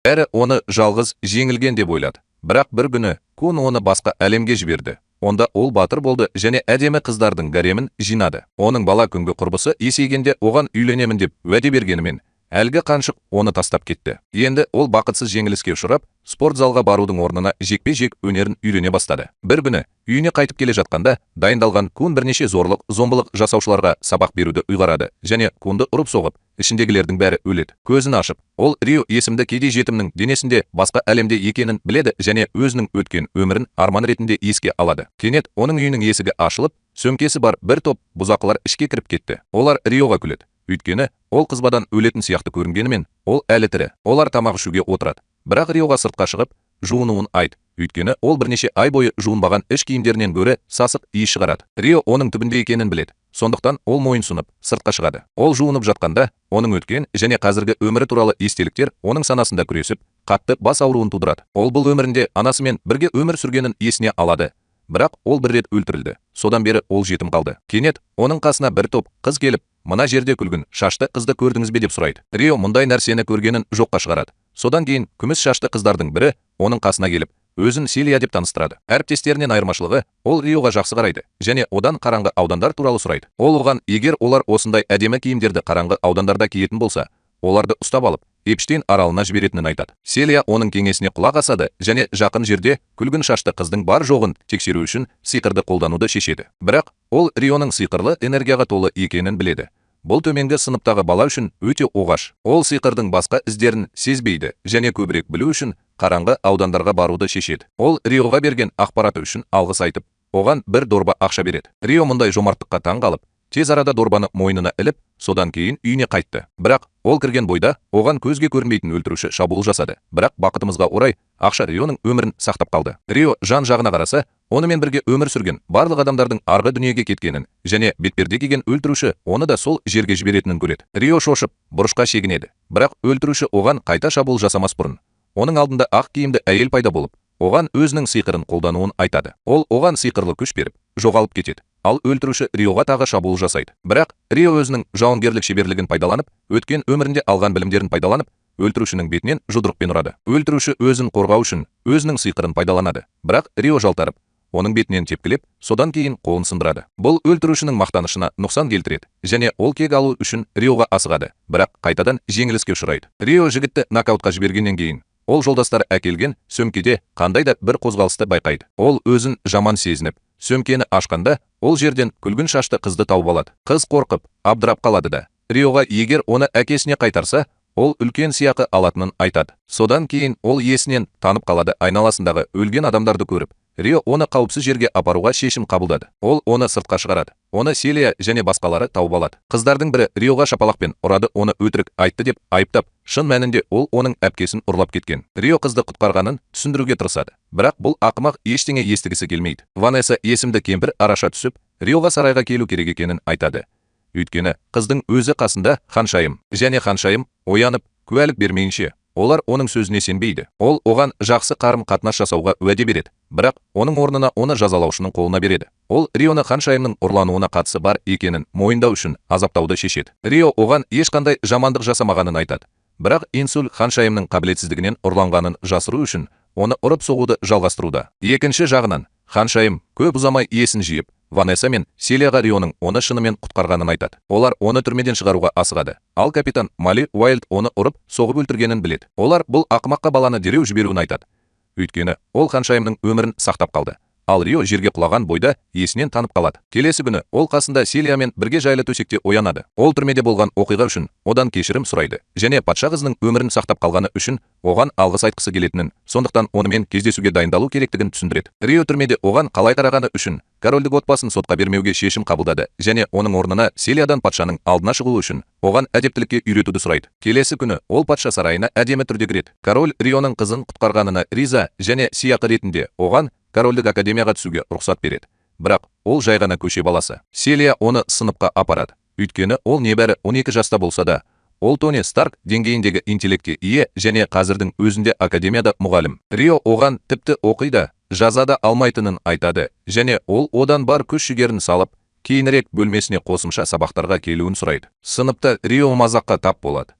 әрі оны жалғыз жеңілген деп ойлады. Бірақ бір күні Кун оны басқа әлемге жіберді. Онда ол батыр болды және әдемі қыздардың гаремін жинады. Оның бала күнгі құрбысы есейгенде оған үйленемін деп уәде бергенімен, әлгі қаншық оны тастап кетті. Енді ол бақытсыз жеңіліске ұшырап, спорт залға барудың орнына жекпе-жек өнерін үйрене бастады. Бір күні үйіне қайтып келе жатқанда, дайындалған Кун бірнеше зорлық, зомбылық жасаушыларға сабақ беруді ұйғарады және Кунды ұрып-соғып, ішіндегілердің бәрі өледі. Көзін ашып, ол Рио есімді кедей жетімнің денесінде басқа әлемде екенін біледі және өзінің өткен өмірін арман ретінде еске алады. Кенет оның үйінің есігі ашылып, сөмкесі бар бір топ бұзақылар ішке кіріп кетті. Олар Риоға күледі. Өйткені ол қызбадан өлетін сияқты көрінгенімен, ол әлі тірі. Олар тамақ ішуге отырады. Бірақ Риоға сыртқа шығып, жуынуын айт. Өйткені ол бірнеше ай бойы жуынбаған іш киімдерінен гөрі сасық иіс шығарады. Рио оның түбінде екенін біледі. Сондықтан ол мойынсұнып, сыртқа шығады. Ол жуынып жатқанда, оның өткен және қазіргі өмірі туралы естеліктер оның санасында күресіп, қатты бас ауруын тудырады. Ол бұл өмірінде анасымен бірге өмір сүргенін есіне алады. Бірақ ол бір рет өлтірілді. Содан бері ол жетім қалды. Кенет оның қасына бір топ қыз келіп, мына жерде күлгін шашты қызды көрдіңіз бе деп сұрайды. Рио мұндай нәрсені көргенін жоққа шығарады. Содан кейін күміс шашты қыздардың бірі оның қасына келіп, өзін Селия деп таныстырады. Әріптестерінен айырмашылығы, ол Риоға жақсы қарайды және одан қараңғы аудандар туралы сұрайды. Ол оған, егер олар осындай әдемі киімдерді қараңғы аудандарда киетін болса, оларды ұстап алып, Эпштейн аралына жіберетінін айтады. Селия оның кеңесіне құлақ асады және жақын жерде күлгін шашты қыздың бар жоғын тексеру үшін сиқырды қолдануды шешеді. Бірақ ол Рионың сиқырлы энергияға толы екенін біледі. Бұл төменгі сыныптағы бала үшін өте оғаш. Ол сиқырдың басқа іздерін сезбейді және көбірек білу үшін қараңғы аудандарға баруды шешеді. Ол Риоға берген ақпараты үшін алғыс айтып, оған бір дорба ақша береді. Рио мұндай жомарттыққа таң қалып, тез арада дорбаны мойнына іліп, содан кейін үйіне қайтты. Бірақ ол кірген бойда оған көзге көрінбейтін өлтіруші шабуыл жасады. Бірақ бақытымызға орай, ақша Рионың өмірін сақтап қалды. Рио жан-жағына қараса, онымен бірге өмір сүрген барлық адамдардың арғы дүниеге кеткенін және бетперде киген өлтіруші оны да сол жерге жіберетінін көреді. Рио шошып, бұрышқа шегінеді. Бірақ өлтіруші оған қайта шабуыл жасамас бұрын, оның алдында ақ киімді әйел пайда болып, оған өзінің сиқырын қолдануын айтады. Ол оған сиқырлы күш беріп, жоғалып кетеді. Ал өлтіруші Риоға тағы шабуыл жасайды. Бірақ Рио өзінің жауынгерлік шеберлігін пайдаланып, өткен өмірінде алған білімдерін пайдаланып, өлтірушінің бетінен жұдырықпен ұрады. Өлтіруші өзін қорғау үшін өзінің сиқырын пайдаланады. Бірақ Рио жалтарып, оның бетінен тепкілеп, содан кейін қолын сындырады. Бұл өлтірушінің мақтанышына нұқсан келтіреді және ол кек алу үшін Риоға асығады. Бірақ қайтадан жеңіліске ұшырайды. Рио жігітті нокаутқа жібергеннен кейін, ол жолдастары әкелген сөмкеде қандай да бір қозғалысты байқайды. Ол өзін жаман сезініп, сөмкені ашқанда, ол жерден күлгін шашты қызды тауып алады. Қыз қорқып, абдырап қалады да. Риоға егер оны әкесіне қайтарса, ол үлкен сыйақы алатынын айтады. Содан кейін ол есінен танып қалады. Айналасындағы өлген адамдарды көріп, Рио оны қауіпсіз жерге апаруға шешім қабылдады. Ол оны сыртқа шығарады. Оны Селия және басқалары тауып алады. Қыздардың бірі Риоға шапалақпен ұрады, оны өтірік айтты деп айыптап, шын мәнінде ол оның әпкесін ұрлап кеткен. Рио қызды құтқарғанын түсіндіруге тырысады. Бірақ бұл ақымақ ештеңе естігісі келмейді. Ванесса есімді кемпір араша түсіп, Риоға сарайға келу керек екенін айтады. Өйткені қыздың өзі қасында Ханшайым және Ханшайым оянып, куәлік бермейінше, олар оның сөзіне сенбейді. Ол оған жақсы қарым-қатынас жасауға уәде береді. Бірақ оның орнына оны жазалаушының қолына береді. Ол Рионы Ханшайымның ұрлануына қатысы бар екенін мойындау үшін азаптауды шешеді. Рио оған ешқандай жамандық жасамағанын айтады. Бірақ Инсуль Ханшайымның қабілетсіздігінен ұрланғанын жасыру үшін оны ұрып соғуды жалғастыруда. Екінші жағынан, Ханшайым көп ұзамай есін жиып, Ванесса мен Селияға Рионың оны шынымен құтқарғанын айтады. Олар оны түрмеден шығаруға асығады. Ал капитан Мали Уайлд оны ұрып, соғып өлтіргенін біледі. Олар бұл ақымаққа баланы дереу жіберуін айтады. Өйткені ол Ханшайымның өмірін сақтап қалды. Ал Рио жерге құлаған бойда есінен танып қалады. Келесі күні ол қасында Селиямен бірге жайлы төсекте оянады. Ол түрмеде болған оқиға үшін одан кешірім сұрайды және патша қызының өмірін сақтап қалғаны үшін оған алғыс айтқысы келетінін, сондықтан онымен кездесуге дайындалу керектігін түсіндіреді. Рио түрмеде оған қалай қарағаны үшін корольдік отбасын сотқа бермеуге шешім қабылдады және оның орнына Селиядан патшаның алдына шығу үшін оған әдептілікке үйретуді сұрайды. Келесі күні ол патша сарайына әдемі түрде кіреді. Король Рионың қызын құтқарғанына риза және сыйақы ретінде оған корольдік академияға түсуге рұқсат береді. Бірақ ол жай ғана көше баласы. Селия оны сыныпқа апарады. Өйткені ол небәрі 12 жаста болса да, ол Тони Старк деңгейіндегі интеллектке ие және қазірдің өзінде академияда мұғалім. Рио оған тіпті оқиды, жазада алмайтынын айтады және ол одан бар күш-жігерін салып, кейінірек бөлмесіне қосымша сабақтарға келуін сұрайды. Сыныпта Рио мазаққа тап болады.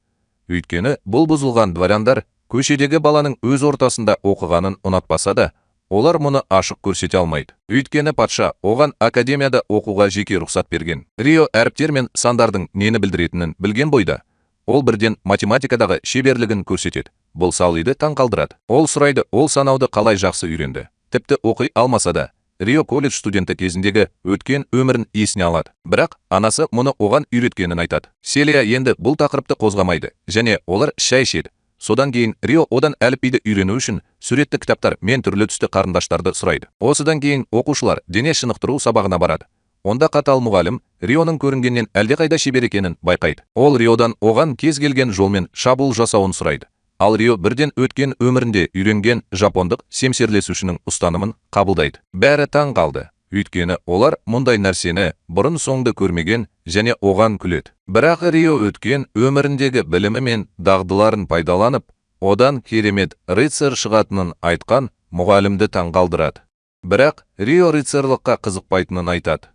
Өйткені бұл бұзылған дворяндар көшедегі баланың өз ортасында оқығанын ұнатпаса да, олар мұны ашық көрсете алмайды. Өйткені патша оған академияда оқуға жеке рұқсат берген. Рио әріптер мен сандардың нені білдіретінін білген бойда, ол бірден математикадағы шеберлігін көрсетеді. Бұл Саллиді таң қалдырады. Ол сұрайды, ол санауды қалай жақсы үйренді. Тіпті оқи алмаса да, Рио колледж студенті кезіндегі өткен өмірін есіне алады. Бірақ анасы мұны оған үйреткенін айтады. Селия енді бұл тақырыпты қозғамайды, және олар шай ішеді. Содан кейін Рио одан әліпбиді үйрену үшін суретті кітаптар мен түрлі түсті қарындаштарды сұрайды. Осыдан кейін оқушылар дене шынықтыру сабағына барады. Онда қатал мұғалім Рионың көрінгеннен әлдеқайда шебер екенін байқайды. Ол Риодан оған кез келген жолмен шабуыл жасауын сұрайды. Ал Рио бірден өткен өмірінде үйренген жапондық семсерлесушінің ұстанымын қабылдайды. Бәрі таң қалды. Өйткені олар мұндай нәрсені бұрын соңды көрмеген және оған күледі. Бірақ Рио өткен өміріндегі білімі мен дағдыларын пайдаланып, одан керемет рыцарь шығатынын айтқан мұғалімді таң қалдырады. Бірақ Рио рыцарлыққа қызықпайтынын айтады.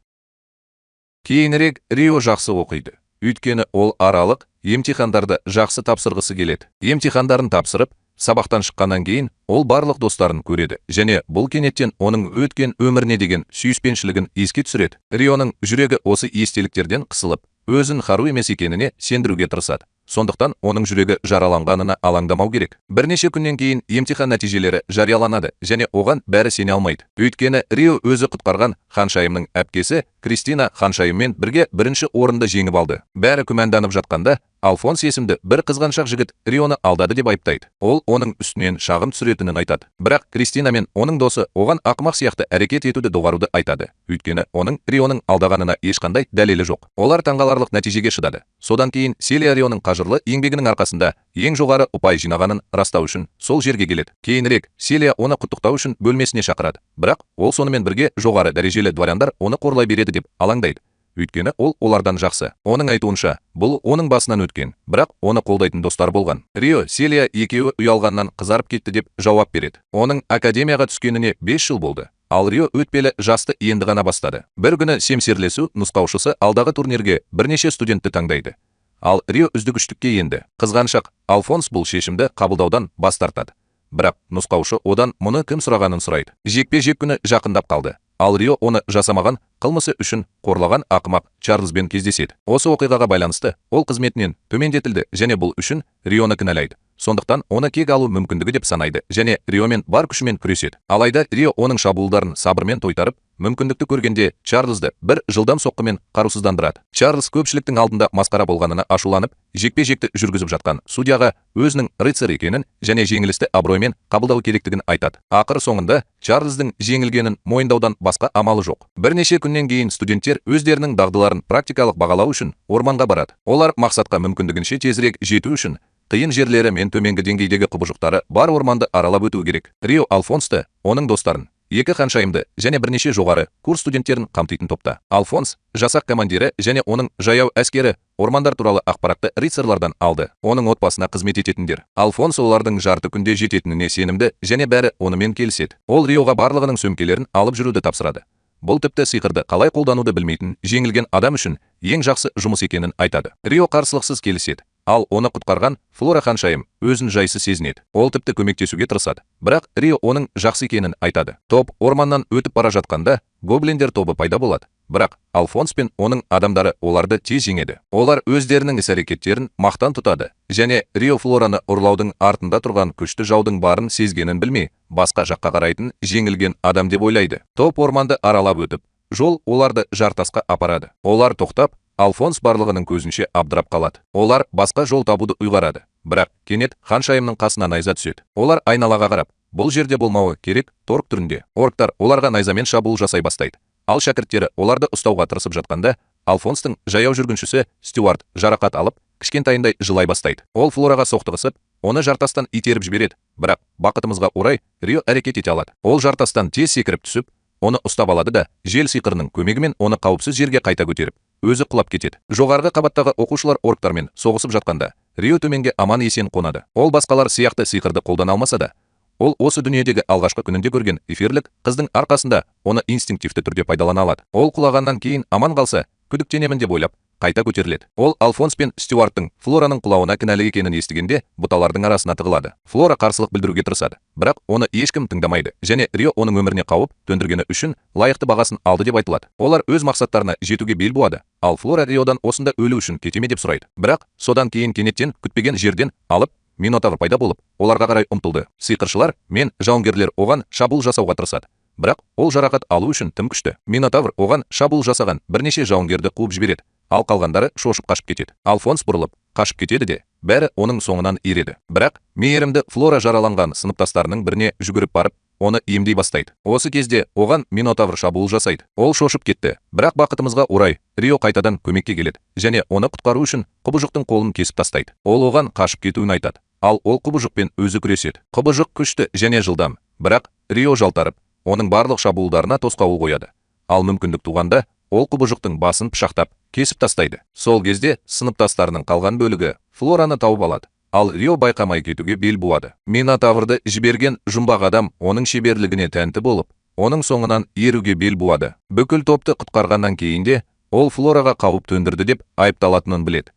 Кейінірек Рио жақсы оқиды. Өйткені ол аралық емтихандарды жақсы тапсырғысы келеді. Емтихандарын тапсырып, сабақтан шыққаннан кейін ол барлық достарын көреді және бұл кенеттен оның өткен өміріне деген сүйіспеншілігін еске түсіреді. Рионың жүрегі осы естеліктерден қысылып, өзін Хару емес екеніне сендіруге тырысады. Сондықтан оның жүрегі жараланғанына алаңдамау керек. Бірнеше күннен кейін емтихан нәтижелері жарияланады және оған бәрі сене алмайды. Өйткені Рио өзі құтқарған Ханшайымның әпкесі Кристина Ханшайыммен бірге бірінші орынды жеңіп алды. Бәрі күмәнданып жатқанда, Альфонс есімді бір қызғаншақ жігіт Рионы алдады деп айыптайды. Ол оның үстінен шағым түсіретінін айтады. Бірақ Кристина мен оның досы оған ақымақ сияқты әрекет етуді доғаруды айтады. Өйткені оның Рионың алдағанына ешқандай дәлелі жоқ. Олар таңғаларлық нәтижеге шыдады. Содан кейін Селия Рионың қажырлы еңбегінің арқасында ең жоғары ұпай жинағанын растау үшін сол жерге келеді. Кейінірек Селия оны құттықтау үшін бөлмесіне шақырады. Бірақ ол сонымен бірге жоғары дәрежелі дворяндар оны қорлай береді деп алаңдайды. Өйткені ол олардан жақсы. Оның айтуынша, бұл оның басынан өткен, бірақ оны қолдайтын достар болған. Рио, Селия екеуі ұялғаннан қызарып кетті деп жауап береді. Оның академияға түскеніне 5 жыл болды. Ал Рио өтпелі жасты енді ғана бастады. Бір күні семсерлесу нұсқаушысы алдағы турнирге бірнеше студентті таңдайды. Ал Рио үздік үштікке енді. Қызғаншақ Альфонс бұл шешімді қабылдаудан бас тартады. Бірақ нұсқаушы одан мұны кім сұрағанын сұрайды. Жекпе-жек күні жақындап қалды. Ал Рио оны жасамаған қылмысы үшін қорлаған ақымақ Чарльзбен кездеседі. Осы оқиғаға байланысты ол қызметінен төмендетілді және бұл үшін Рионы кінәлайды. Сондықтан оны кек алу мүмкіндігі деп санайды және Риомен бар күшімен күреседі. Алайда Рио оның шабуылдарын сабырмен тойтарып, мүмкіндікті көргенде Чарльзды бір жылдам соққымен қарусыздандырады. Чарльз көпшіліктің алдында масқара болғанына ашуланып, жекпе-жекті жүргізіп жатқан судьяға өзінің рыцарь екенін және жеңілісті абыроймен қабылдау керектігін айтады. Ақыр соңында Чарльздың жеңілгенін мойындаудан басқа амалы жоқ. Бірнеше күннен кейін студенттер өздерінің дағдыларын практикалық бағалау үшін орманға барады. Олар мақсатқа мүмкіндігінше тезірек жету үшін қиын жерлері мен төменгі деңгейдегі құбыжықтары бар орманды аралап өту керек. Рио Альфонсты, оның достарын, екі ханшайымды және бірнеше жоғары курс студенттерін қамтитын топта. Альфонс, жасақ командирі және оның жаяу әскері ормандар туралы ақпаратты рыцарлардан алды. Оның отбасына қызмет ететіндер. Альфонс олардың жарты күнде жететініне сенімді және бәрі онымен келіседі. Ол Риоға барлығының сөмкелерін алып жүруді тапсырады. Бұл тіпті сиқырды қалай қолдануды білмейтін жеңілген адам үшін ең жақсы жұмыс екенін айтады. Рио қарсылықсыз келіседі. Ал оны құтқарған Флора ханшайым өзін жайсыз сезінеді. Ол тіпті көмектесуге тырысады. Бірақ Рио оның жақсы екенін айтады. Топ орманнан өтіп бара жатқанда гоблиндер тобы пайда болады. Бірақ Альфонс пен оның адамдары оларды тез жеңеді. Олар өздерінің іс-әрекеттерін мақтан тұтады және Рио Флораны ұрлаудың артында тұрған күшті жаудың барын сезгенін білмей, басқа жаққа қарайтын жеңілген адам деп ойлайды. Топ орманды аралап өтіп, жол оларды жартасқа апарады. Олар тоқтап, Альфонс барлығының көзінше абдырап қалады. Олар басқа жол табуды ұйғарады. Бірақ кенет ханшайымның қасына найза түседі. Олар айналаға қарап, бұл жерде болмауы керек торг түрінде. Орктар оларға найзамен шабуыл жасай бастайды. Ал шәкірттері оларды ұстауға тырысып жатқанда, Альфонстың жаяу жүргіншісі Стюарт жарақат алып, кішкентайындай жылай бастайды. Ол Флораға соқтығысып, оны жартастан итеріп жібереді. Бірақ бақытымызға орай Рио әрекет ете алады. Ол жартастан тез секіріп түсіп, оны ұстап алады да жел сиқырының көмегімен оны қауіпсіз жерге қайта көтеріп, өзі құлап кетеді. Жоғарғы қабаттағы оқушылар орктармен соғысып жатқанда, Рио төменге аман есен қонады. Ол басқалар сияқты сиқырды қолдана алмаса да, ол осы дүниедегі алғашқы күнінде көрген эфирлік қыздың арқасында оны инстинктивті түрде пайдалана алады. Ол құлағаннан кейін аман қалса, күдіктенемін деп ойлап, қайта көтеріледі. Ол Альфонс пен Стюарттың Флораның құлауына кінәлі екенін естігенде бұталардың арасына тығылады. Флора қарсылық білдіруге тырысады, бірақ оны ешкім тыңдамайды, және Рио оның өміріне қауіп төндіргені үшін лайықты бағасын алды деп айтылады. Олар өз мақсаттарына жетуге бел буады, ал Флора Риодан осында өлу үшін кете ме деп сұрайды. Бірақ содан кейін кенеттен күтпеген жерден алып Минотавр пайда болып, оларға қарай ұмтылды. Сиқыршылар мен жауынгерлер оған шабуыл жасауға тырысады. Бірақ ол жарақат алу үшін тым күшті. Минотавр оған шабуыл жасаған бірнеше жауынгерді қуып жібереді, ал қалғандары шошып қашып кетеді. Альфонс бұрылып қашып кетеді де, бәрі оның соңынан ереді. Бірақ мейірімді Флора жараланған сыныптастарының біріне жүгіріп барып, оны емдей бастайды. Осы кезде оған Минотавр шабуыл жасайды. Ол шошып кетті, бірақ бақытымызға орай Рио қайтадан көмекке келеді, және оны құтқару үшін құбыжықтың қолын кесіп тастайды. Ол оған қашып кетуін айтады, ал ол құбыжықпен өзі күреседі. Құбыжық күшті және жылдам, бірақ Рио жалтарып, оның барлық шабуылдарына тосқауыл қояды. Ал мүмкіндік туғанда, ол құбыжықтың басын пышақтап, кесіп тастайды. Сол кезде сыныптастарының қалған бөлігі Флораны тауып алады, ал Рио байқамай кетуге бел буады. Минотаврды жіберген жұмбақ адам оның шеберлігіне тәнті болып, оның соңынан еруге бел буады. Бүкіл топты құтқарғаннан кейінде, ол Флораға қауіп төндірді деп айыпталатынын біледі.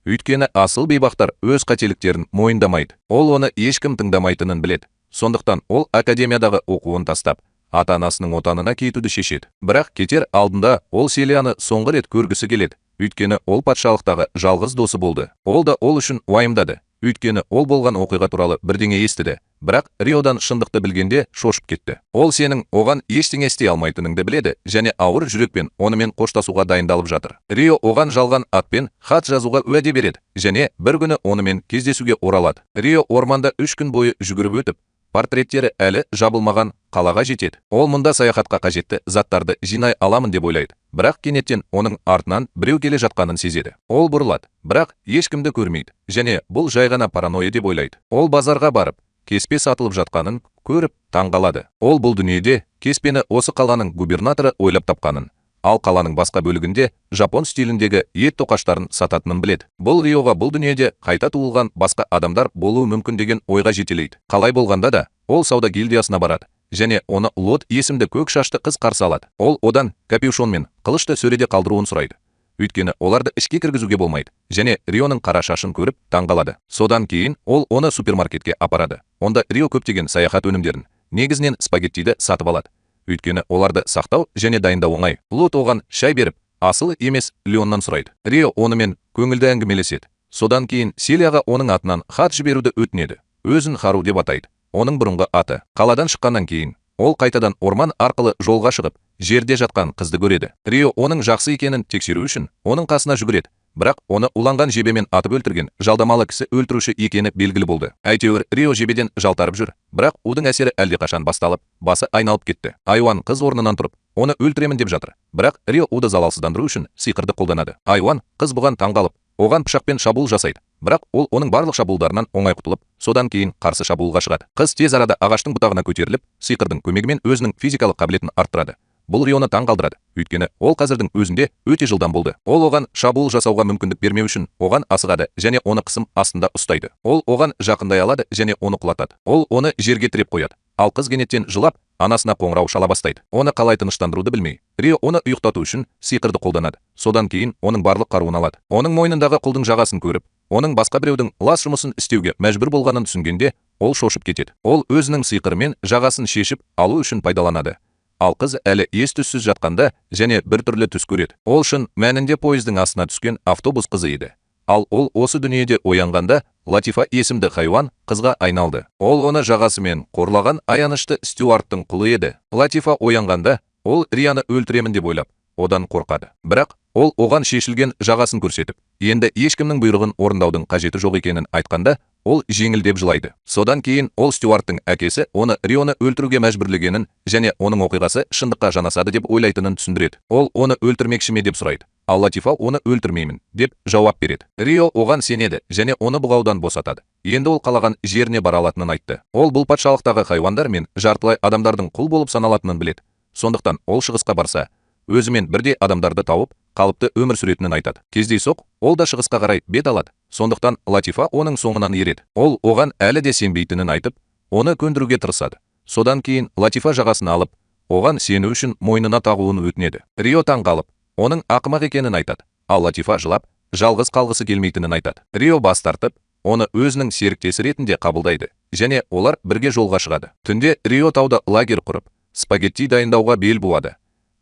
Өйткені асыл бейбақтар өз қателіктерін мойындамайды. Ол оны ешкім тыңдамайтынын біледі. Сондықтан ол академиядағы оқуын тастап, ата-анасының отанына кетуді шешеді. Бірақ кетер алдында ол Селияны соңғы рет көргісі келеді. Өйткені ол патшалықтағы жалғыз досы болды. Ол да ол үшін уайымдады. Өйткені ол болған оқиға туралы бірдеңе естіді. Бірақ Риодан шындықты білгенде шошып кетті. Ол сенің оған ештеңе істей алмайтыныңды біледі, және ауыр жүрекпен онымен қоштасуға дайындалып жатыр. Рио оған жалған атпен хат жазуға уәде береді, және бір күні онымен кездесуге оралады. Рио орманда 3 күн бойы жүгіріп өтіп, портреттері әлі жабылмаған қалаға жетеді. Ол мұнда саяхатқа қажетті заттарды жинай аламын деп ойлайды. Бірақ кенеттен оның артынан біреу келе жатқанын сезеді. Ол бұрылады, бірақ ешкімді көрмейді, және бұл жай ғана паранойя деп ойлайды. Ол базарға барып, кеспе сатылып жатқанын көріп таңғалады. Ол бұл дүниеде кеспені осы қаланың губернаторы ойлап тапқанын, ал қаланың басқа бөлігінде жапон стиліндегі ет тоқаштарын сататынын біледі. Бұл Риоға бұл дүниеде қайта туылған басқа адамдар болуы мүмкін деген ойға жетелейді. Қалай болғанда да, ол сауда гильдиясына барады, және оны Лот есімді көк шашты қыз қарсы алады. Ол одан капюшон мен қылышты сөреде қалдыруын сұрайды. Өйткені оларды ішке кіргізуге болмайды, және Рионың қара шашын көріп таңғалады. Содан кейін ол оны супермаркетке апарады. Онда Рио көптеген саяхат өнімдерін, негізінен спагеттиді сатып алады. Өйткені оларды сақтау және дайындау оңай. Лот оған шай беріп, асылы емес Леоннан сұрайды. Рио онымен көңілді әңгімелеседі. Содан кейін Селияға оның атынан хат жіберуді өтінеді. Өзін Хару деп атайды. Оның бұрынғы аты. Қаладан шыққаннан кейін ол қайтадан орман арқылы жолға шығып, жерде жатқан қызды көреді. Рио оның жақсы екенін тексеру үшін оның қасына жүгіреді. Бірақ оны уланған жебемен атып өлтірген жалдамалы кісі өлтіруші екені белгілі болды. Әйтеуір Рио жебеден жалтарып жүр, бірақ удың әсері әлдеқашан басталып, басы айналып кетті. Айуан қыз орнынан тұрып, оны өлтіремін деп жатыр. Бірақ Рио уды залалсыздандыру үшін сиқырды қолданады. Айуан қыз бұған таңғалып, оған пышақпен шабуыл жасайды. Бірақ ол оның барлық шабуылдарынан оңай құтылып, содан кейін қарсы шабуылға шығады. Қыз тез арада ағаштың бұтағына көтеріліп, сиқырдың көмегімен өзінің физикалық қабілетін арттырады. Бұл Рионы таңғалдырады, өйткені ол қазірдің өзінде өте жылдам болды. Ол оған шабуыл жасауға мүмкіндік бермеу үшін оған асығады және оны қысым астында ұстайды. Ол оған жақындай алады және оны құлатады. Ол оны жерге тіреп қояды. Ал қыз кенеттен жылап, анасына қоңырау шала бастайды. Оны қалай тыныштандыруды білмей, Рио оны ұйықтату үшін сиқырды қолданады. Содан кейін оның барлық қаруын алады. Оның мойнындағы құлдың жағасын көріп, оның басқа біреудің лас жұмысын істеуге мәжбүр болғанын түсінгенде, ол шошып кетеді. Ол өзінің сиқырымен жағасын шешіп алу үшін пайдаланады. Ал қыз әлі ес-түссіз жатқанда және бір түрлі түс көреді. Ол шын мәнінде пойыздың астына түскен автобус қызы еді. Ал ол осы дүниеде оянғанда Латифа есімді хайуан қызға айналды. Ол оны жағасымен қорлаған аянышты Стюарттың құлы еді. Латифа оянғанда ол Рияны өлтіремін деп ойлап, одан қорқады. Бірақ ол оған шешілген жағасын көрсетіп, енді ешкімнің бұйрығын орындаудың қажеті жоқ екенін айтқанда, ол жеңілдеп жылайды. Содан кейін ол Стюарттың әкесі оны Рионы өлтіруге мәжбүрлегенін және оның оқиғасы шындыққа жанасады деп ойлайтынын түсіндіреді. Ол оны өлтірмекші ме деп сұрайды. Ал Латифа оны өлтірмеймін деп жауап береді. Рио оған сенеді және оны бұғаудан босатады. Енді ол қалаған жеріне бара алатынын айтты. Ол бұл патшалықтағы хайуандар мен жартылай адамдардың құл болып саналатынын біледі. Сондықтан ол шығысқа барса, өзімен бірде адамдарды тауып, қалыпты өмір сүретінін айтады. Кездейсоқ, ол да шығысқа қарай бет алады. Сондықтан Латифа оның соңынан ереді. Ол оған әлі де сенбейтінін айтып, оны көндіруге тырысады. Содан кейін Латифа жағасын алып, оған сену үшін мойнына тағуын өтінеді. Рио таңғалып, оның ақымақ екенін айтады. ал Латифа жылап, жалғыз қалғысы келмейтінін айтады. Рио бас тартып, оны өзінің серіктесі ретінде қабылдайды, және олар бірге жолға шығады. Түнде Рио тауда лагерь құрып, спагетти дайындауға бел буады.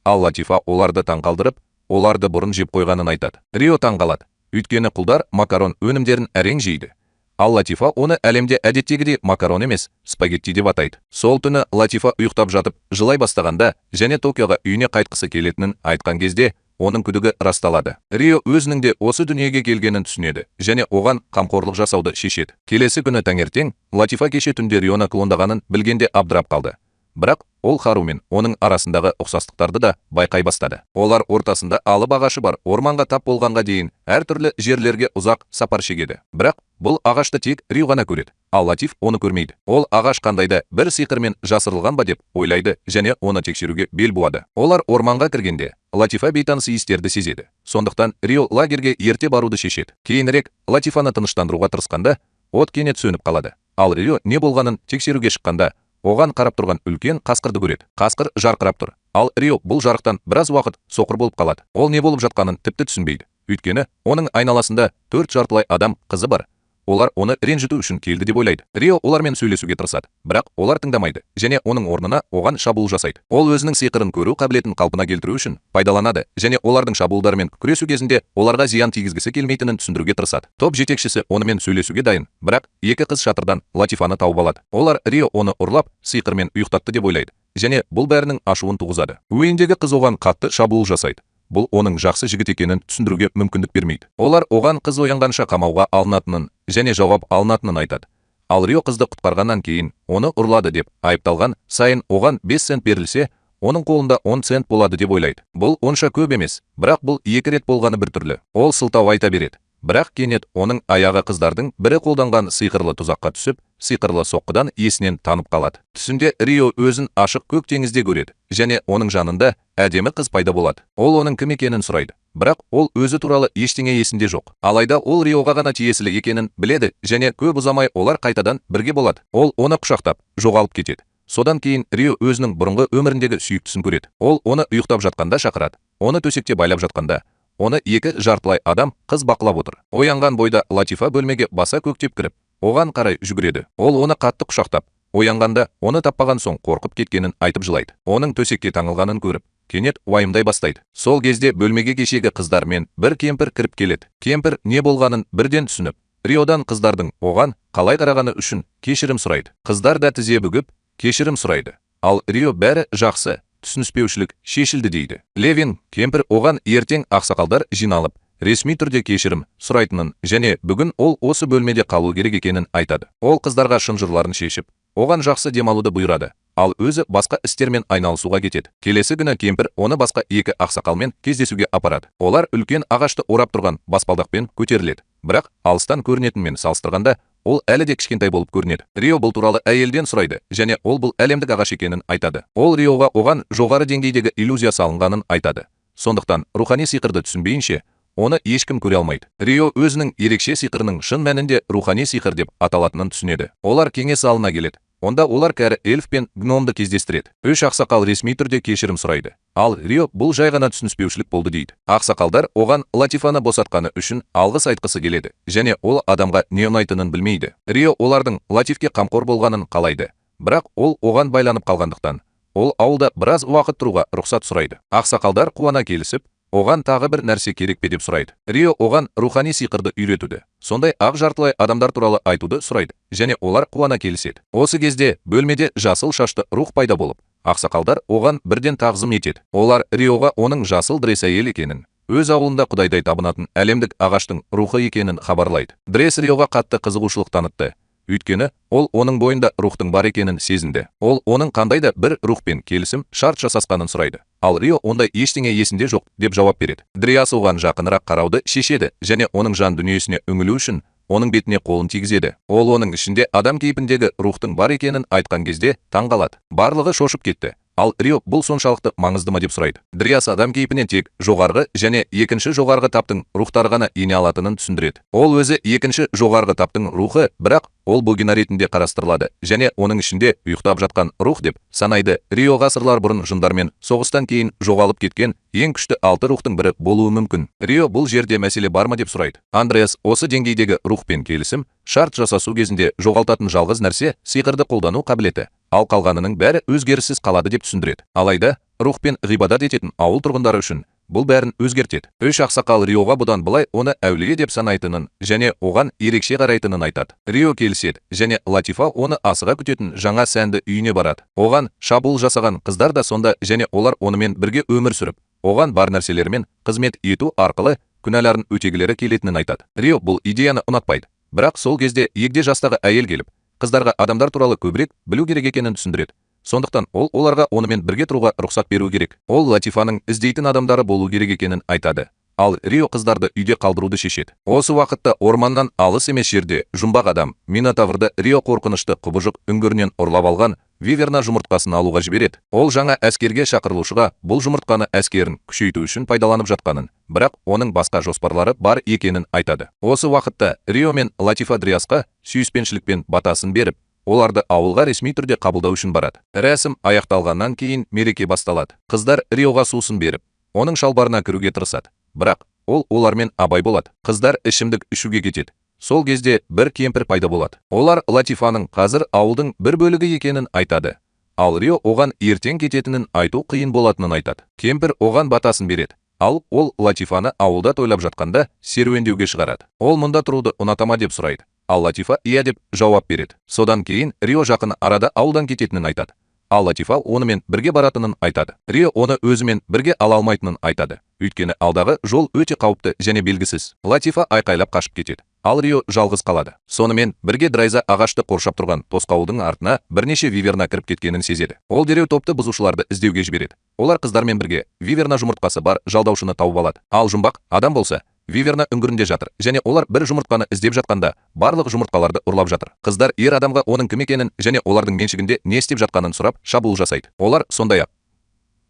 Ал Латифа оларды таңқалдырып, оларды бұрын жеп қойғанын айтады. Рио таңғалады, өйткені құлдар макарон өнімдерін әрең жейді. Ал Латифа оны әлемде әдеттегідей макарон емес, спагетти деп атайды. Сол түні Латифа ұйықтап жатып, жылай бастағанда және Токиоға үйіне қайтқысы келетінін айтқан кезде, оның күдігі расталады. Рио өзінің де осы дүниеге келгенін түсінеді, және оған қамқорлық жасауды шешеді. Келесі күні таңертең, Латифа кеше түнде Рионы клондағанын білгенде абдырап қалды. Бірақ ол Хару мен оның арасындағы ұқсастықтарды да байқай бастады. Олар ортасында алып ағашы бар орманға тап болғанға дейін әртүрлі жерлерге ұзақ сапар шегеді. Бірақ бұл ағашты тек Рио ғана көреді, ал Латиф оны көрмейді. Ол ағаш қандайда бір сиқырмен жасырылған ба деп ойлайды және оны тексеруге бел буады. Олар орманға кіргенде Латифа бейтаныс иістерді сезеді. Сондықтан Рио лагерге ерте баруды шешеді. Кейінірек Латифаны тыныштандыруға тырысқанда, от кенет сөніп қалады. Ал Рио не болғанын тексеруге шыққанда, оған қарап тұрған үлкен қасқырды көреді. Қасқыр жарқырап тұр. Ал Рио бұл жарықтан біраз уақыт соқыр болып қалады. Ол не болып жатқанын тіпті түсінбейді. Өйткені оның айналасында 4 жартылай адам қызы бар. Олар оны ренжіту үшін келді деп ойлайды. Рио олармен сөйлесуге тырысады, бірақ олар тыңдамайды және оның орнына оған шабуыл жасайды. Ол өзінің сиқырын көру қабілетін қалпына келтіру үшін пайдаланады және олардың шабуылдарымен күресу кезінде оларға зиян тигізгісі келмейтінін түсіндіруге тырысады. Топ жетекшісі онымен сөйлесуге дайын, бірақ екі қыз шатырдан Латифаны тауып алады. Олар Рио оны ұрлап, сиқырмен ұйықтатты деп ойлайды және бұл бәрінің ашуын туғызады. Өйіндегі қыз оған қатты шабуыл жасайды. Бұл оның жақсы жігіт екенін түсіндіруге мүмкіндік бермейді. Олар оған қыз оянғанша қамауға алынатынын және жауап алынатынын айтады. Ал Рио қызды құтқарғаннан кейін оны ұрлады деп айыпталған сайын оған 5 цент берілсе, оның қолында 10 цент болады деп ойлайды. Бұл онша көп емес, бірақ бұл 2 рет болғаны біртүрлі. Ол сылтау айта береді. Бірақ кенет оның аяғы қыздардың бірі қолданған сиқырлы тұзаққа түсіп, сиқырлы соққыдан есінен танып қалады. Түсінде Рио өзін ашық көк теңізде көреді және оның жанында әдемі қыз пайда болады. Ол оның кім екенін сұрайды, бірақ ол өзі туралы ештеңе есінде жоқ. Алайда ол Риоға ғана тиесілі екенін біледі және көп ұзамай олар қайтадан бірге болады. Ол оны құшақтап жоғалып кетеді. Содан кейін Рио өзінің бұрынғы өміріндегі сүйіктісін көреді. Ол оны ұйықтап жатқанда шақырады. Оны төсекте байлап жатқанда оны 2 жартылай адам қыз бақылап отыр. Оянған бойда Латифа бөлмеге баса көктеп кіріп, оған қарай жүгіреді. Ол оны қатты құшақтап, оянғанда оны таппаған соң қорқып кеткенін айтып жылайды. Оның төсекке таңылғанын көріп, кенет уайымдай бастайды. Сол кезде бөлмеге кешегі қыздар мен бір кемпір кіріп келеді. Кемпір не болғанын бірден түсініп, Риодан қыздардың оған қалай қарағаны үшін кешірім сұрайды. Қыздар да тізе бүгіп, кешірім сұрайды. Ал Рио бәрі жақсы, түсініспеушілік шешілді дейді. Левин кемпір оған ертең ақсақалдар жиналып, ресми түрде кешірім сұрайтынын және бүгін ол осы бөлмеде қалу керек екенін айтады. Ол қыздарға шын жырларын шешіп, оған жақсы демалуды бұйырады, ал өзі басқа істермен айналысуға кетеді. Келесі күні кемпір оны басқа 2 ақсақалмен кездесуге апарады. Олар үлкен ағашты орап тұрған баспалдақпен көтеріледі. Бірақ алыстан көрінетінмен салыстырғанда ол әлі де кішкентай болып көрінеді. Рио бұл туралы әйелден сұрайды және ол бұл әлемдік ағаш екенін айтады. Ол Риоға оған жоғары деңгейдегі иллюзия салынғанын айтады. Сондықтан рухани сиқырды түсінбейінше, оны ешкім көре алмайды. Рио өзінің ерекше сиқырының шын мәнінде рухани сиқыр деп аталатынын түсінеді. Олар кеңес залына келеді. Онда олар кәрі эльф пен гномды кездестіреді. 3 ақсақал ресми түрде кешірім сұрайды. Ал Рио бұл жай ғана түсініспеушілік болды дейді. Ақсақалдар оған Латифаны босатқаны үшін алғыс айтқысы келеді және ол адамға не ұнайтынын білмейді. Рио олардың Латифке қамқор болғанын қалайды. Бірақ ол оған байланып қалғандықтан, ол ауылда біраз уақыт тұруға рұқсат сұрайды. Ақсақалдар қуана келісіп, оған тағы бір нәрсе керек пе деп сұрайды. Рио оған рухани сиқырды үйретуді, сондай ақ жартылай адамдар туралы айтуды сұрайды және олар қуана келіседі. Осы кезде бөлмеде жасыл шашты рух пайда болып, ақсақалдар оған бірден тағзым етеді. Олар Риоға оның жасыл дрес әйел екенін, өз ауылында құдайдай табынатын әлемдік ағаштың рухы екенін хабарлайды. Дрес Риоға қатты қызығушылық танытты. Өйткені ол оның бойында рухтың бар екенін сезінді. Ол оның қандайда бір рухпен келісім шарт жасасқанын сұрайды. Ал Рио ондай ештеңе есінде жоқ деп жауап береді. Дриас оған жақынырақ қарауды шешеді және оның жан дүниесіне үңілу үшін оның бетіне қолын тигізеді. Ол оның ішінде адам кейпіндегі рухтың бар екенін айтқан кезде таң қалады. Барлығы шошып кетті. Ал Рио бұл соншалықты маңызды ма деп сұрайды. Дриас адам кейпінен тек жоғарғы және екінші жоғарғы таптың рухтары ғана ене алатынын түсіндіреді. Ол өзі екінші жоғарғы таптың рухы, бірақ ол богина ретінде қарастырылады және оның ішінде ұйықтап жатқан рух деп санайды. Рио ғасырлар бұрын жындармен соғыстан кейін жоғалып кеткен ең күшті 6 рухтың бірі болуы мүмкін. Рио бұл жерде мәселе бар ма деп сұрайды. Андреас осы деңгейдегі рухпен келісім, шарт жасасу кезінде жоғалтатын жалғыз нәрсе сиқырды қолдану қабілеті, ал қалғанының бәрі өзгеріссіз қалады деп түсіндіреді. Алайда, рухпен ғибадат ететін ауыл тұрғындары үшін бұл бәрін өзгертеді. Үш ақсақал Риоға бұдан былай оны әулие деп санайтынын және оған ерекше қарайтынын айтады. Рио келіседі және Латифа оны асыға күтетін жаңа сәнді үйіне барады. Оған шабуыл жасаған қыздар да сонда және олар онымен бірге өмір сүріп, оған бар нәрселермен қызмет ету арқылы күнәларын өтегілері келетінін айтады. Рио бұл идеяны ұнатпайды, бірақ сол кезде егде жастағы әйел келіп, қыздарға адамдар туралы көбірек білу керек екенін түсіндіреді. Сондықтан ол оларға онымен бірге тұруға рұқсат беру керек. Ол Латифаның іздейтін адамдары болу керек екенін айтады. Ал Рио қыздарды үйде қалдыруды шешеді. Осы уақытта орманнан алыс емес жерде жұмбақ адам Минотаврды Рио қорқынышты құбыжық үңгірінен ұрлап алған Виверна жұмыртқасын алуға жібереді. Ол жаңа әскерге шақырылушыға бұл жұмыртқаны әскерін күшейту үшін пайдаланып жатқанын, бірақ оның басқа жоспарлары бар екенін айтады. Осы уақытта Рио мен Латифа Дриасқа сүйіспеншілікпен батасын беріп, оларды ауылға ресми түрде қабылдау үшін барады. Рәсім аяқталғаннан кейін мереке басталады. Қыздар Риоға сусын беріп, оның шалбарына кіруге тырысады. Бірақ ол олармен абай болады. Қыздар ішімдік ішуге кетеді. Сол кезде бір кемпір пайда болады. Олар Латифаның қазір ауылдың бір бөлігі екенін айтады. Ал Рио оған ертең кететінін айту қиын болатынын айтады. Кемпір оған батасын береді. Ал ол Латифаны ауылда тойлап жатқанда серуендеуге шығарады. Ол мұнда тұруды ұнатама деп сұрайды. Ал Латифа иә деп жауап береді. Содан кейін Рио жақын арада ауылдан кететінін айтады. Ал Латифа онымен бірге баратынын айтады. Рио оны өзімен бірге ала алмайтынын айтады. Өйткені алдағы жол өте қауіпті және белгісіз. Латифа айқайлап қашып кетеді. Ал Рио жалғыз қалады. Сонымен бірге Драйза ағашты қоршап тұрған тосқауылдың артына бірнеше Виверна кіріп кеткенін сезеді. Ол дереу топты бұзушыларды іздеуге жібереді. Олар қыздармен бірге Виверна жұмыртқасы бар жалдаушыны тауып алады. Ал жұмбақ адам болса, Виверна үңгірінде жатыр және олар бір жұмыртқаны іздеп жатқанда барлық жұмыртқаларды ұрлап жатыр. Қыздар ер адамға оның кім екенін және олардың меншігінде не істеп жатқанын сұрап шабуыл жасайды. Олар сондай-ақ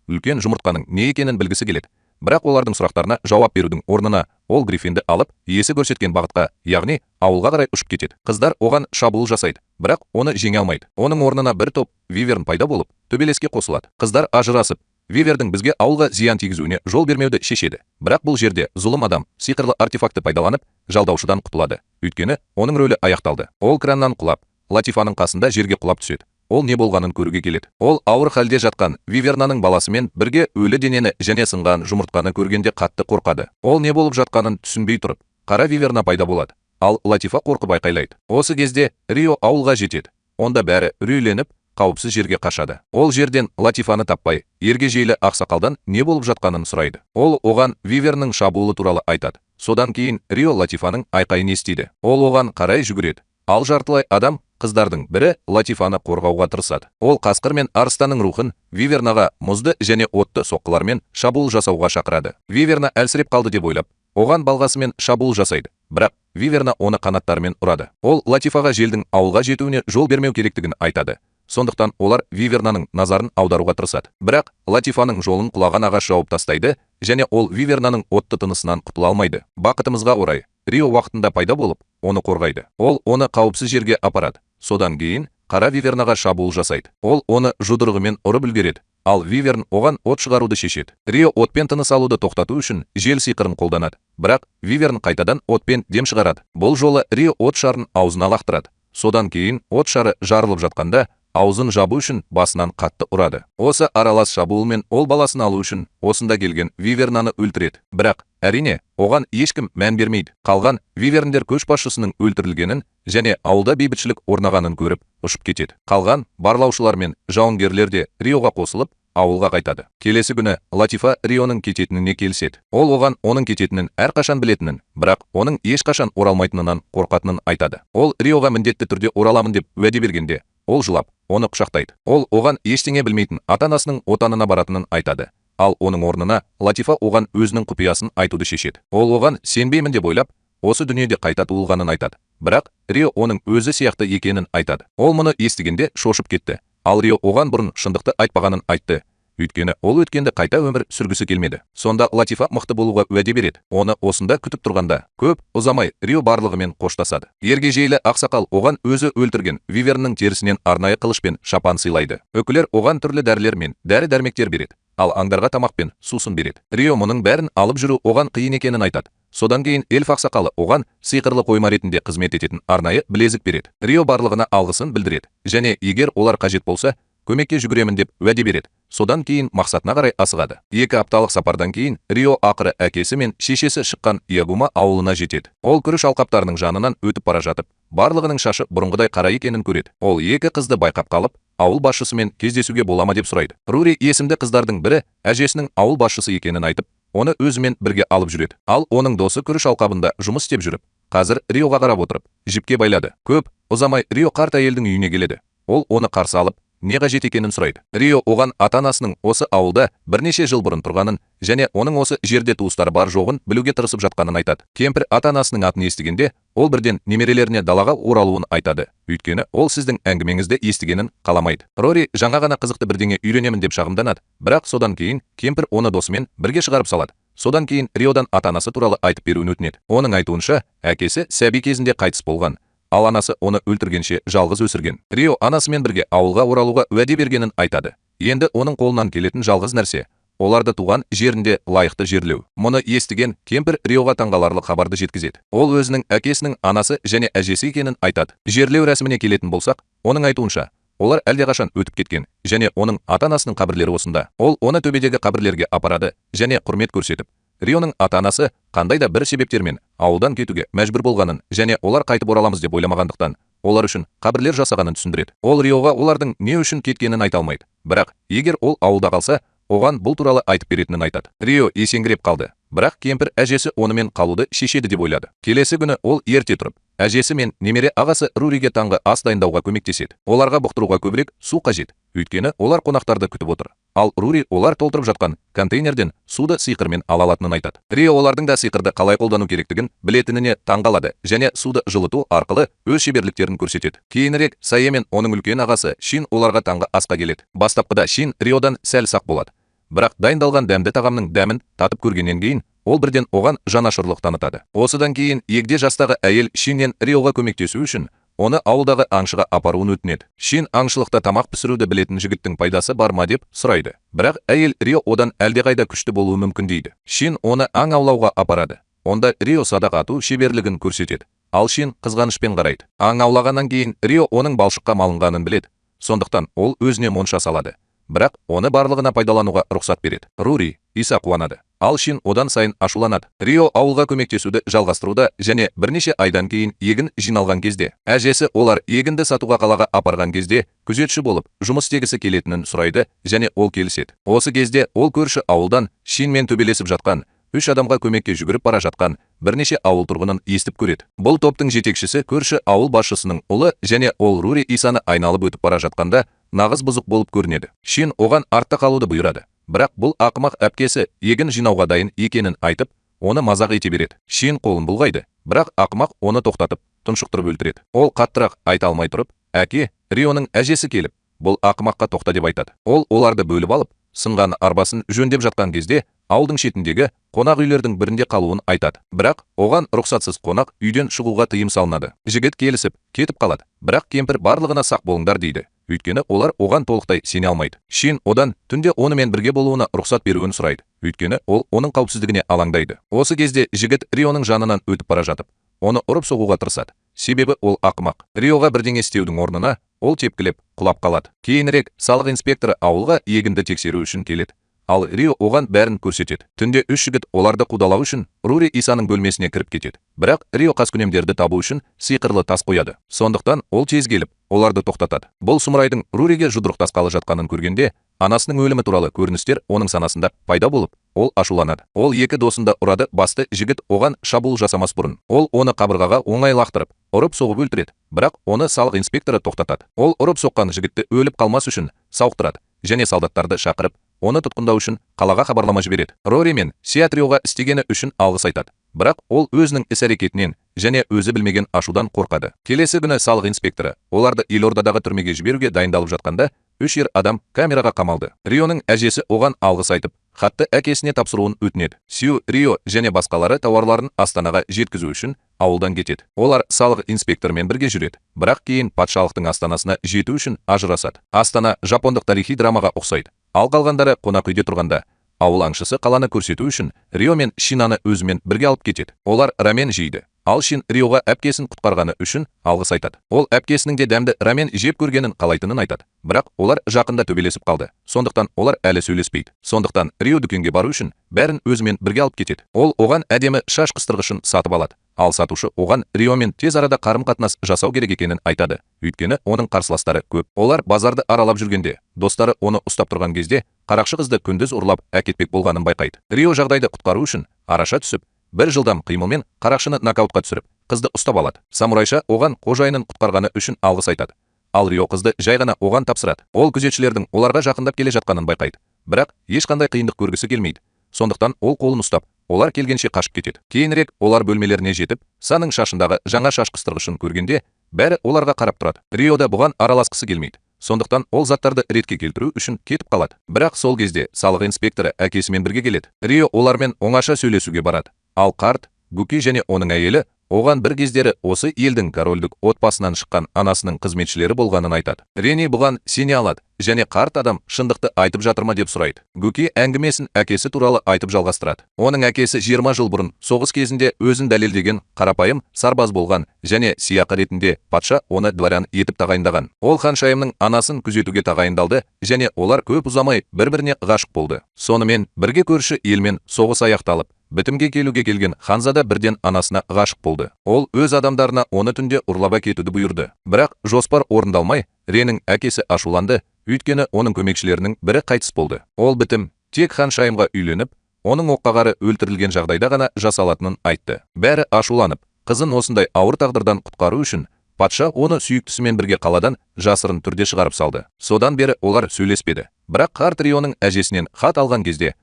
үлкен жұмыртқаның не екенін білгісі келеді. Бірақ олардың сұрақтарына жауап берудің орнына ол Гриффинді алып, иесі көрсеткен бағытқа, яғни ауылға қарай ұшып кетеді. Қыздар оған шабуыл жасайды, бірақ оны жеңе алмайды. Оның орнына бір топ Виверн пайда болып, төбелеске қосылады. Қыздар ажырасып, Вивердің бізге ауылға зиян тигізуіне жол бермеуді шешеді. Бірақ бұл жерде зұлым адам сиқырлы артефакты пайдаланып, жалдаушыдан құтылады. Өйткені оның рөлі аяқталды. Ол краннан құлап, Латифаның қасында жерге құлап түседі. Ол не болғанын көруге келеді. Ол ауыр халде жатқан Вивернаның баласымен бірге өлі денені және сынған жұмыртқаны көргенде қатты қорқады. Ол не болып жатқанын түсінбей тұрып, қара Виверна пайда болады. Ал Латифа қорқып айқайлайды. Осы кезде Рио ауылға жетеді. Онда бәрі үрейленіп, қауіпсіз жерге қашады. Ол жерден Латифаны таппай, ергежейлі ақсақалдан не болып жатқанын сұрайды. Ол оған Вивернің шабуылы туралы айтады. Содан кейін Рио Латифаның айқайын естиді. Ол оған қарай жүгіреді. Ал жартылай адам қыздардың бірі Латифаны қорғауға тырысады. Ол қасқыр мен арыстанның рухын Вивернаға мұзды және отты соққылармен шабуыл жасауға шақырады. Виверна әлсіреп қалды деп ойлап, оған балғасымен шабуыл жасайды. Бірақ Виверна оны қанаттарымен ұрады. Ол Латифаға желдің ауылға жетуіне жол бермеу керектігін айтады. Сондықтан олар Вивернаның назарын аударуға тырысады. Бірақ Латифаның жолын құлаған ағаш жауып тастайды және ол Вивернаның отты тынысынан құтыла алмайды. Бақытымызға орай, Рио уақытында пайда болып, оны қорғайды. Ол оны қауіпсіз жерге апарады. Содан кейін қара Вивернаға шабуыл жасайды. Ол оны жұдырығымен ұрып үлгереді. Ал Виверн оған от шығаруды шешеді. Рио отпен тыныс алуды тоқтату үшін жел сиқырын қолданады. Бірақ Виверн қайтадан отпен дем шығарады. Бұл жолы Рио от шарын аузына лақтырады. Содан кейін от шары жарылып жатқанда аузын жабу үшін басынан қатты ұрады. Осы аралас шабуылмен ол баласын алу үшін осында келген Вивернаны өлтіреді. Бірақ әрине, оған ешкім мән бермейді. Қалған Виверндер көшбасшысының өлтірілгенін және ауылда бейбітшілік орнағанын көріп ұшып кетеді. Қалған барлаушылар мен жауынгерлер де Риоға қосылып, ауылға қайтады. Келесі күні Латифа Рионың кететініне келіседі. Ол оған оның кететінін әрқашан білетінін, бірақ оның ешқашан оралмайтынынан қорқатынын айтады. Ол Риоға міндетті түрде ораламын деп уәде бергенде, ол жылап, оны құшақтайды. Ол оған ештеңе білмейтін ата-анасының отанына баратынын айтады. Ал оның орнына Латифа оған өзінің құпиясын айтуды шешеді. Ол оған сенбеймін деп ойлап, осы дүниеде қайта туылғанын айтады. Бірақ Рио оның өзі сияқты екенін айтады. Ол мұны естігенде шошып кетті. Ал Рио оған бұрын шындықты айтпағанын айтты. Өйткені ол өткенді қайта өмір сүргісі келмеді. Сонда Латифа мықты болуға уәде береді. Оны осында күтіп тұрғанда, көп ұзамай Рио барлығымен қоштасады. Ергежейлі ақсақал оған өзі өлтірген Виверннің терісінен арнайы қылышпен шапан сыйлайды. Өкілер оған түрлі дәрілер мен дәрі-дәрмектер береді. Ал аңдарға тамақ пен сусын береді. Рио мұның бәрін алып жүру оған қиын екенін айтады. Содан кейін эльф ақсақалы оған сиқырлы қойма ретінде қызмет ететін арнайы білезік береді. Рио барлығына алғысын білдіреді. Және егер олар қажет болса, көмекке жүгіремін деп уәде береді. Содан кейін мақсатына қарай асығады. 2 апталық сапардан кейін Рио ақыры әкесі мен шешесі шыққан Иагума ауылына жетеді. Ол күріш алқаптарының жанынан өтіп бара жатып, барлығының шашы бұрынғыдай қара екенін көреді. Ол 2 қызды байқап қалып, ауыл басшысымен кездесуге бола ма деп сұрайды. Рури есімді қыздардың бірі әжесінің ауыл басшысы екенін айтып, оны өзімен бірге алып жүреді. Ал оның досы күріш алқабында жұмыс істеп жүріп, қазір Риоға қарап отырып, жіпке байлады. Көп ұзамай Рио қарт әйелдің үйіне келеді. Ол оны қарсы алып, не қажет екенін сұрайды. Рио оған ата-анасының осы ауылда бірнеше жыл бұрын тұрғанын және оның осы жерде туыстары бар жоғын білуге тырысып жатқанын айтады. Кемпір ата-анасының атын естігенде, ол бірден немерелеріне далаға оралуын айтады. Өйткені ол сіздің әңгімеңізді естігенін қаламайды. Рори жаңа ғана қызықты бірдеңе үйренемін деп шағымданады, бірақ содан кейін кемпір оны досымен бірге шығарып салады. Содан кейін Риодан ата-анасы туралы айтып беруін өтінеді. Оның айтуынша, әкесі сәби кезінде қайтыс болған. Ал анасы оны өлтіргенше жалғыз өсірген. Рио анасымен бірге ауылға оралуға уәде бергенін айтады. Енді оның қолынан келетін жалғыз нәрсе оларды туған жерінде лайықты жерлеу. Мұны естіген кемпір Риоға таңғаларлық хабарды жеткізеді. Ол өзінің әкесінің анасы және әжесі екенін айтады. Жерлеу рәсіміне келетін болсақ, оның айтуынша, олар әлдеқашан өтіп кеткен және оның ата-анасының қабірлері осында. Ол оны төбедегі қабірлерге апарады және құрмет көрсетіп, Рионың ата-анасы қандай да бір себептермен ауылдан кетуге мәжбүр болғанын және олар қайтып ораламыз деп ойламағандықтан, олар үшін қабірлер жасағанын түсіндіреді. Ол Риоға олардың не үшін кеткенін айта алмайды. Бірақ егер ол ауылда қалса, оған бұл туралы айтып беретінін айтады. Рио есеңгіреп қалды. Бірақ кемпір әжесі онымен қалуды шешеді деп ойлады. Келесі күні ол ерте тұрып, әжесі мен немере ағасы Руриге таңғы ас дайындауға көмектеседі. Оларға бұқтыруға көбірек су қажет. Өйткені олар қонақтарды күтіп отыр. Ал Рури олар толтырып жатқан контейнерден суды сиқырмен ала алатынын айтады. Рио олардың да сиқырды қалай қолдану керектігін білетініне таңғалады және суды жылыту арқылы өз шеберліктерін көрсетеді. Кейінірек Сае мен оның үлкен ағасы Шин оларға таңғы асқа келеді. Бастапқыда Шин Риодан сәл сақ болады. Бірақ дайындалған дәмді тағамның дәмін татып көргеннен кейін, ол бірден оған жанашырлық танытады. Осыдан кейін егде жастағы әйел Шиннен Риоға көмектесу үшін оны ауылдағы аңшыға апаруын өтінеді. Шин аңшылықта тамақ пісіруді білетін жігіттің пайдасы бар ма деп сұрайды. Бірақ әйел Рио одан әлдеқайда күшті болуы мүмкін дейді. Шин оны аң аулауға апарады. Онда Рио садақ ату шеберлігін көрсетеді. Ал Шин қызғанышпен қарайды. Аң аулағаннан кейін Рио оның балшыққа малынғанын біледі. Сондықтан ол өзіне монша салады. Бірақ оны барлығына пайдалануға рұқсат береді. Рури иса қуанады. Ал Шин одан сайын ашуланады. Рио ауылға көмектесуді жалғастыруда және бірнеше айдан кейін егін жиналған кезде, әжесі олар егінді сатуға қалаға апарған кезде күзетші болып жұмыс істегісі келетінін сұрайды және ол келіседі. Осы кезде ол көрші ауылдан Шинмен төбелесіп жатқан 3 адамға көмекке жүгіріп бара жатқан бірнеше ауыл тұрғынын естіп көреді. Бұл топтың жетекшісі көрші ауыл басшысының ұлы және ол Рури Исаны айналып өтіп бара жатқанда нағыз бұзық болып көрінеді. Шин оған артта қалуды бұйырады. Бірақ бұл ақымақ әпкесі егін жинауға дайын екенін айтып, оны мазақ ете береді. Шин қолын бұлғайды, бірақ ақымақ оны тоқтатып, тұншықтырып өлтіреді. Ол қаттырақ айта алмай тұрып, әке, Рионың әжесі келіп, бұл ақымаққа тоқта деп айтады. Ол оларды бөліп алып, сынған арбасын жөндеп жатқан кезде, ауылдың шетіндегі қонақ үйлердің бірінде қалуын айтады. Бірақ оған рұқсатсыз қонақ үйден шығуға тыйым салынады. Жігіт келісіп, кетіп қалады. Бірақ кемпір барлығына сақ болыңдар дейді. Өйткені олар оған толықтай сене алмайды. Шин одан түнде онымен бірге болуына рұқсат беруін сұрайды. Өйткені ол оның қауіпсіздігіне алаңдайды. Осы кезде жігіт Рионың жанынан өтіп бара жатып, оны ұрып соғуға тырысады. Себебі ол ақымақ. Риоға бірдеңе істеудің орнына ол тепкілеп құлап қалады. Кейінірек салық инспекторы ауылға егінді тексеру үшін келеді. Ал Рио оған бәрін көрсетеді. Түнде 3 жігіт оларды қудалау үшін Рури Исаның бөлмесіне кіріп кетеді. Бірақ Рио қаскүнемдерді табу үшін сиқырлы тас қояды. Сондықтан ол тез келіп, оларды тоқтатады. Бұл сұмырайдың Руриге жұдырықтасқалы жатқанын көргенде, анасының өлімі туралы көріністер оның санасында пайда болып, ол ашуланады. Ол 2 досында ұрады, басты жігіт оған шабуыл жасамас бұрын. Ол оны қабырғаға оңай лақтырып, ұрып соғып өлтіреді. Бірақ оны салық инспекторы тоқтатады. Ол ұрып соққан жігітті өліп қалмас үшін сауықтырады және солдаттарды шақырып, оны тұтқындау үшін қалаға хабарлама жібереді. Рори мен Сиат Риоға істегені үшін алғыс айтады. Бірақ ол өзінің іс-әрекетінен және өзі білмеген ашудан қорқады. Келесі күні салық инспекторы оларды елордадағы түрмеге жіберуге дайындалып жатқанда, 3 ер адам камераға қамалды. Рионың әжесі оған алғыс айтып, хатты әкесіне тапсыруын өтінеді. Сью, Рио және басқалары тауарларын Астанаға жеткізу үшін ауылдан кетеді. Олар салық инспекторымен бірге жүреді, бірақ кейін патшалықтың астанасына жету үшін ажырасады. Астана жапондық тарихи драмаға ұқсайды. Ал қалғандары қонақ үйде тұрғанда, ауыл аңшысы қаланы көрсету үшін Рио мен Шинаны өзімен бірге алып кетеді. Олар рамен жейді. Ал Шин Риоға әпкесін құтқарғаны үшін алғыс айтады. Ол әпкесінің де дәмді рамен жеп көргенін қалайтынын айтады. Бірақ олар жақында төбелесіп қалды. Сондықтан олар әлі сөйлеспейді. Сондықтан Рио дүкенге бару үшін бәрін өзімен бірге алып кетеді. Ол оған әдемі шаш қыстырғышын сатып алады. Ал сатушы оған Риомен тез арада қарым-қатынас жасау керек екенін айтады. Өйткені оның қарсыластары көп. Олар базарды аралап жүргенде, достары оны ұстап тұрған кезде, қарақшы қызды күндіз ұрлап әкетпек болғанын байқайды. Рио жағдайды құтқару үшін араша түсіп, бір жылдам қимылмен қарақшыны нокаутқа түсіріп, қызды ұстап алады. Самурайша оған қожайынын құтқарғаны үшін алғыс айтады. Ал Рио қызды жай ғана оған тапсырады. Ол күзетшілердің оларға жақындап келе жатқанын байқайды. Бірақ ешқандай қиындық көргісі келмейді. Сондықтан ол қолын ұстап, олар келгенше қашып кетеді. Кейінірек олар бөлмелеріне жетіп, Санның шашындағы жаңа шаш қыстырғышын көргенде, бәрі оларға қарап тұрады. Рио да бұған араласқысы келмейді. Сондықтан ол заттарды ретке келтіру үшін кетіп қалады. Бірақ сол кезде салық инспекторы әкесімен бірге келеді. Рио олармен оңаша сөйлесуге барады. Ал қарт, Гуки және оның әйелі оған бір кездері осы елдің корольдік отбасынан шыққан анасының қызметшілері болғанын айтады. Рени бұған сене алады және қарт адам шындықты айтып жатыр ма деп сұрайды. Гуки әңгімесін әкесі туралы айтып жалғастырады. Оның әкесі 20 жыл бұрын соғыс кезінде өзін дәлелдеген қарапайым сарбаз болған және сыйақы ретінде патша оны дворян етіп тағайындаған. Ол ханшайымның анасын күзетуге тағайындалды және олар көп ұзамай бір-біріне ғашық болды. Сонымен бірге көрші елмен соғыс аяқталып, бітімге келуге келген ханзада бірден анасына ғашық болды. Ол өз адамдарына оны түнде ұрлап әкетуді бұйырды. Бірақ жоспар орындалмай, Ренің әкесі ашуланды, өйткені оның көмекшілерінің бірі қайтыс болды. Ол бітім тек ханшайымға үйленіп, оның оққағары өлтірілген жағдайда ғана жасалатынын айтты. Бәрі ашуланып, қызын осындай ауыр тағдырдан құтқару үшін патша оны сүйіктісімен бірге қаладан жасырын түрде шығарып салды. Содан бері олар сөйлеспеді. Бірақ қарт Рионың әжесінен хат алған кезде,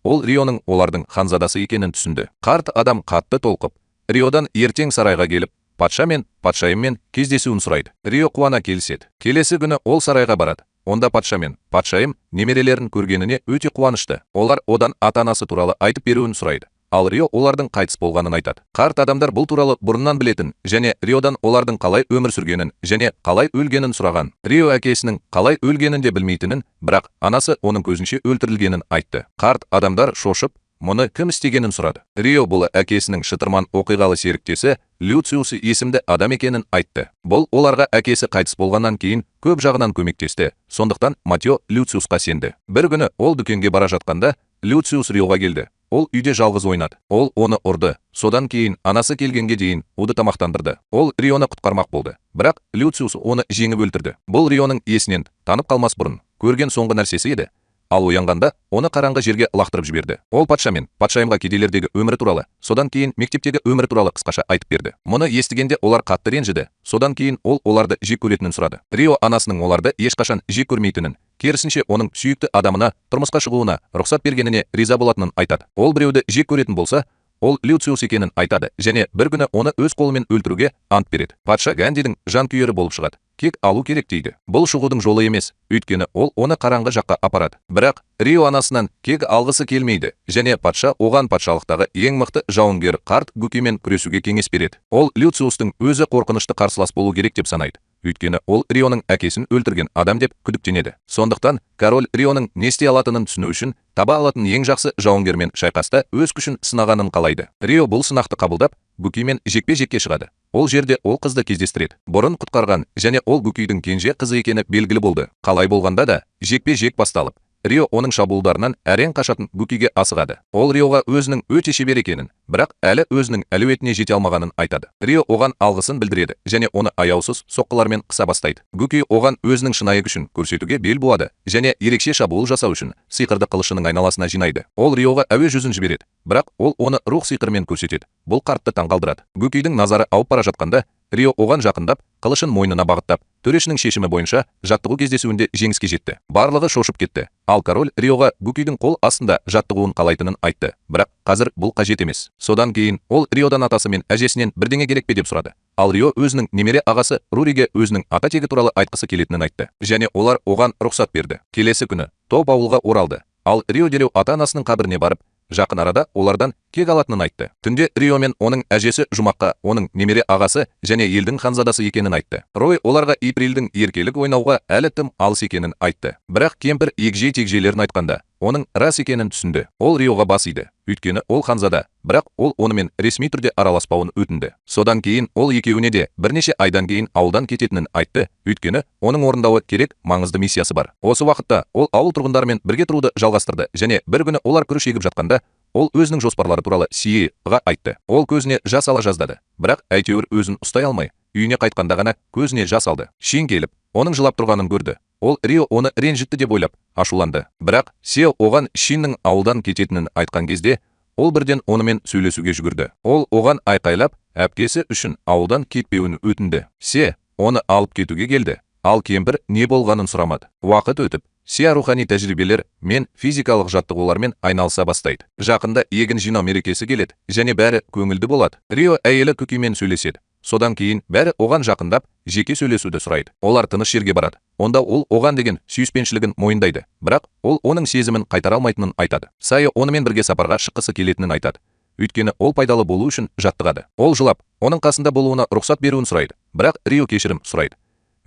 ол Рионың олардың ханзадасы екенін түсінді. Қарт адам қатты толқып, Риодан ертең сарайға келіп, патша мен патшайыммен кездесуін сұрайды. Рио қуана келіседі. Келесі күні ол сарайға барады. Онда патша мен патшайым немерелерін көргеніне өте қуанышты. Олар одан ата-анасы туралы айтып беруін сұрайды. Ал Рио олардың қайтыс болғанын айтады. Қарт адамдар бұл туралы бұрыннан білетін және Риодан олардың қалай өмір сүргенін және қалай өлгенін сұраған. Рио әкесінің қалай өлгенін де білмейтінін, бірақ анасы оның көзінше өлтірілгенін айтты. Қарт адамдар шошып, мұны кім істегенін сұрады. Рио бұл әкесінің шытырман оқиғалы серіктесі Люциус есімді адам екенін айтты. Бұл оларға әкесі қайтыс болғаннан кейін көп жағынан көмектесті. Сондықтан Матео Люциусқа сенді. Бір күні ол дүкенге бара жатқанда Люциус Риоға келді. Ол үйде жалғыз ойнады. Ол оны ұрды. Содан кейін анасы келгенге дейін уды тамақтандырды. Ол Рионы құтқармақ болды. Бірақ Люциус оны жеңіп өлтірді. Бұл Рионың есінен танып қалмас бұрын көрген соңғы нәрсесі еді. Ал оянғанда оны қараңғы жерге лақтырып жіберді. Ол патша мен патшайымға кедейлердегі өмірі туралы, содан кейін мектептегі өмірі туралы қысқаша айтып берді. Мұны естігенде олар қатты ренжіді. Содан кейін ол оларды жек көретінін сұрады. Рио анасының оларды ешқашан жек көрмейтінін, керісінше оның сүйікті адамына тұрмысқа шығуына рұқсат бергеніне риза болатынын айтады. Ол біреуді жек көретін болса, ол Люциус екенін айтады және бір күні оны өз қолымен өлтіруге ант береді. Патша Гандидің жанкүйері болып шығады. Кек алу керек дейді. Бұл шығудың жолы емес, өйткені ол оны қараңғы жаққа апарады. Бірақ Рио анасынан кек алғысы келмейді және патша оған патшалықтағы ең мықты жауынгер қарт Гукимен күресуге кеңес береді. Ол Люциустың өзі қорқынышты қарсылас болу керек деп санайды. Өйткені ол Рионың әкесін өлтірген адам деп күдіктенеді. Сондықтан король Рионың не істей алатынын түсіну үшін таба алатын ең жақсы жауынгермен шайқаста өз күшін сынағанын қалайды. Рио бұл сынақты қабылдап, Гукимен жекпе-жекке шығады. Ол жерде ол қызды кездестіреді. Бұрын құтқарған және ол Гукидің кенже қызы екені белгілі болды. Қалай болғанда да жекпе-жек басталып, Рио оның шабуылдарынан әрең қашатын Гукиге асығады. Ол Риоға өзінің өте шебер екенін, бірақ әлі өзінің әлеуетіне жете алмағанын айтады. Рио оған алғысын білдіреді және оны аяусыз соққылармен қыса бастайды. Гуки оған өзінің шынайы күшін көрсетуге бел буады және ерекше шабуыл жасау үшін сиқырды қылышының айналасына жинайды. Ол Риоға әуе жүзін жібереді. бірақ ол оны рух сиқырымен көрсетеді. Бұл қартты таңғалдырады. Гүкейдің назары ауып бара жатқанда, Рио оған жақындап, қылышын мойнына бағыттап, төрешінің шешімі бойынша жаттығу кездесуінде жеңіске жетті. Барлығы шошып кетті. Ал король Риоға Гүкейдің қол астында жаттығуын қалайтынын айтты. Бірақ қазір бұл қажет емес. Содан кейін ол Риодан атасы мен әжесінен бірдеңе керек пе деп сұрады. Ал Рио өзінің немере ағасы Руриге өзінің ата тегі туралы айтқысы келетінін айтты. Және олар оған рұқсат берді. Келесі күні топ ауылға оралды. Ал Рио дереу ата-анасының қабіріне барып, жақын арада олардан кек алатынын айтты. Түнде Рио мен оның әжесі жұмаққа оның немере ағасы және елдің ханзадасы екенін айтты. Рой оларға Иприлдің еркелік ойнауға әлі тым алыс екенін айтты. Бірақ кемпір егжей-тегжейлерін айтқанда, оның рас екенін түсінді. Ол Риоға бас иді, өйткені ол ханзада, бірақ ол онымен ресми түрде араласпауын өтінді. Содан кейін ол екеуіне де бірнеше айдан кейін ауылдан кететінін айтты, өйткені оның орындауы керек маңызды миссиясы бар. Осы уақытта ол ауыл тұрғындарымен бірге тұруды жалғастырды және бір күні олар күріш егіп жатқанда, ол өзінің жоспарлары туралы Сиеға айтты. Ол көзіне жас ала жаздады, бірақ әйтеуір өзін ұстай алмай, үйіне қайтқанда ғана көзіне жас алды. Шин келіп, оның жылап тұрғанын көрді. Ол Рио оны ренжітті деп ойлап, ашуланды. Бірақ Сио оған Шиннің ауылдан кететінін айтқан кезде, ол бірден онымен сөйлесуге жүгірді. Ол оған айқайлап, әпкесі үшін ауылдан кетпеуін өтінді. Се оны алып кетуге келді. Ал кемпір не болғанын сұрамады. Уақыт өтіп, Сия рухани тәжірибелер мен физикалық жаттығулармен айналыса бастайды. Жақында егін жинау мерекесі келеді және бәрі көңілді болады. Рио әйелі Күкеймен сөйлеседі. Содан кейін бәрі оған жақындап, жеке сөйлесуді сұрайды. Олар тыныш жерге барады. Онда ол оған деген сүйіспеншілігін мойындайды, бірақ ол оның сезімін қайтара алмайтынын айтады. Сайо онымен бірге сапарға шыққысы келетінін айтады. Өйткені ол пайдалы болу үшін жаттығады. Ол жылап, оның қасында болуына рұқсат беруін сұрайды, бірақ Рио кешірім сұрайды.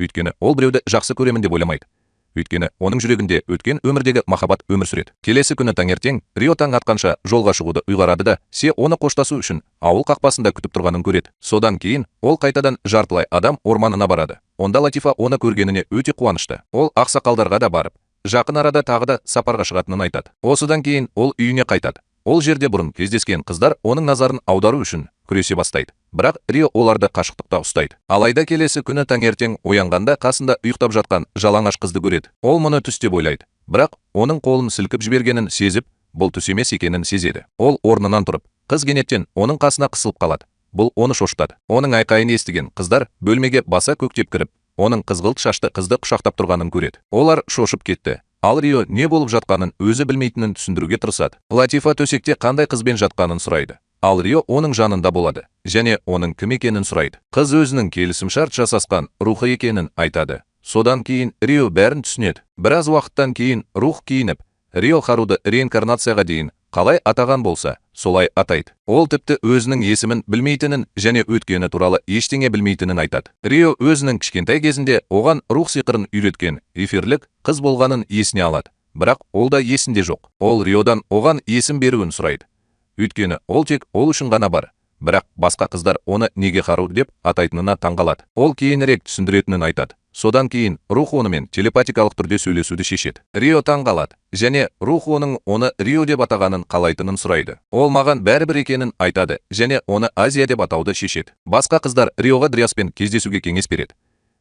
Өйткені ол біреуді жақсы көремін деп ойламайды. Өйткені оның жүрегінде өткен өмірдегі махаббат өмір сүреді. Келесі күні таңертең Рио таң атқанша жолға шығуды ұйғарады да, Се оны қоштасу үшін ауыл қақпасында күтіп тұрғанын көреді. Содан кейін ол қайтадан жартылай адам орманына барады. Онда Латифа оны көргеніне өте қуанышты. Ол ақсақалдарға да барып, жақын арада тағы да сапарға шығатынын айтады. Осыдан кейін ол үйіне қайтады. Ол жерде бұрын кездескен қыздар оның назарын аудару үшін күресе бастайды. Бірақ Рио оларды қашықтықта ұстайды. Алайда келесі күні таңертең оянғанда қасында ұйықтап жатқан жалаңаш қызды көреді. Ол мұны түс деп ойлайды. Бірақ оның қолын сілкіп жібергенін сезіп, бұл түс емес екенін сезеді. Ол орнынан тұрып, қыз кенеттен оның қасына қысылып қалады. Бұл оны шошытады. Оның айқайын естіген қыздар бөлмеге баса көктеп кіріп, оның қызғылт шашты қызды құшақтап тұрғанын көреді. Олар шошып кетті. Ал Рио не болып жатқанын өзі білмейтінін түсіндіруге тырысады. Латифа төсекте қандай қызбен жатқанын сұрайды. Ал Рио оның жанында болады және оның кім екенін сұрайды. Қыз өзінің келісімшарт жасасқан рухы екенін айтады. Содан кейін Рио бәрін түсінеді. Біраз уақыттан кейін рух киініп, Рио Харуды реинкарнацияға дейін қалай атаған болса, солай атайды. Ол тіпті өзінің есімін білмейтінін және өткені туралы ештеңе білмейтінін айтады. Рио өзінің кішкентай кезінде оған рух сиқырын үйреткен эфирлік қыз болғанын есіне алады. Бірақ ол да есінде жоқ. Ол Риодан оған есім беруін сұрайды. Өйткені ол тек ол үшін ғана бар. Бірақ басқа қыздар оны неге Хару деп атайтынына таңғалады. Ол кейінірек түсіндіретінін айтады. Содан кейін рух онымен телепатикалық түрде сөйлесуді шешеді. Рио таңғалады және рух оны Рио деп атағанын қалайтынын сұрайды. Ол маған бәрібір екенін айтады және оны Азия деп атауды шешеді. Басқа қыздар Риоға Дриаспен кездесуге кеңес береді.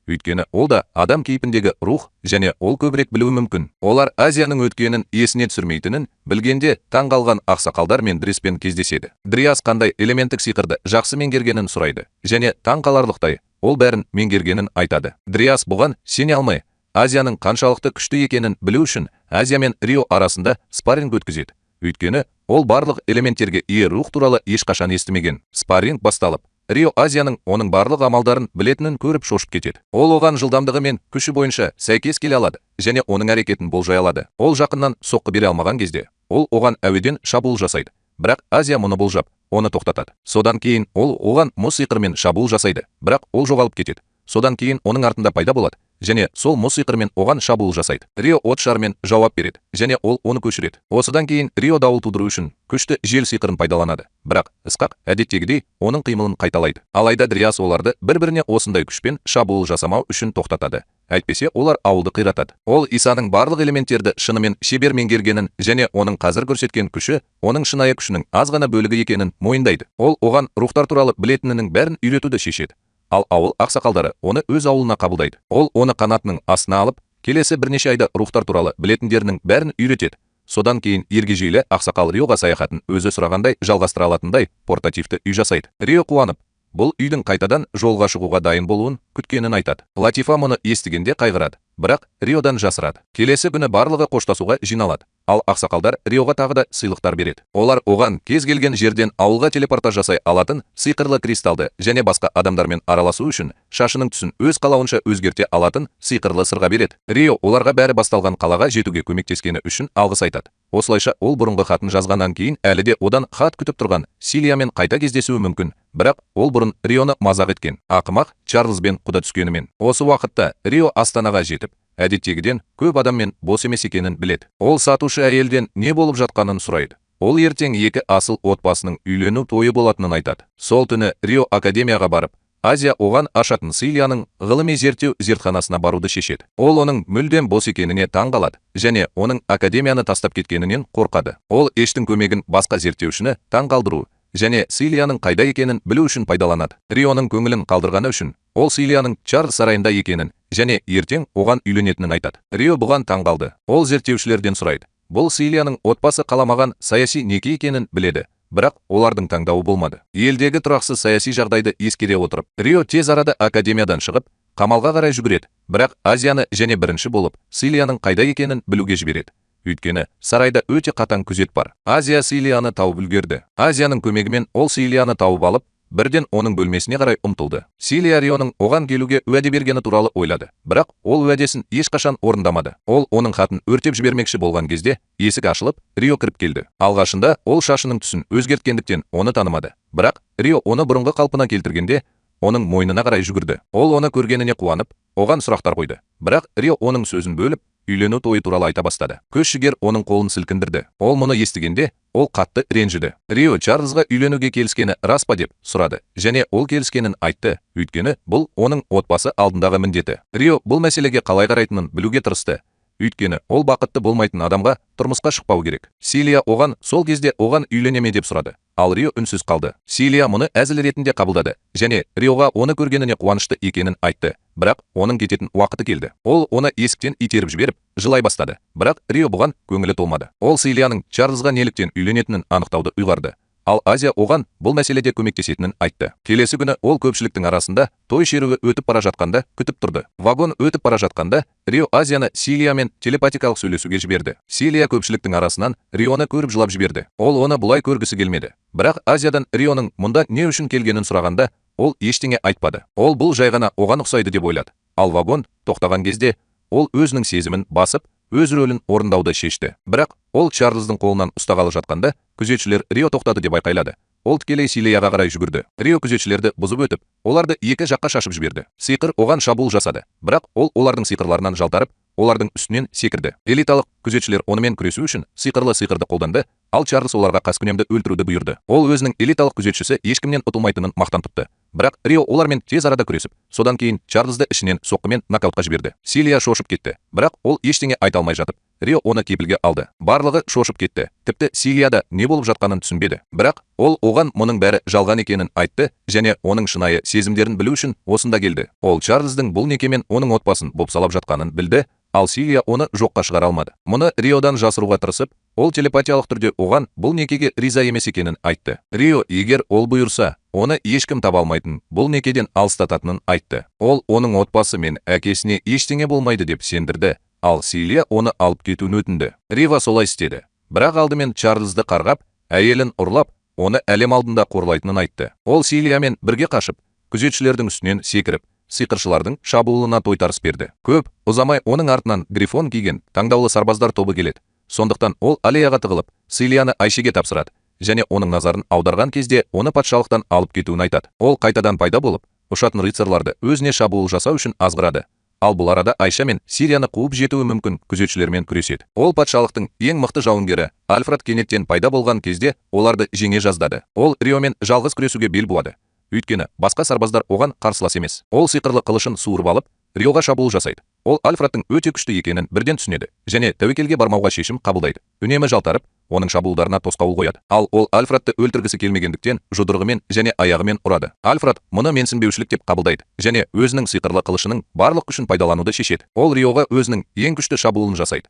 Өйткені ол да адам кейпіндегі рух және ол көбірек білуі мүмкін. Олар Азияның өткенін есіне түсірмейтінін білгенде таңғалған ақсақалдар мен Дриаспен кездеседі. Дриас қандай элементтік сиқырды жақсы меңгергенін сұрайды және таңқаларлықтай ол бәрін меңгергенін айтады. Дриас бұған сене алмай, Азияның қаншалықты күшті екенін білу үшін Азия мен Рио арасында спарринг өткізеді. Өйткені ол барлық элементтерге ие рух туралы ешқашан естімеген. Спарринг басталып, Рио Азияның оның барлық амалдарын білетінін көріп шошып кетеді. Ол оған жылдамдығы мен күші бойынша сәйкес келе алады және оның әрекетін болжай алады. Ол жақыннан соққы бере алмаған кезде, ол оған әуеден шабуыл жасайды. Бірақ Азия мұны болжап, оны тоқтатады. Содан кейін ол оған мұз сиқырымен шабуыл жасайды, бірақ ол жоғалып кетеді. Содан кейін оның артында пайда болады және сол мұз сиқырымен оған шабуыл жасайды. Рио от шарымен жауап береді және ол оны көшіреді. Осыдан кейін Рио дауыл тудыру үшін күшті жел сиқырын пайдаланады. Бірақ Ысқақ әдеттегідей оның қимылын қайталайды. Алайда Дриас оларды бір-біріне осындай күшпен шабуыл жасамау үшін тоқтатады. Әйтпесе олар ауылды қиратады. Ол Исаның барлық элементтерді шынымен шебер меңгергенін және оның қазір көрсеткен күші оның шынайы күшінің аз ғана бөлігі екенін мойындайды. Ол оған рухтар туралы білетінінің бәрін үйретуді шешеді. Ал ауыл ақсақалдары оны өз ауылына қабылдайды. Ол оны қанатының астына алып, келесі бірнеше айда рухтар туралы білетіндерінің бәрін үйретеді. Содан кейін ергежейлі ақсақал Риоға саяхатын өзі сұрағандай жалғастыра алатындай портативті үй жасайды. Рио қуанып, бұл үйдің қайтадан жолға шығуға дайын болуын күткенін айтады. Латифа мұны естігенде қайғырады, бірақ Риодан жасырады. Келесі күні барлығы қоштасуға жиналады. Ал ақсақалдар Риоға тағы да сыйлықтар береді. Олар оған кез келген жерден ауылға телепортаж жасай алатын сиқырлы кристалды және басқа адамдармен араласу үшін шашының түсін өз қалауынша өзгерте алатын сиқырлы сырға береді. Рио оларға бәрі басталған қалаға жетуге көмектескені үшін алғыс айтады. Осылайша ол бұрынғы хатын жазғаннан кейін әлі де одан хат күтіп тұрған Силиямен қайта кездесуі мүмкін. Бірақ ол бұрын Рионы мазақ еткен ақымақ Чарльзбен құда түскенімен. Осы уақытта Рио Астанаға жетіп, әдеттегіден көп адаммен бос емес екенін біледі. Ол сатушы әйелден не болып жатқанын сұрайды. Ол ертең екі асыл отбасының үйлену тойы болатынын айтады. Сол түні Рио академияға барып, Азия оған ашатын Силияның ғылыми зерттеу зертханасына баруды шешеді. Ол оның мүлдем бос екеніне таң қалады және оның академияны тастап кеткенінен қорқады. Ол ештің көмегін басқа зерттеушіні таң қалдыру және Силияның қайда екенін білу үшін пайдаланады. Рионың көңілін қалдырғаны үшін ол Силияның Чарльз сарайында екенін және ертең оған үйленетінін айтады. Рио бұған таң қалды. Ол зерттеушілерден сұрайды. Бұл Силияның отбасы қаламаған саяси неке екенін біледі. Бірақ олардың таңдауы болмады. Елдегі тұрақсыз саяси жағдайды ескере отырып, Рио тез арада академиядан шығып, қамалға қарай жүгіреді. Бірақ Азияны және бірінші болып Силияның қайда екенін білуге жібереді. Өйткені сарайда өте қатаң күзет бар. Азия Силияны тауып үлгерді. Азияның көмегімен ол Силияны тауып алып, бірден оның бөлмесіне қарай ұмтылды. Силия Рионың оған келуге уәде бергені туралы ойлады. Бірақ ол уәдесін ешқашан орындамады. Ол оның хатын өртеп жібермекші болған кезде есік ашылып, Рио кіріп келді. Алғашында ол шашының түсін өзгерткендіктен оны танымады. Бірақ Рио оны бұрынғы қалпына келтіргенде, оның мойнына қарай жүгірді. Ол оны көргеніне қуанып, оған сұрақтар қойды. Бірақ Рио оның сөзін бөліп, үйлену тойы туралы айта бастады. Көз-жігер оның қолын сілкіндірді. Ол мұны естігенде, ол қатты ренжіді. Рио Чарльзға үйленуге келіскені рас па деп сұрады, және ол келіскенін айтты, өйткені бұл оның отбасы алдындағы міндеті. Рио бұл мәселеге қалай қарайтынын білуге тырысты. Өйткені ол бақытты болмайтын адамға тұрмысқа шықпау керек. Силия оған сол кезде оған үйленеме деп сұрады. Ал Рио үнсіз қалды. Силия мұны әзіл ретінде қабылдады және Риоға оны көргеніне қуанышты екенін айтты. Бірақ оның кететін уақыты келді. Ол оны есіктен итеріп жіберіп, жылай бастады. Бірақ Рио бұған көңілі толмады. Ол Силияның Чарльзға неліктен үйленетінін анықтауды ұйғарды. Ал Азия оған бұл мәселеде көмектесетінін айтты. Келесі күні ол көпшіліктің арасында той шеруі өтіп бара жатқанда күтіп тұрды. Вагон өтіп бара жатқанда Рио Азияны Силиямен телепатикалық сөйлесуге жіберді. Силия көпшіліктің арасынан Рионы көріп жылап жіберді. Ол оны бұлай көргісі келмеді. Бірақ Азиядан Рионың мұнда не үшін келгенін сұрағанда, ол ештеңе айтпады. Ол бұл жай ғана оған ұқсайды деп ойлады. Ал вагон тоқтаған кезде ол өзінің сезімін басып, өз рөлін орындауды шешті. Бірақ ол Чарльздың қолынан ұстағалы жатқанда, күзетшілер Рио тоқтады деп айқайлады. Ол тікелей Силияға қарай жүгірді. Рио күзетшілерді бұзып өтіп, оларды екі жаққа шашып жіберді. Сиқыр оған шабуыл жасады. Бірақ ол олардың сиқырларынан жалтарып, олардың үстінен секірді. Элиталық күзетшілер онымен күресу үшін сиқырлы сиқырды қолданды, ал Чарльз оларға қаскүнемді өлтіруді бұйырды. Ол өзінің элиталық күзетшісі ешкімнен ұтылмайтынын мақтан тұтты. Бірақ Рио олармен тез арада күресіп, содан кейін Чарльзды ішінен соққымен нокаутқа жіберді. Силия шошып кетті. Бірақ ол ештеңе айта алмай жатып, Рио оны кепілге алды. Барлығы шошып кетті. Тіпті Силия да не болып жатқанын түсінбеді. Бірақ ол оған мұның бәрі жалған екенін айтты және оның шынайы сезімдерін білу үшін осында келді. Ол Чарльздың бұл некемен оның отбасын бопсалап жатқанын білді, ал Силия оны жоққа шығара алмады. Мұны Риодан жасыруға тырысып, ол телепатиялық түрде оған бұл некеге риза емес екенін айтты. Рио, егер ол бұйырса, оны ешкім таба алмайтын, бұл некеден алыстататынын айтты. Ол оның отбасы мен әкесіне ештеңе болмайды деп сендірді, ал Силия оны алып кетуін өтінді. Рио солай істеді. Бірақ алдымен Чарльзды қарғап, әйелін ұрлап, оны әлем алдында қорлайтынын айтты. Ол Силиямен бірге қашып, күзетшілердің үстінен секіріп, сиқыршылардың шабуылына тойтарыс берді. Көп ұзамай оның артынан грифон киген таңдаулы сарбаздар тобы келеді. Сондықтан ол аллеяға тығылып, Силияны Айшеге тапсырады және оның назарын аударған кезде оны патшалықтан алып кетуін айтады. Ол қайтадан пайда болып, ұшатын рыцарларды өзіне шабуыл жасау үшін азғырады. Ал бұл арада Айша мен Сирияны қуып жетуі мүмкін күзетшілермен күреседі. Ол патшалықтың ең мықты жауынгері Альфред кенеттен пайда болған кезде оларды жеңе жаздады. Ол Риомен жалғыз күресуге бел буады. Өйткені басқа сарбаздар оған қарсылас емес. Ол сиқырлы қылышын суырып алып, Риоға шабуыл жасайды. Ол Альфредтің өте күшті екенін бірден түсінеді және тәуекелге бармауға шешім қабылдайды. Үнемі жалтарып, оның шабуылдарына тосқауыл қояды. Ал ол Альфредті өлтіргісі келмегендіктен жұдырығымен және аяғымен ұрады. Альфред мұны менсінбеушілік деп қабылдайды және өзінің сиқырлы қылышының барлық күшін пайдалануды шешеді. Ол Риоға өзінің ең күшті шабуылын жасайды.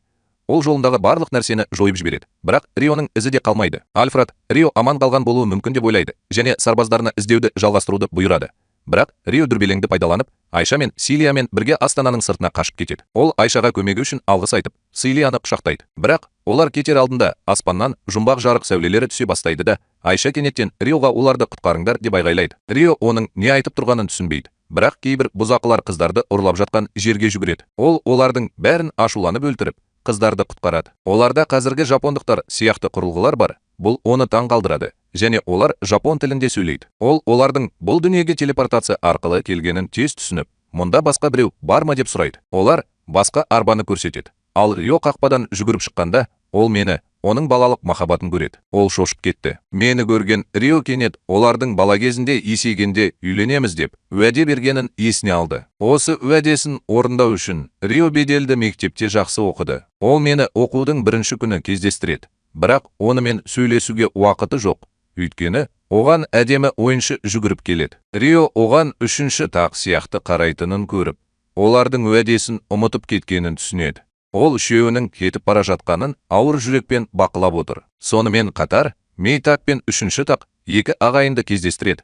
ол жолындағы барлық нәрсені жойып жібереді. Бірақ Рионың ізі де қалмайды. Альфред Рио аман қалған болуы мүмкін деп ойлайды және сарбаздарына іздеуді жалғастыруды бұйырады. Бірақ Рио дүрбелеңді пайдаланып, Айша мен Силиямен бірге астананың сыртына қашып кетеді. Ол Айшаға көмегі үшін алғыс айтып, Силияны құшақтайды. Бірақ олар кетер алдында аспаннан жұмбақ жарық сәулелері түсе бастайды да, Айша кенеттен Риоға оларды құтқарыңдар деп айғайлайды. Рио оның не айтып тұрғанын түсінбейді. Бірақ кейбір бұзақылар қыздарды ұрлап жатқан жерге жүгіреді. Ол олардың бәрін ашуланып өлтіріп, қыздарды құтқарады. Оларда қазіргі жапондықтар сияқты құрылғылар бар. Бұл оны таң қалдырады, және олар жапон тілінде сөйлейді. Ол олардың бұл дүниеге телепортация арқылы келгенін тез түсініп, мұнда басқа біреу бар ма деп сұрайды. Олар басқа арбаны көрсетеді. Ал Рио қақпадан жүгіріп шыққанда, ол мені, оның балалық махаббатын көреді. Ол шошып кетті. Мені көрген Рио кенет олардың бала кезінде есейгенде үйленеміз деп уәде бергенін есіне алды. Осы уәдесін орындау үшін Рио беделді мектепте жақсы оқыды. Ол мені оқудың бірінші күні кездестіреді. Бірақ онымен сөйлесуге уақыты жоқ. Өйткені оған әдемі ойыншы жүгіріп келеді. Рио оған үшінші тақ сияқты қарайтынын көріп, олардың уәдесін ұмытып кеткенін түсінеді. Ол үшеуінің кетіп бара жатқанын ауыр жүрекпен бақылап отыр. Сонымен қатар, Мейтак пен үшінші тақ екі ағайынды кездестіреді.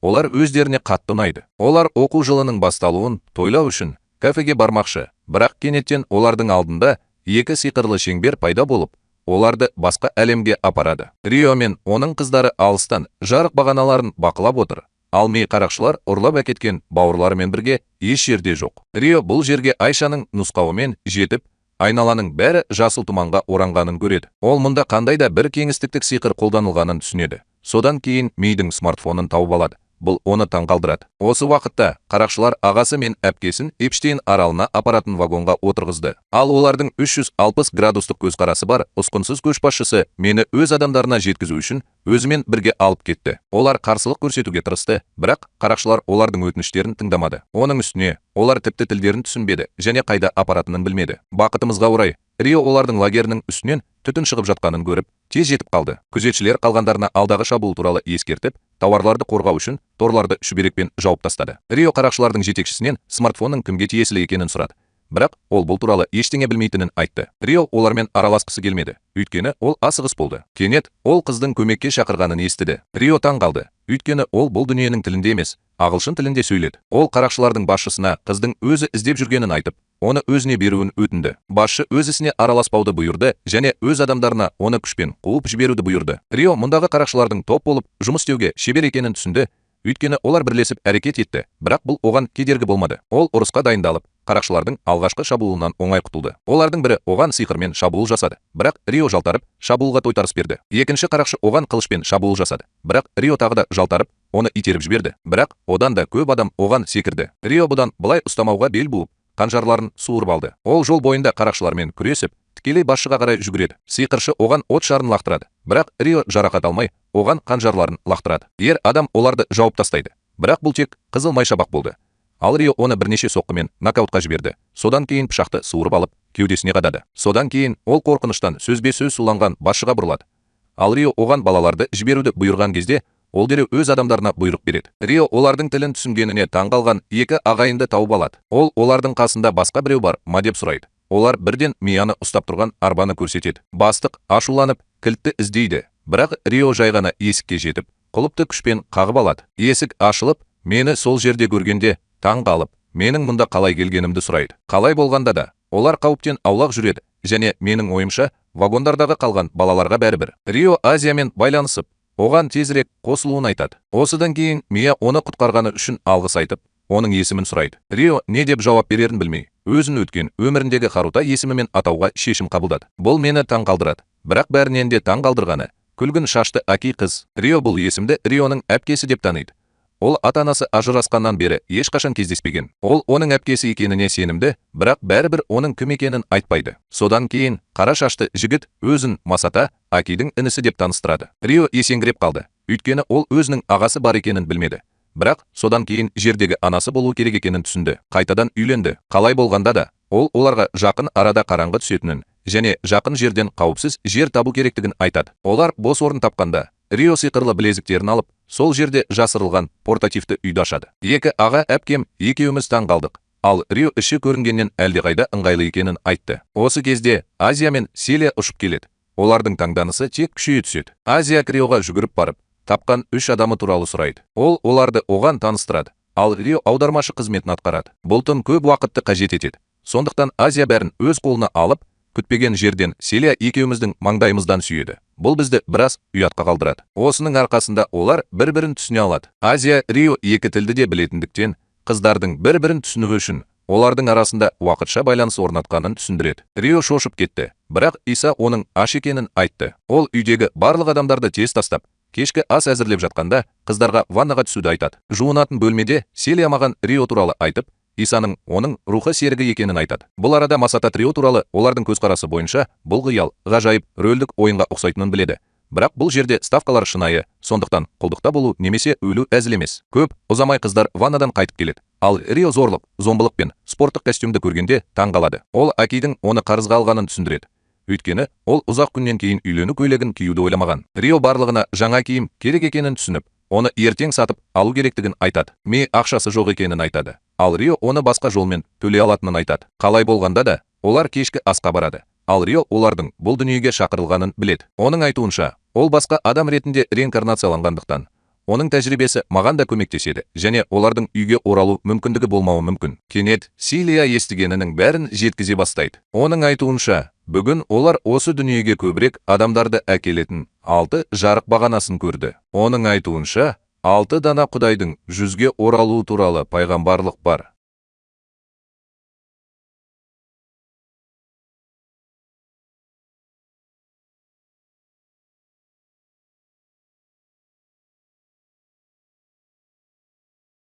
Олар өздеріне қатты ұнайды. Олар оқу жылының басталуын тойлау үшін кафеге бармақшы, бірақ кенеттен олардың алдында екі сиқырлы шеңбер пайда болып, оларды басқа әлемге апарады. Рио мен оның қыздары алыстан жарық бағаналарын бақылап отыр. Ал Мей қарақшылар ұрлап әкеткен бауырларымен бірге еш жерде жоқ. Рио бұл жерге Айшаның нұсқауымен жетіп, айналаның бәрі жасыл тұманға оранғанын көреді. Ол мұнда қандай да бір кеңістіктік сиқыр қолданылғанын түсінеді. Содан кейін Мейдің смартфонын тауып алады. Бұл оны таңғалдырады. Осы уақытта қарақшылар ағасы мен әпкесін Эпштейн аралына апаратын вагонға отырғызды. Ал олардың 360 градустық көзқарасы бар ұсқынсыз көшбасшысы мені өз адамдарына жеткізу үшін өзімен бірге алып кетті. Олар қарсылық көрсетуге тырысты, бірақ қарақшылар олардың өтініштерін тыңдамады. Оның үстіне олар тіпті тілдерін түсінбеді және қайда апаратынын білмеді. Бақытымызға орай, Рио олардың лагерінің үстінен түтін шығып жатқанын көріп, тез жетіп қалды. Күзетшілер қалғандарына алдағы шабуыл туралы ескертіп, тауарларды қорғау үшін торларды шүберекпен жауып тастады. Рио қарақшылардың жетекшісінен смартфонның кімге тиесілі екенін сұрады. Бірақ ол бұл туралы ештеңе білмейтінін айтты. Рио олармен араласқысы келмеді, өйткені ол асығыс болды. Кенет ол қыздың көмекке шақырғанын естіді. Рио таң қалды, өйткені ол бұл дүниенің тілінде емес, ағылшын тілінде сөйледі. Ол қарақшылардың басшысына қыздың өзі іздеп жүргенін айтып, оны өзіне беруін өтінді. Басшы өз ісіне араласпауды бұйырды және өз адамдарына оны күшпен қуып жіберуді бұйырды. Рио мұндағы қарақшылардың топ болып жұмыс істеуге шебер екенін түсінді, өйткені олар бірлесіп әрекет етті, бірақ бұл оған кедергі болмады. Ол ұрысқа дайындалып, қарақшылардың алғашқы шабуылынан оңай құтылды. Олардың бірі оған сиқырмен шабуыл жасады, бірақ Рио жалтарып, шабуылға тойтарыс берді. Екінші қарақшы оған қылышпен шабуыл жасады, бірақ Рио тағы да жалтарып, оны итеріп жіберді. Бірақ одан да көп адам оған секірді. Рио бұдан былай ұстамауға бел буып, қанжарларын суырып алды. Ол жол бойында қарақшылармен күресіп, тікелей басшыға қарай жүгіреді. Сиқыршы оған от шарын лақтырады, бірақ Рио жарақат алмай, оған қанжарларын лақтырады. Ер адам оларды жауып тастайды, бірақ бұл тек қызыл майшабақ болды. Ал Рио оны бірнеше соққымен нокаутқа жіберді. Содан кейін пышақты суырып алып, кеудесіне қадады. Содан кейін ол қорқыныштан сөзбе-сөз суланған басшыға бұрылады. Ал Рио оған балаларды жіберуді бұйырған кезде, ол дереу өз адамдарына бұйрық береді. Рио олардың тілін түсінгеніне таң қалған екі ағайынды тауып алады. Ол олардың қасында басқа біреу бар ма деп сұрайды. Олар бірден Мияны ұстап тұрған арбаны көрсетеді. Бастық ашуланып, кілтті іздейді, бірақ Рио жай ғана есікке жетіп, құлыпты күшпен қағып алады. Есік ашылып, мені сол жерде көргенде таң қалып, менің мұнда қалай келгенімді сұрайды. Қалай болғанда да, олар қауіптен аулақ жүреді, және менің ойымша, вагондардағы қалған балаларға бәрібір. Рио Азиямен байланысып, оған тезірек қосылуын айтады. Осыдан кейін Мия оны құтқарғаны үшін алғыс айтып, оның есімін сұрайды. Рио не деп жауап берерін білмей, өзін өткен өміріндегі Харута есімімен атауға шешім қабылдады. Бұл мені таң қалдырады, бірақ бәрінен де таң қалдырғаны күлгін шашты Аки қыз. Рио бұл есімді Рионың әпкесі деп таниды. Ол ата-анасы ажырасқаннан бері ешқашан кездеспеген. Ол оның әпкесі екеніне сенімді, бірақ бәрібір оның кім екенін айтпайды. Содан кейін қара шашты жігіт өзін Масата Акидің інісі деп таныстырады. Рио есеңгіреп қалды, өйткені ол өзінің ағасы бар екенін білмеді. Бірақ содан кейін жердегі анасы болу керек екенін түсінді. Қайтадан үйленді. Қалай болғанда да, ол оларға жақын арада қараңғы түсетінін және жақын жерден қауіпсіз жер табу керектігін айтады. Олар бос орын тапқанда, Рио сиқырлы білезіктерін алып, сол жерде жасырылған портативті үйді ашады. Екі аға әпкем екеуміз таң қалдық. ал Рио іші көрінгеннен әлдеқайда ыңғайлы екенін айтты. Осы кезде Азия мен Селия ұшып келеді. Олардың таңданысы тек күшейе түседі. Азия Риоға жүгіріп барып, тапқан 3 адамы туралы сұрайды. Ол оларды оған таныстырады, ал Рио аудармашы қызметін атқарады. Бұл тым көп уақытты қажет етеді. Сондықтан Азия бәрін өз қолына алып, күтпеген жерден Селия екеуміздің маңдайымыздан сүйеді. Бұл бізді біраз ұятқа қалдырады. Осының арқасында олар бір-бірін түсіне алады. Азия Рио екі тілді де білетіндіктен, қыздардың бір-бірін түсінуі үшін олардың арасында уақытша байланыс орнатқанын түсіндіреді. Рио шошып кетті, бірақ Иса оның аш екенін айтты. Ол үйдегі барлық адамдарды тез тастап, кешкі ас әзірлеп жатқанда қыздарға ваннаға түсуді айтады. Жуынатын бөлмеде Селия маған Рио туралы айтып, Исаның оның рухы серігі екенін айтады. Бұл арада Масатат Рио туралы олардың көзқарасы бойынша бұл қиял, ғажайып, рөлдік ойынға ұқсайтынын біледі. Бірақ бұл жерде ставкалар шынайы, сондықтан құлдықта болу немесе өлу әзіл емес. Көп ұзамай қыздар ваннадан қайтып келеді. Ал Рио зорлық, зомбылық пен спорттық костюмді көргенде таң қалады. Ол Акидің оны қарызға алғанын түсіндіреді. Өйткені ол ұзақ күннен кейін үйлену көйлегін киюді ойламаған. Рио барлығына жаңа киім керек екенін түсініп, оны ертең сатып алу керектігін айтады. Ақшасы жоқ екенін айтады. Ал Рио оны басқа жолмен төлей алатынын айтады. Қалай болғанда да, олар кешкі асқа барады. Ал Рио олардың бұл дүниеге шақырылғанын біледі. Оның айтуынша, ол басқа адам ретінде реинкарнацияланғандықтан, оның тәжірибесі маған да көмектеседі, және олардың үйге оралу мүмкіндігі болмауы мүмкін. Кенет Селия естігенінің бәрін жеткізе бастайды. Оның айтуынша, бүгін олар осы дүниеге көбірек адамдарды әкелетін 6 жарық бағанасын көрді. Оның айтуынша, 6 дана Құдайдың 100-ге оралуы туралы пайғамбарлық бар.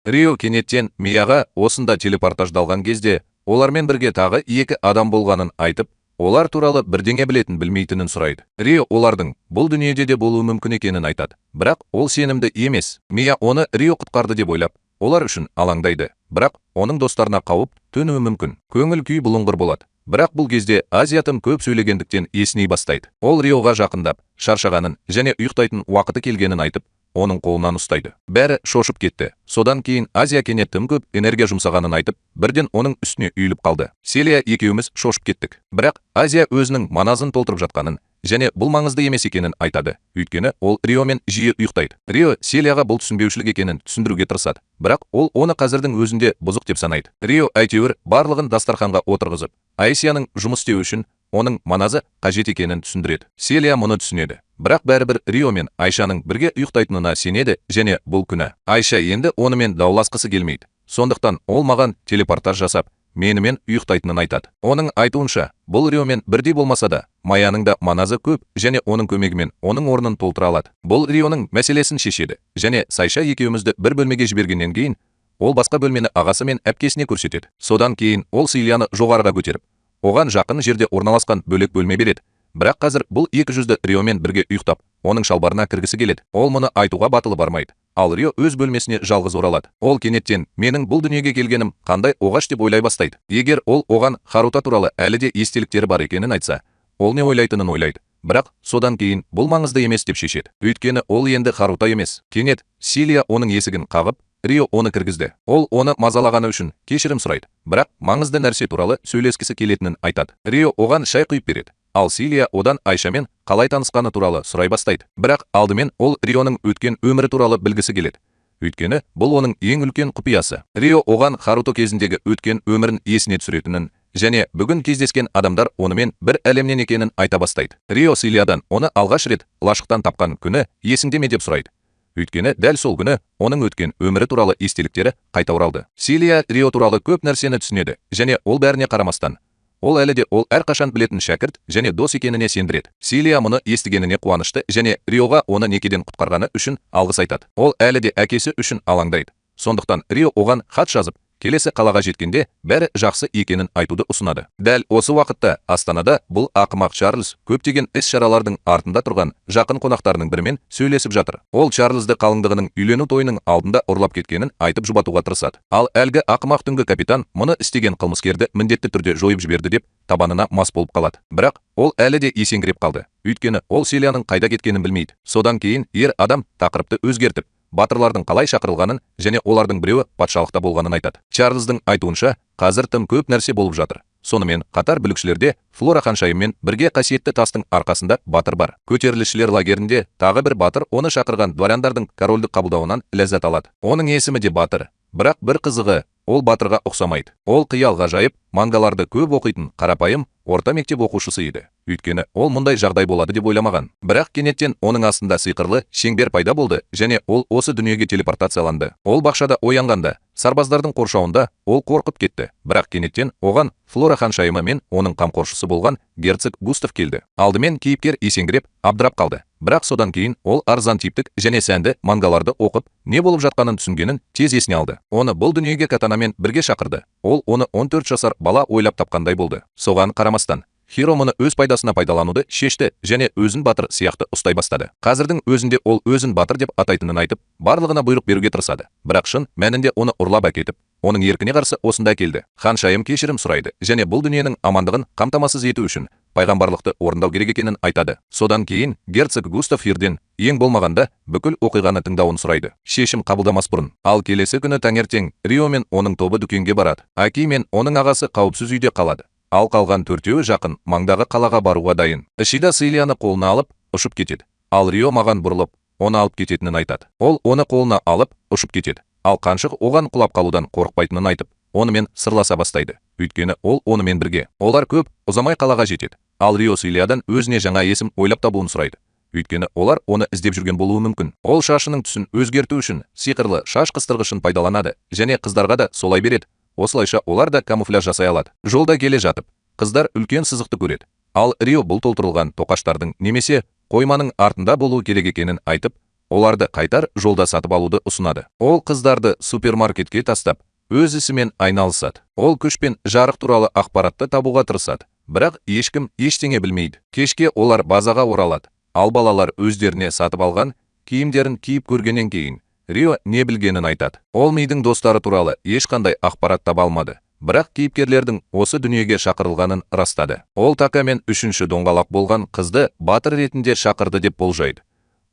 Рио кенеттен мияға осында телепортаждалған кезде, олармен бірге тағы 2 адам болғанын айтып, олар туралы бірдеңе білетін білмейтінін сұрайды. Рио олардың бұл дүниеде де болуы мүмкін екенін айтады. Бірақ ол сенімді емес. Мия оны Рио құтқарды деп ойлап, олар үшін алаңдайды. Бірақ оның достарына қауіп төнуі мүмкін. Көңіл күй бұлыңғыр болады. Бірақ бұл кезде Азия тым көп сөйлегендіктен есіней бастайды. Ол Риоға жақындап, шаршағанын және ұйықтайтын уақыты келгенін айтып, оның қолынан ұстайды. Бәрі шошып кетті. Содан кейін Азия кенет тым көп энергия жұмсағанын айтып, бірден оның үстіне үйіліп қалды. Селия екеуміз шошып кеттік. Бірақ Азия өзінің маназын толтырып жатқанын және бұл маңызды емес екенін айтады. Өйткені ол Риомен жиі ұйықтайды. Рио Селияға бұл түсінбеушілік екенін түсіндіруге тырысады. Бірақ ол оны қазірдің өзінде бұзық деп санайды. Рио әйтеуір барлығын дастарханға отырғызып, Айсияның жұмыс істеу үшін оның маназы қажет екенін түсіндіреді. Селия мұны түсінеді. Бірақ бәрібір Рио мен Айшаның бірге ұйықтайтынына сенеді және бұл күні Айша енді онымен дауласқысы келмейді. Сондықтан ол маған телепортаж жасап, менімен ұйықтайтынын айтады. Оның айтуынша, бұл Риомен бірдей болмаса да, Маяның да маназы көп және оның көмегімен оның орнын толтыра алады. Бұл Рионың мәселесін шешеді және Сайша екеумізді бір бөлмеге жібергеннен кейін, ол басқа бөлмені ағасы мен әпкесіне көрсетеді. Содан кейін ол Селияны жоғарыға көтеріп, оған жақын жерде орналасқан бөлек бөлме береді. Бірақ қазір бұл 200-ді Риомен бірге ұйықтап, оның шалбарына кіргісі келеді. Ол мұны айтуға батылы бармайды. Ал Рио өз бөлмесіне жалғыз оралады. Ол кенеттен менің бұл дүниеге келгенім қандай оғаш деп ойлай бастайды. Егер ол оған Харута туралы әлі де естеліктері бар екенін айтса, ол не ойлайтынын ойлайды. Бірақ содан кейін бұл маңызды емес деп шешеді. Өйткені ол енді Харута емес. Кенет Селия оның есігін қағып, Рио оны кіргізді. Ол оны мазалағаны үшін кешірім сұрайды. Бірақ маңызды нәрсе туралы сөйлескісі келетінін айтады. Рио оған шай құйып береді. Ал Селия одан Айшамен қалай танысқаны туралы сұрай бастайды. Бірақ алдымен ол Рионың өткен өмірі туралы білгісі келеді. Өйткені бұл оның ең үлкен құпиясы. Рио оған Харуто кезіндегі өткен өмірін есіне түсіретінін және бүгін кездескен адамдар онымен бір әлемнен екенін айта бастайды. Рио Селиядан оны алғаш рет лашықтан тапқан күні есіңде ме деп сұрайды. Өйткені дәл сол күні оның өткен өмірі туралы естеліктері қайта оралды. Селия Рио туралы көп нәрсені түсінеді және ол бәріне қарамастан, ол әлі де ол әрқашан білетін шәкірт және дос екеніне сендіреді. Селия мұны естігеніне қуанышты және Риоға оны некеден құтқарғаны үшін алғыс айтады. Ол әлі де әкесі үшін алаңдайды. Сондықтан Рио оған хат жазып, келесі қалаға жеткенде бәрі жақсы екенін айтуды ұсынады. Дәл осы уақытта Астанада бұл ақымақ Чарльз көптеген іс-шаралардың артында тұрған жақын қонақтарының бірімен сөйлесіп жатыр. Ол Чарльзды қалыңдығының үйлену тойының алдында ұрлап кеткенін айтып жұбатуға тырысады. Ал әлгі ақымақ түнгі капитан мұны істеген қылмыскерді міндетті түрде жойып жіберді деп табанына мас болып қалады. Бірақ ол әлі де есеңгіреп қалды. Өйткені ол Селияның қайда кеткенін білмейді. Содан кейін ер адам тақырыпты өзгертіп, батырлардың қалай шақырылғанын және олардың біреуі патшалықта болғанын айтады. Чарльздың айтуынша, қазір тым көп нәрсе болып жатыр. Сонымен қатар бүлікшілерде Флора ханшайыммен бірге қасиетті тастың арқасында батыр бар. Көтерілісшілер лагерінде тағы бір батыр оны шақырған дворяндардың корольдік қабылдауынан ләззат алады. Оның есімі де батыр. Бірақ бір қызығы, ол батырға ұқсамайды. Ол қиял ғажайып, мангаларды көп оқитын қарапайым орта мектеп оқушысы еді. Өйткені ол мұндай жағдай болады деп ойламаған. Бірақ кенеттен оның астында сиқырлы шеңбер пайда болды және ол осы дүниеге телепортацияланды. Ол бақшада оянғанда, сарбаздардың қоршауында ол қорқып кетті. Бірақ кенеттен оған Флора ханшайымы мен оның қамқоршысы болған герцог Густав келді. Алдымен кейіпкер есеңгіреп, абдырап қалды. Бірақ содан кейін ол арзан типтік және сәнді мангаларды оқып, не болып жатқанын түсінгенін тез есіне алды. Оны бұл дүниеге катанамен бірге шақырды. Ол оны 14 жасар бала ойлап тапқандай болды. Соған қарамастан, Хиро мұны өз пайдасына пайдалануды шешті және өзін батыр сияқты ұстай бастады. Қазірдің өзінде ол өзін батыр деп атайтынын айтып, барлығына бұйрық беруге тырысады. Бірақ шын мәнінде оны ұрлап әкетіп, оның еркіне қарсы осында келді. Ханшайым кешірім сұрайды және бұл дүниенің амандығын қамтамасыз ету үшін пайғамбарлықты орындау керек екенін айтады. Содан кейін герцог Густав Хирден ең болмағанда бүкіл оқиғаны тыңдауын сұрайды. Шешім қабылдамас бұрын. Ал келесі күні таңертең Рио мен оның тобы дүкенге барады. Аки мен оның ағасы қауіпсіз үйде қалады. Ал қалған төртеуі жақын маңдағы қалаға баруға дайын. Ишида Силияны қолына алып ұшып кетеді. Ал Рио маған бұрылып, оны алып кететінін айтады. Ол оны қолына алып ұшып кетеді. Ал қаншық оған құлап қалудан қорықпайтынын айтып, онымен сырласа бастайды. Өйткені ол онымен бірге. Олар көп ұзамай қалаға жетеді. Ал Рио Силиядан өзіне жаңа есім ойлап табуын сұрайды. Өйткені олар оны іздеп жүрген болуы мүмкін. Ол шашының түсін өзгерту үшін сиқырлы шаш қыстырғышын пайдаланады және қыздарға да солай береді. Осылайша олар да камуфляж жасай алады. Жолда келе жатып, қыздар үлкен сызықты көреді. Ал Рио бұл толтырылған тоқаштардың немесе қойманың артында болуы керек екенін айтып, оларды қайтар жолда сатып алуды ұсынады. Ол қыздарды супермаркетке тастап, өз ісімен айналысады. Ол күш пен жарық туралы ақпаратты табуға тырысады. Бірақ ешкім ештеңе білмейді. Кешке олар базаға оралады. Ал балалар өздеріне сатып алған киімдерін киіп көргеннен кейін Рио не білгенін айтады. Ол мидың достары туралы ешқандай ақпарат таба алмады. Бірақ кейіпкерлердің осы дүниеге шақырылғанын растады. Ол Така мен үшінші доңғалақ болған қызды батыр ретінде шақырды деп болжайды.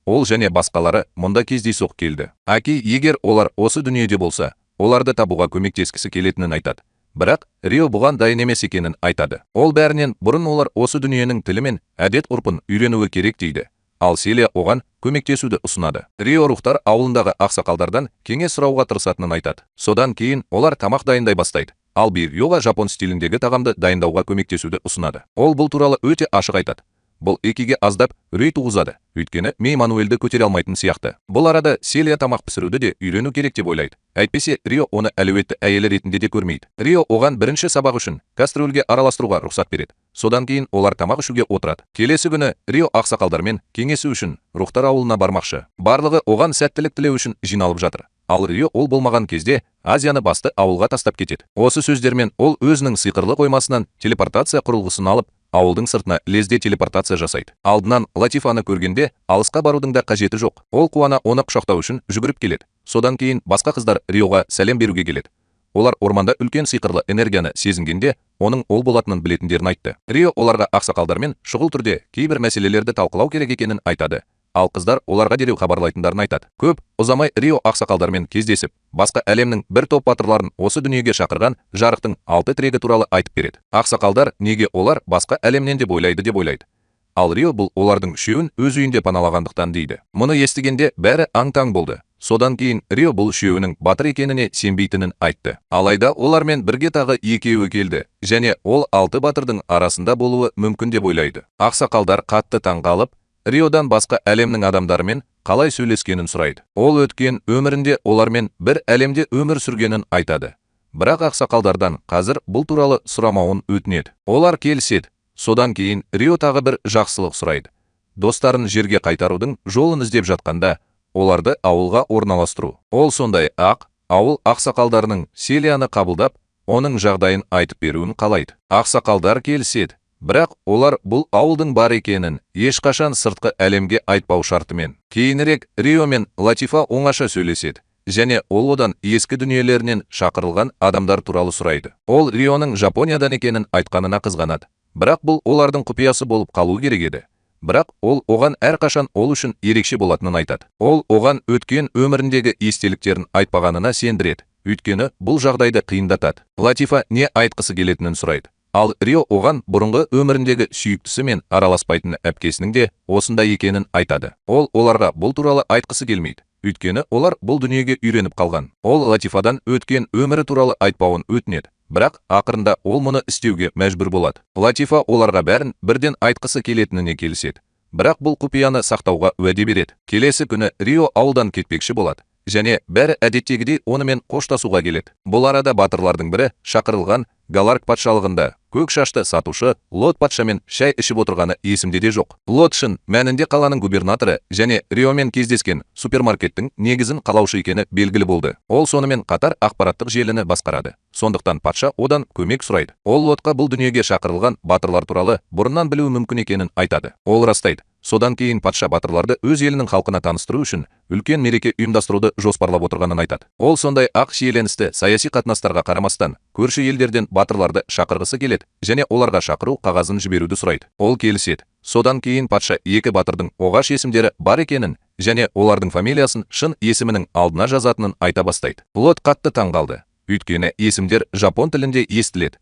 Ол және басқалары мұнда кездейсоқ келді. Аки, егер олар осы дүниеде болса, оларды табуға көмектескісі келетінін айтады. Бірақ Рио бұған дайын емес екенін айтады. Ол бәрінен бұрын олар осы дүниенің тілі мен әдет-ғұрпын үйренуі керек дейді. Ал Селия оған көмектесуді ұсынады. Рио рухтар ауылындағы ақсақалдардан кеңес сұрауға тырысатынын айтады. Содан кейін олар тамақ дайындай бастайды. Ал Бириоға жапон стиліндегі тағамды дайындауға көмектесуді ұсынады. Ол бұл туралы өте ашық айтады. Бұл Экиге аздап үрей туғызады, өйткені Мей Мануэльді көтере алмайтын сияқты. Бұл арада Селия тамақ пісіруді де үйрену керек деп ойлайды. Әйтпесе Рио оны әлеуетті әйелі ретінде де көрмейді. Рио оған бірінші сабақ үшін кастрөлге араластыруға рұқсат береді. Содан кейін олар тамақ ішуге отырады. Келесі күні Рио ақсақалдармен кеңесу үшін рухтар ауылына бармақшы. Барлығы оған сәттілік тілеу үшін жиналып жатыр. Ал Рио ол болмаған кезде Азияны басты ауылға тастап кетеді. Осы сөздермен ол өзінің сиқырлы қоймасынан телепортация құрылғысын алып, ауылдың сыртына лезде телепортация жасайды. Алдынан Латифаны көргенде алысқа барудың да қажеті жоқ. Ол қуана оны құшақтау үшін жүгіріп келеді. Содан кейін басқа қыздар Риоға сәлем беруге келеді. Олар орманда үлкен сиқырлы энергияны сезінгенде, оның ол болатынын білетіндерін айтты. Рио оларға ақсақалдармен шұғыл түрде кейбір мәселелерді талқылау керек екенін айтады. Ал қыздар оларға дереу хабарлайтындарын айтады. Көп ұзамай Рио ақсақалдармен кездесіп, басқа әлемнің бір топ батырларын осы дүниеге шақырған жарықтың 6 тірегі туралы айтып береді. Ақсақалдар неге олар басқа әлемнен деп ойлайды. Ал Рио бұл олардың үшеуін өз үйінде паналағандықтан дейді. Мұны естігенде бәрі аң-таң болды. Содан кейін Рио бұл үшеуінің батыр екеніне сенбейтінін айтты. Алайда олармен бірге тағы екеуі келді және ол 6 батырдың арасында болуы мүмкін деп ойлайды. Ақсақалдар қатты таңғалып, Риодан басқа әлемнің адамдарымен қалай сөйлескенін сұрайды. Ол өткен өмірінде олармен бір әлемде өмір сүргенін айтады. Бірақ ақсақалдардан қазір бұл туралы сұрамауын өтінеді. Олар келіседі. Содан кейін Рио тағы бір жақсылық сұрайды. Достарын жерге қайтарудың жолын іздеп жатқанда, оларды ауылға орналастыру. Ол сондай ақ ауыл ақсақалдарының Селияны қабылдап, оның жағдайын айтып беруін қалайды. Ақсақалдар келіседі. Бірақ олар бұл ауылдың бар екенін ешқашан сыртқы әлемге айтпау шартымен. Кейінірек Рио мен Латифа оңаша сөйлеседі және ол одан ескі дүниелерінен шақырылған адамдар туралы сұрайды. Ол Рионың Жапониядан екенін айтқанына қызғанады. Бірақ бұл олардың құпиясы болып қалу керек еді. бірақ ол оған әрқашан ол үшін ерекше болатынын айтады. Ол оған өткен өміріндегі естеліктерін айтпағанына сендіреді, өйткені бұл жағдайды қиындатады. Латифа не айтқысы келетінін сұрайды. Ал Рио оған бұрынғы өміріндегі сүйіктісі мен араласпайтын әпкесінің де осында екенін айтады. Ол оларға бұл туралы айтқысы келмейді, өйткені олар бұл дүниеге үйреніп қалған. Ол Латифадан өткен өмірі туралы айтпауын өтінеді. Бірақ ақырында ол мұны істеуге мәжбүр болады. Латифа оларға бәрін бірден айтқысы келетініне келіседі. Бірақ бұл құпияны сақтауға уәде береді. Келесі күні Рио ауылдан кетпекші болады. Және бәрі әдеттегідей онымен қоштасуға келеді. Бұл арада батырлардың бірі шақырылған Галарк патшалығында көк шашты сатушы Лот патшамен шай ішіп отырғаны есімде де жоқ. Лот шын мәнінде қаланың губернаторы және Риомен кездескен супермаркеттің негізін қалаушы екені белгілі болды. Ол сонымен қатар ақпараттық желіні басқарады. Сондықтан патша одан көмек сұрайды. Ол Лотқа бұл дүниеге шақырылған батырлар туралы бұрыннан білуі мүмкін екенін айтады. Ол растайды. Содан кейін патша батырларды өз елінің халқына таныстыру үшін үлкен мереке ұйымдастыруды жоспарлап отырғанын айтады. Ол сондай ақ шиеленісті саяси қатынастарға қарамастан көрші елдерден батырларды шақырғысы келеді және оларға шақыру қағазын жіберуді сұрайды. Ол келіседі. Содан кейін патша екі батырдың оғаш есімдері бар екенін және олардың фамилиясын шын есімінің алдына жазатынын айта бастайды. Лот қатты таңғалды, өйткені есімдер жапон тілінде естіледі.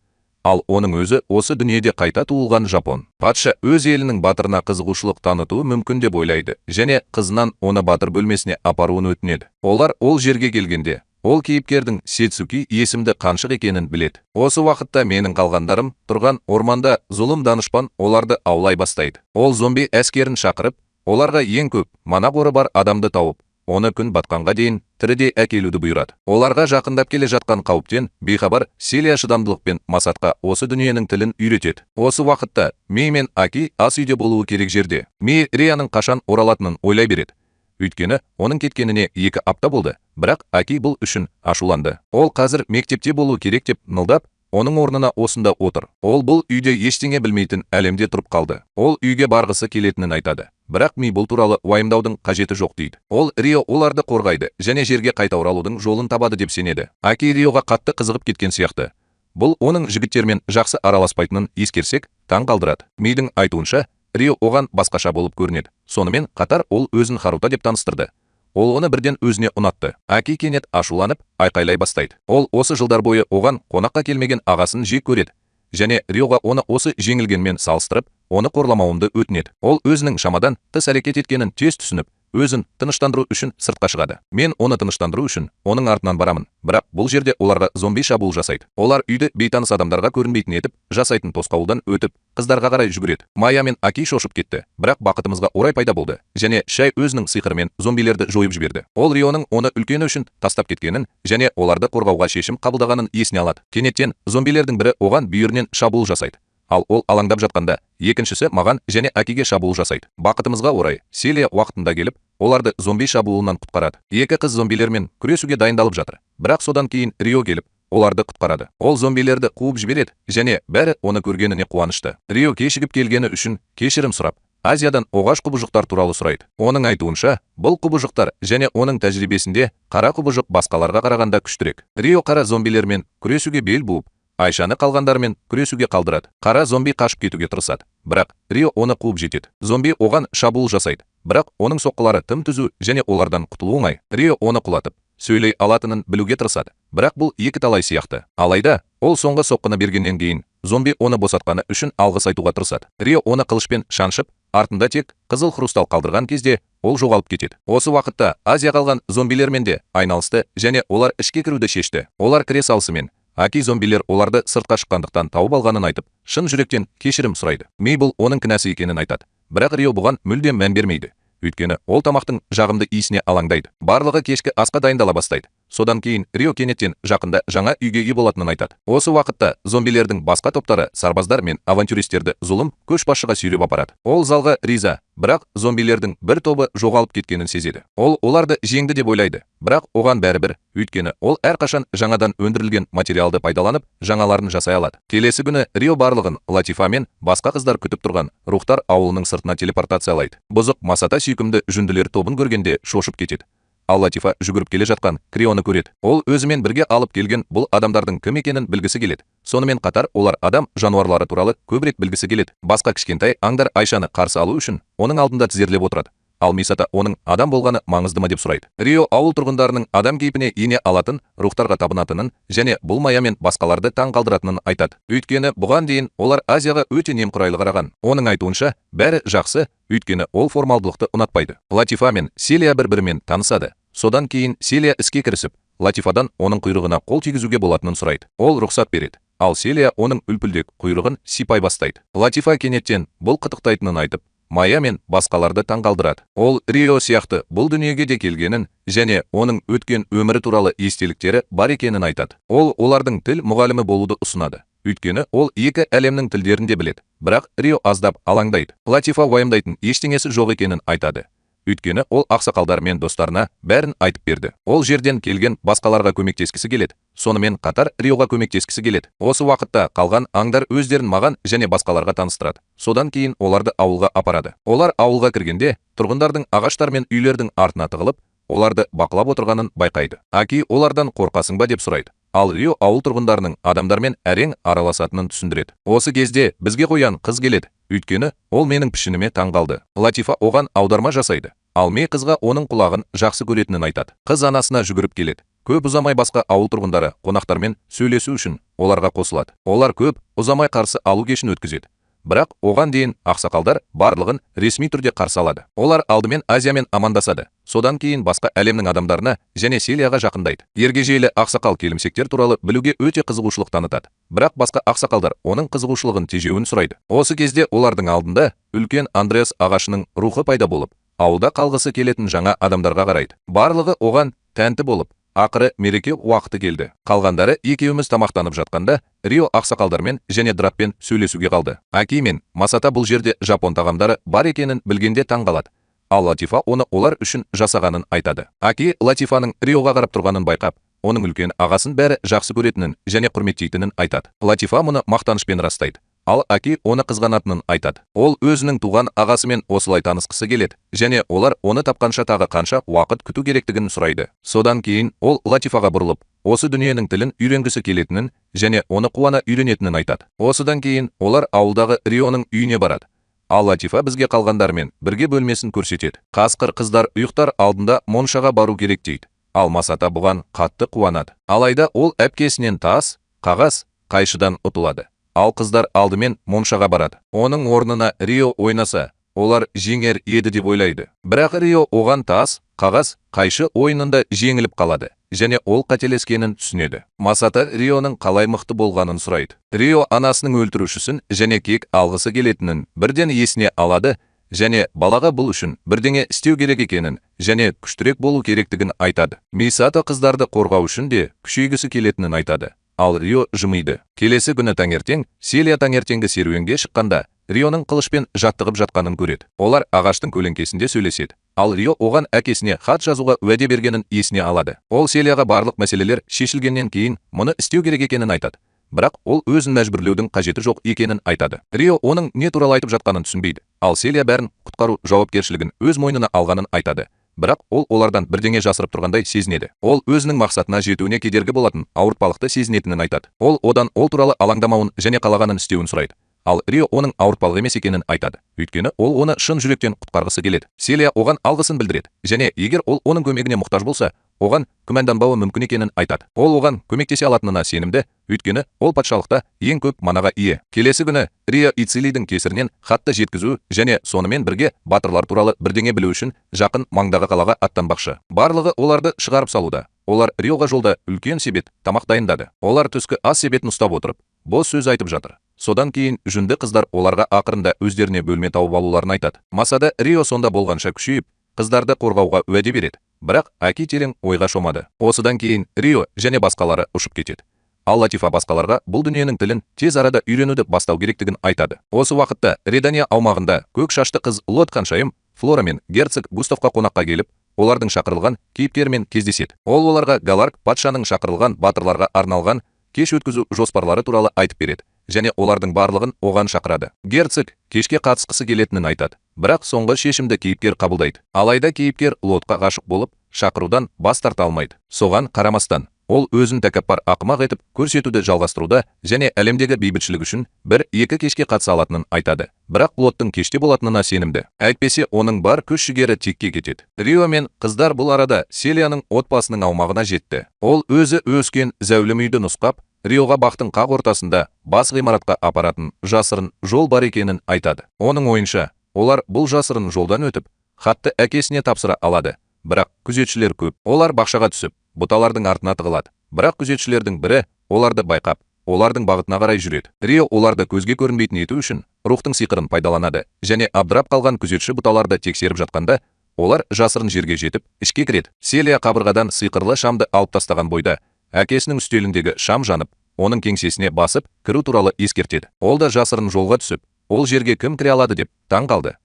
Ал оның өзі осы дүниеде қайта туылған жапон. Патша өз елінің батырына қызығушылық танытуы мүмкін деп ойлайды және қызынан оны батыр бөлмесіне апаруын өтінеді. Олар ол жерге келгенде ол кейіпкердің Сетсуки есімді қаншық екенін біледі. Осы уақытта менің қалғандарым тұрған орманда зұлым данышпан оларды аулай бастайды. Ол зомби әскерін шақырып, оларға ең көп мана қоры бар адамды тауып, оны күн батқанға дейін тіріде әкелуді бұйырады. Оларға жақындап келе жатқан қауіптен бейхабар Селия шыдамдылықпен Масатқа осы дүниенің тілін үйретеді. Осы уақытта Мей мен Аки ас үйде болуы керек жерде. Мей Рияның қашан оралатынын ойлай береді. Өйткені оның кеткеніне 2 апта болды, бірақ Аки бұл үшін ашуланды. Ол қазір мектепте болу керек деп нылдап, оның орнына осында отыр. Ол бұл үйде ештеңе білмейтін әлемде тұрып қалды. Ол үйге барғысы келетінін айтады. Бірақ Ми бұл туралы уайымдаудың қажеті жоқ дейді. Ол Рио оларды қорғайды және жерге қайта оралудың жолын табады деп сенеді. Аки Риоға қатты қызығып кеткен сияқты. Бұл оның жігіттермен жақсы араласпайтынын ескерсек, таң қалдырады. Мидің айтуынша, Рио оған басқаша болып көрінеді. Сонымен қатар ол өзін Харута деп таныстырды. Ол оны бірден өзіне ұнатты. Аки кенет ашуланып, айқайлай бастайды. Ол осы жылдар бойы оған қонаққа келмеген ағасын жек көреді. Және Риоға оны осы жеңілгенмен салыстырып, оны қорламауымды өтінеді. Ол өзінің шамадан тыс әрекет еткенін тез түсініп, өзін тыныштандыру үшін сыртқа шығады. Мен оны тыныштандыру үшін оның артынан барамын. Бірақ бұл жерде оларға зомби шабуыл жасайды. Олар үйді бейтаныс адамдарға көрінбейтін етіп, жасайтын тосқауылдан өтіп, қыздарға қарай жүгіреді. Майя мен Аки шошып кетті. Бірақ бақытымызға орай пайда болды. Және шай өзінің сиқырымен зомбилерді жойып жіберді. Ол Рионың оны үлкені үшін тастап кеткенін және оларды қорғауға шешім қабылдағанын есіне алады. Кенеттен зомбилердің бірі оған бүйірінен шабуыл жасайды. Ал ол алаңдап жатқанда, екіншісі маған және Акиге шабуыл жасайды. Бақытымызға орай, Селия уақытында келіп, оларды зомби шабуылынан құтқарады. Екі қыз зомбилермен күресуге дайындалып жатыр. Бірақ содан кейін Рио келіп, оларды құтқарады. Ол зомбилерді қуып жібереді және бәрі оны көргеніне қуанышты. Рио кешігіп келгені үшін кешірім сұрап, Азиядан оғаш құбыжықтар туралы сұрайды. Оның айтуынша, бұл құбыжықтар және оның тәжірибесінде қара құбыжық басқаларға қарағанда күштірек. Рио қара зомбилермен күресуге бел буып, Айшаны қалғандармен күресуге қалдырады. Қара зомби қашып кетуге тырысады. Бірақ Рио оны қуып жетеді. Зомби оған шабуыл жасайды. Бірақ оның соққылары тым түзу және олардан құтылу оңай. Рио оны құлатып, сөйлей алатынын білуге тырысады. Бірақ бұл екі талай сияқты. Алайда, ол соңғы соққыны бергеннен кейін, зомби оны босатқаны үшін алғыс айтуға тырысады. Рио оны қылышпен шаншып, артында тек қызыл хрустал қалдырған кезде ол жоғалып кетеді. Осы уақытта Азия қалған зомбилермен де айналысты және олар ішке кіруді шешті. Олар кіре салысымен Аки зомбилер оларды сыртқа шыққандықтан тауып алғанын айтып, шын жүректен кешірім сұрайды. Мей бұл оның кінәсі екенін айтады. Бірақ Рио бұған мүлдем мән бермейді. Өйткені ол тамақтың жағымды иісіне алаңдайды. Барлығы кешкі асқа дайындала бастайды. Содан кейін Рио кенеттен жақында жаңа үйге ие болатынын айтады. Осы уақытта зомбилердің басқа топтары сарбаздар мен авантюристерді зұлым көшбасшыға сүйреп апарады. Ол залға риза, бірақ зомбилердің бір тобы жоғалып кеткенін сезеді. Ол оларды жеңді деп ойлайды, бірақ оған бәрібір, өйткені ол әрқашан жаңадан өндірілген материалды пайдаланып, жаңаларын жасай алады. Келесі күні Рио барлығын Латифа мен басқа қыздар күтіп тұрған рухтар ауылының сыртына телепортациялайды. Бұзық Масата сүйкімді жүнділер тобын көргенде шошып кетеді. ал Латифа жүгіріп келе жатқан Крионы көреді. Ол өзімен бірге алып келген бұл адамдардың кім екенін білгісі келеді. Сонымен қатар олар адам жануарлары туралы көбірек білгісі келеді. Басқа кішкентай аңдар Айшаны қарсы алу үшін оның алдында тізерлеп отырады. Ал Мисата оның адам болғаны маңызды ма деп сұрайды. Рио ауыл тұрғындарының адам кейпіне ене алатын, рухтарға табынатынын және бұл Майя мен басқаларды таң қалдыратынын айтады. Өйткені бұған дейін олар Азияға өте немқұрайлы қараған. Оның айтуынша, бәрі жақсы, өйткені ол формалдылықты ұнатпайды. Латифа мен Селия бір-бірімен танысады. Содан кейін Селия іске кірісіп, Латифадан оның құйрығына қол тигізуге болатынын сұрайды. Ол рұқсат береді. Ал Селия оның үлпілдек құйрығын сипай бастайды. Латифа кенеттен бұл қытықтайтынын айтып, Майя мен басқаларды таңғалдырады. Ол Рио сияқты бұл дүниеге де келгенін және оның өткен өмірі туралы естеліктері бар екенін айтады. Ол олардың тіл мұғалімі болуды ұсынады. Өйткені ол екі әлемнің тілдерін де біледі. Бірақ Рио аздап алаңдайды. Латифа уайымдайтын ештеңесі жоқ екенін айтады. Өйткені ол ақсақалдар мен достарына бәрін айтып берді. Ол жерден келген басқаларға көмектескісі келеді. Сонымен қатар Риоға көмектескісі келеді. Осы уақытта қалған аңдар өздерін маған және басқаларға таныстырады. Содан кейін оларды ауылға апарады. Олар ауылға кіргенде тұрғындардың ағаштар мен үйлердің артына тығылып, оларды бақылап отырғанын байқайды. Аки олардан қорқасың ба деп сұрайды. Ал Рио ауыл тұрғындарының адамдармен әрең араласатынын түсіндіреді. Осы кезде бізге қоян қыз келеді. Өйткені ол менің пішініме таңғалды. Латифа оған аударма жасайды. Ал Мей қызға оның құлағын жақсы көретінін айтады. Қыз анасына жүгіріп келеді. Көп ұзамай басқа ауыл тұрғындары қонақтармен сөйлесу үшін оларға қосылады. Олар көп ұзамай қарсы алу кешін өткізеді. Бірақ оған дейін ақсақалдар барлығын ресми түрде қарсы алады. Олар алдымен Азиямен амандасады. Содан кейін басқа әлемнің адамдарына және Селияға жақындайды. Ергежейлі ақсақал келімсектер туралы білуге өте қызығушылық танытады. Бірақ басқа ақсақалдар оның қызығушылығын тежеуін сұрайды. Осы кезде олардың алдында үлкен Андреас ағашының рухы пайда болып, ауылда қалғысы келетін жаңа адамдарға қарайды. Барлығы оған тәнті болып, ақыры мереке уақыты келді. Қалғандары екеуміз тамақтанып жатқанда Рио ақсақалдармен және Драппен сөйлесуге қалды. Аки мен Масата бұл жерде жапон тағамдары бар екенін білгенде таңғалады. Ал Латифа оны олар үшін жасағанын айтады. Аки Латифаның Риоға қарап тұрғанын байқап, оның үлкен ағасын бәрі жақсы көретінін және құрметтейтінін айтады. Латифа мұны мақтанышпен растайды. Ал Аки оны қызғанатынын айтады. Ол өзінің туған ағасымен осылай танысқысы келеді және олар оны тапқанша тағы қанша уақыт күту керектігін сұрайды. Содан кейін ол Латифаға бұрылып, осы дүниенің тілін үйренгісі келетінін және оны қуана үйренетінін айтады. Осыдан кейін олар ауылдағы Рионың үйіне барады. Ал Латифа бізге қалғандармен бірге бөлмесін көрсетеді. Қасқыр қыздар ұйықтар алдында моншаға бару керек дейді. Ал Масата бұған қатты қуанады. Алайда ол әпкесінен тас, қағаз, қайшыдан ұтылады. Ал қыздар алдымен моншаға барады. Оның орнына Рио ойнаса, олар жеңер еді деп ойлайды. Бірақ Рио оған тас, қағаз, қайшы ойынында жеңіліп қалады және ол қателескенін түсінеді. Масата Рионың қалай мықты болғанын сұрайды. Рио анасының өлтірушісін және кек алғысы келетінін бірден есіне алады және балаға бұл үшін бірдеңе істеу керек екенін және күштірек болу керектігін айтады. Мисата қыздарды қорғау үшін де күшейгісі келетінін айтады. Ал Рио жымиды. Келесі күні таңертең Селия таңертеңгі серуенге шыққанда Рионың қылышпен жаттығып жатқанын көреді. Олар ағаштың көлеңкесінде сөйлеседі. Ал Рио оған әкесіне хат жазуға уәде бергенін есіне алады. Ол Селияға барлық мәселелер шешілгеннен кейін мұны істеу керек екенін айтады. Бірақ ол өзін мәжбүрлеудің қажеті жоқ екенін айтады. Рио оның не туралы айтып жатқанын түсінбейді. Ал Селия бәрін құтқару жауапкершілігін өз мойнына алғанын айтады. Бірақ ол олардан бірдеңе жасырып тұрғандай сезінеді. Ол өзінің мақсатына жетуіне кедергі болатын ауыртпалықты сезінетінін айтады. Ол одан ол туралы алаңдамауын және қалағанын істеуін сұрайды. Ал Рио оның ауыртпалық емес екенін айтады. Өйткені ол оны шын жүректен құтқарғысы келеді. Селия оған алғысын білдіреді және егер ол оның көмегіне мұқтаж болса, оған күмәнданбауы мүмкін екенін айтады. Ол оған көмектесе алатынына сенімді, өйткені ол патшалықта ең көп манаға ие. Келесі күні Рио Ицилидің кесірінен хатты жеткізу және сонымен бірге батырлар туралы бірдеңе білу үшін жақын маңдағы қалаға аттанбақшы. Барлығы оларды шығарып салуда. Олар Риоға жолда үлкен себет тамақ дайындады. Олар түскі ас себетін ұстап отырып, бос сөз айтып жатыр. Содан кейін жүнді қыздар оларға ақырында өздеріне бөлме тауып алуларын айтады. Масада Рио сонда болғанша күшейіп, қыздарды қорғауға уәде береді. Бірақ Аки терең ойға шомады. Осыдан кейін Рио және басқалары ұшып кетеді. Ал Латифа басқаларға бұл дүниенің тілін тез арада үйренуді бастау керектігін айтады. Осы уақытта Редания аумағында көк шашты қыз Лот ханшайым Флора мен герцог Густавқа қонаққа келіп, олардың шақырылған кейіпкермен кездеседі. Ол оларға Галарк патшаның шақырылған батырларға арналған кеш өткізу жоспарлары туралы айтып береді және олардың барлығын оған шақырады. Герцог кешке қатысқысы келетінін айтады. Бірақ соңғы шешімді кейіпкер қабылдайды. Алайда кейіпкер Лотқа ғашық болып, шақырудан бас тарта алмайды. Соған қарамастан, ол өзін тәкаппар ақымақ етіп көрсетуді жалғастыруда және әлемдегі бейбітшілік үшін 1-2 кешке қатыса алатынын айтады. Бірақ Лоттың кеште болатынына сенімді. Әйтпесе оның бар күш-жігері текке кетеді. Рио мен қыздар бұл арада Селияның отбасының аумағына жетті. Ол өзі өскен зәулім үйді нұсқап, Риоға бақтың қақ ортасында бас ғимаратқа апаратын жасырын жол бар екенін айтады. Оның ойынша, олар бұл жасырын жолдан өтіп, хатты әкесіне тапсыра алады. Бірақ күзетшілер көп. Олар бақшаға түсіп, бұталардың артына тығылады. Бірақ күзетшілердің бірі оларды байқап, олардың бағытына қарай жүреді. Рио оларды көзге көрінбейтін ету үшін рухтың сиқырын пайдаланады және абдырап қалған күзетші бұталарды тексеріп жатқанда, олар жасырын жерге жетіп, ішке кіреді. Селия қабырғадан сиқырлы шамды алып тастаған бойда, әкесінің үстеліндегі шам жанып, оның кеңсесіне басып, кіру туралы ескертеді. Ол да жасырын жолға түсіп, ол жерге кім кіре алады деп таң қалды.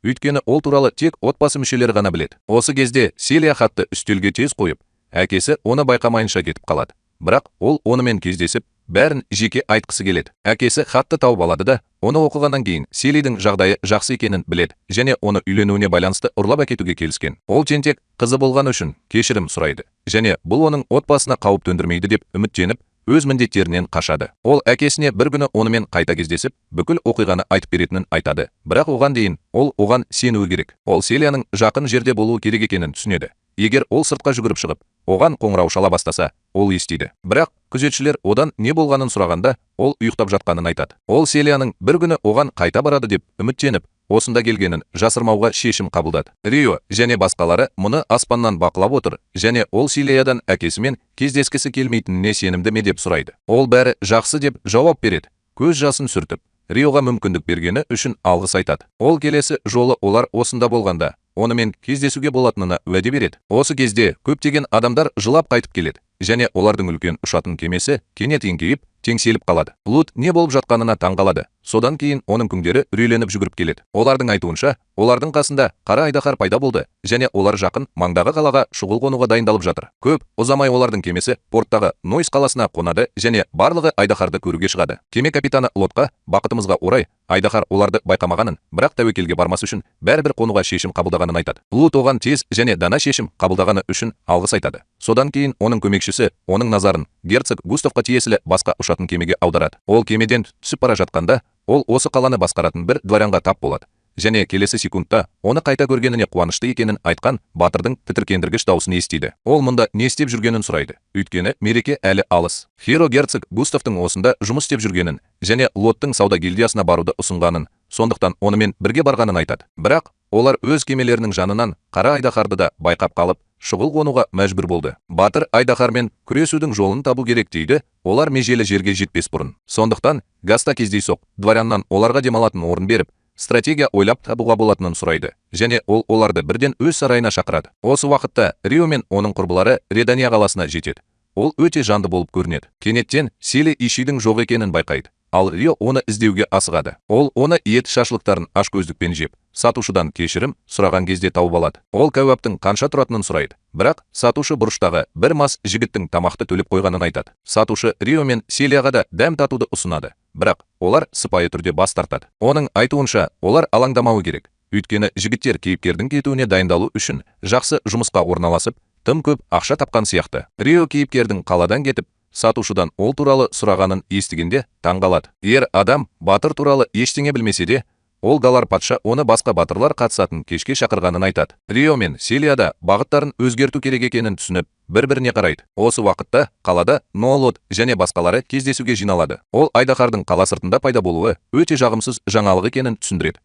Өйткені ол туралы тек отбасы мүшелері ғана біледі. Осы кезде Селия хатты үстелге тез қойып, әкесі оны байқамайынша кетіп қалады. Бірақ ол онымен кездесіп, бәрін жеке айтқысы келеді. Әкесі хатты тауып алады да, оны оқығаннан кейін Селидің жағдайы жақсы екенін біледі және оны үйленуіне байланысты ұрлап әкетуге келіскен. Ол тентек қызы болған үшін кешірім сұрайды және бұл оның отбасына қауіп төндірмейді деп үміттеніп, өз міндеттерінен қашады. Ол әкесіне бір күні онымен қайта кездесіп, бүкіл оқиғаны айтып беретінін айтады. Бірақ оған дейін ол оған сенуі керек. Ол Селияның жақын жерде болуы керек екенін түсінеді. Егер ол сыртқа жүгіріп шығып, оған қоңырау шала бастаса, ол естиді. Бірақ күзетшілер одан не болғанын сұрағанда, ол ұйықтап жатқанын айтады. Ол Селияның бір күні оған қайта барады деп үміттеніп, осында келгенін жасырмауға шешім қабылдады. Рио және басқалары мұны аспаннан бақылап отыр және ол Селиядан әкесімен кездескісі келмейтініне сенімді ме деп сұрайды. Ол бәрі жақсы деп жауап береді. Көз жасын сүртіп, Риоға мүмкіндік бергені үшін алғыс айтады. Ол келесі жолы олар осында болғанда, онымен кездесуге болатынына уәде береді. Осы кезде көптеген адамдар жылап қайтып келеді және олардың үлкен ұшатын кемесі кенет еңкейіп, теңселіп қалады. Лут не болып жатқанына таң қалады. Содан кейін оның күңдері үрейленіп жүгіріп келеді. Олардың айтуынша, олардың қасында қара айдаһар пайда болды және олар жақын маңдағы қалаға шұғыл қонуға дайындалып жатыр. Көп ұзамай олардың кемесі порттағы Нойс қаласына қонады және барлығы айдаһарды көруге шығады. Кеме капитаны Лотқа, бақытымызға орай, айдаһар оларды байқамағанын, бірақ тәуекелге бармас үшін бәрібір қонуға шешім қабылдағанын айтады. Лут оған тез және дана шешім қабылдағаны үшін алғыс айтады. Содан кейін оның көмекшісі оның назарын герцог Густавқа тиесілі басқа ұшатын кемеге аударады. Ол кемеден түсіп бара жатқанда, ол осы қаланы басқаратын бір дворянға тап болады және келесі секундта оны қайта көргеніне қуанышты екенін айтқан батырдың тітіркендіргіш дауысын естиді. Ол мұнда не істеп жүргенін сұрайды, өйткені мереке әлі алыс. Хиро герцог Густавтың осында жұмыс істеп жүргенін және Лоттың сауда гильдиясына баруды ұсынғанын, сондықтан онымен бірге барғанын айтады. Бірақ олар өз кемелерінің жанынан қара айдаһарды да байқап қалып, шұғыл қонуға мәжбүр болды. Батыр айдаһармен күресудің жолын табу керек дейді, олар межелі жерге жетпес бұрын. Сондықтан Гаста кездейсоқ дворяннан оларға демалатын орын беріп, стратегия ойлап табуға болатынын сұрайды және ол оларды бірден өз сарайына шақырады. Осы уақытта Рио мен оның құрбылары Редания қаласына жетеді. Ол өте жанды болып көрінеді. Кенеттен Селия Ишидің жоқ екенін байқайды. Ал Рио оны іздеуге асығады. Ол оны ет шашлықтарын ашкөздікпен жеп, сатушыдан кешірім сұраған кезде тауып алады. Ол кәуаптың қанша тұратынын сұрайды. Бірақ сатушы бұрыштағы бір мас жігіттің тамақты төлеп қойғанын айтады. Сатушы Рио мен Селияға да дәм татуды ұсынады. Бірақ олар сыпайы түрде бас тартады. Оның айтуынша, олар алаңдамауы керек. Өйткені жігіттер кейіпкердің кетуіне дайындалу үшін жақсы жұмысқа орналасып, тым көп ақша тапқан сияқты. Рио кейіпкердің қаладан кетіп, сатушыдан ол туралы сұрағанын естігенде таң қалады. Ер адам батыр туралы ештеңе білмесе де, ол Галар патша оны басқа батырлар қатысатын кешке шақырғанын айтады. Рио мен Селия да бағыттарын өзгерту керек екенін түсініп, бір-біріне қарайды. Осы уақытта қалада Ноолот және басқалары кездесуге жиналады. Ол айдаһардың қала сыртында пайда болуы өте жағымсыз жаңалық екенін түсіндіреді.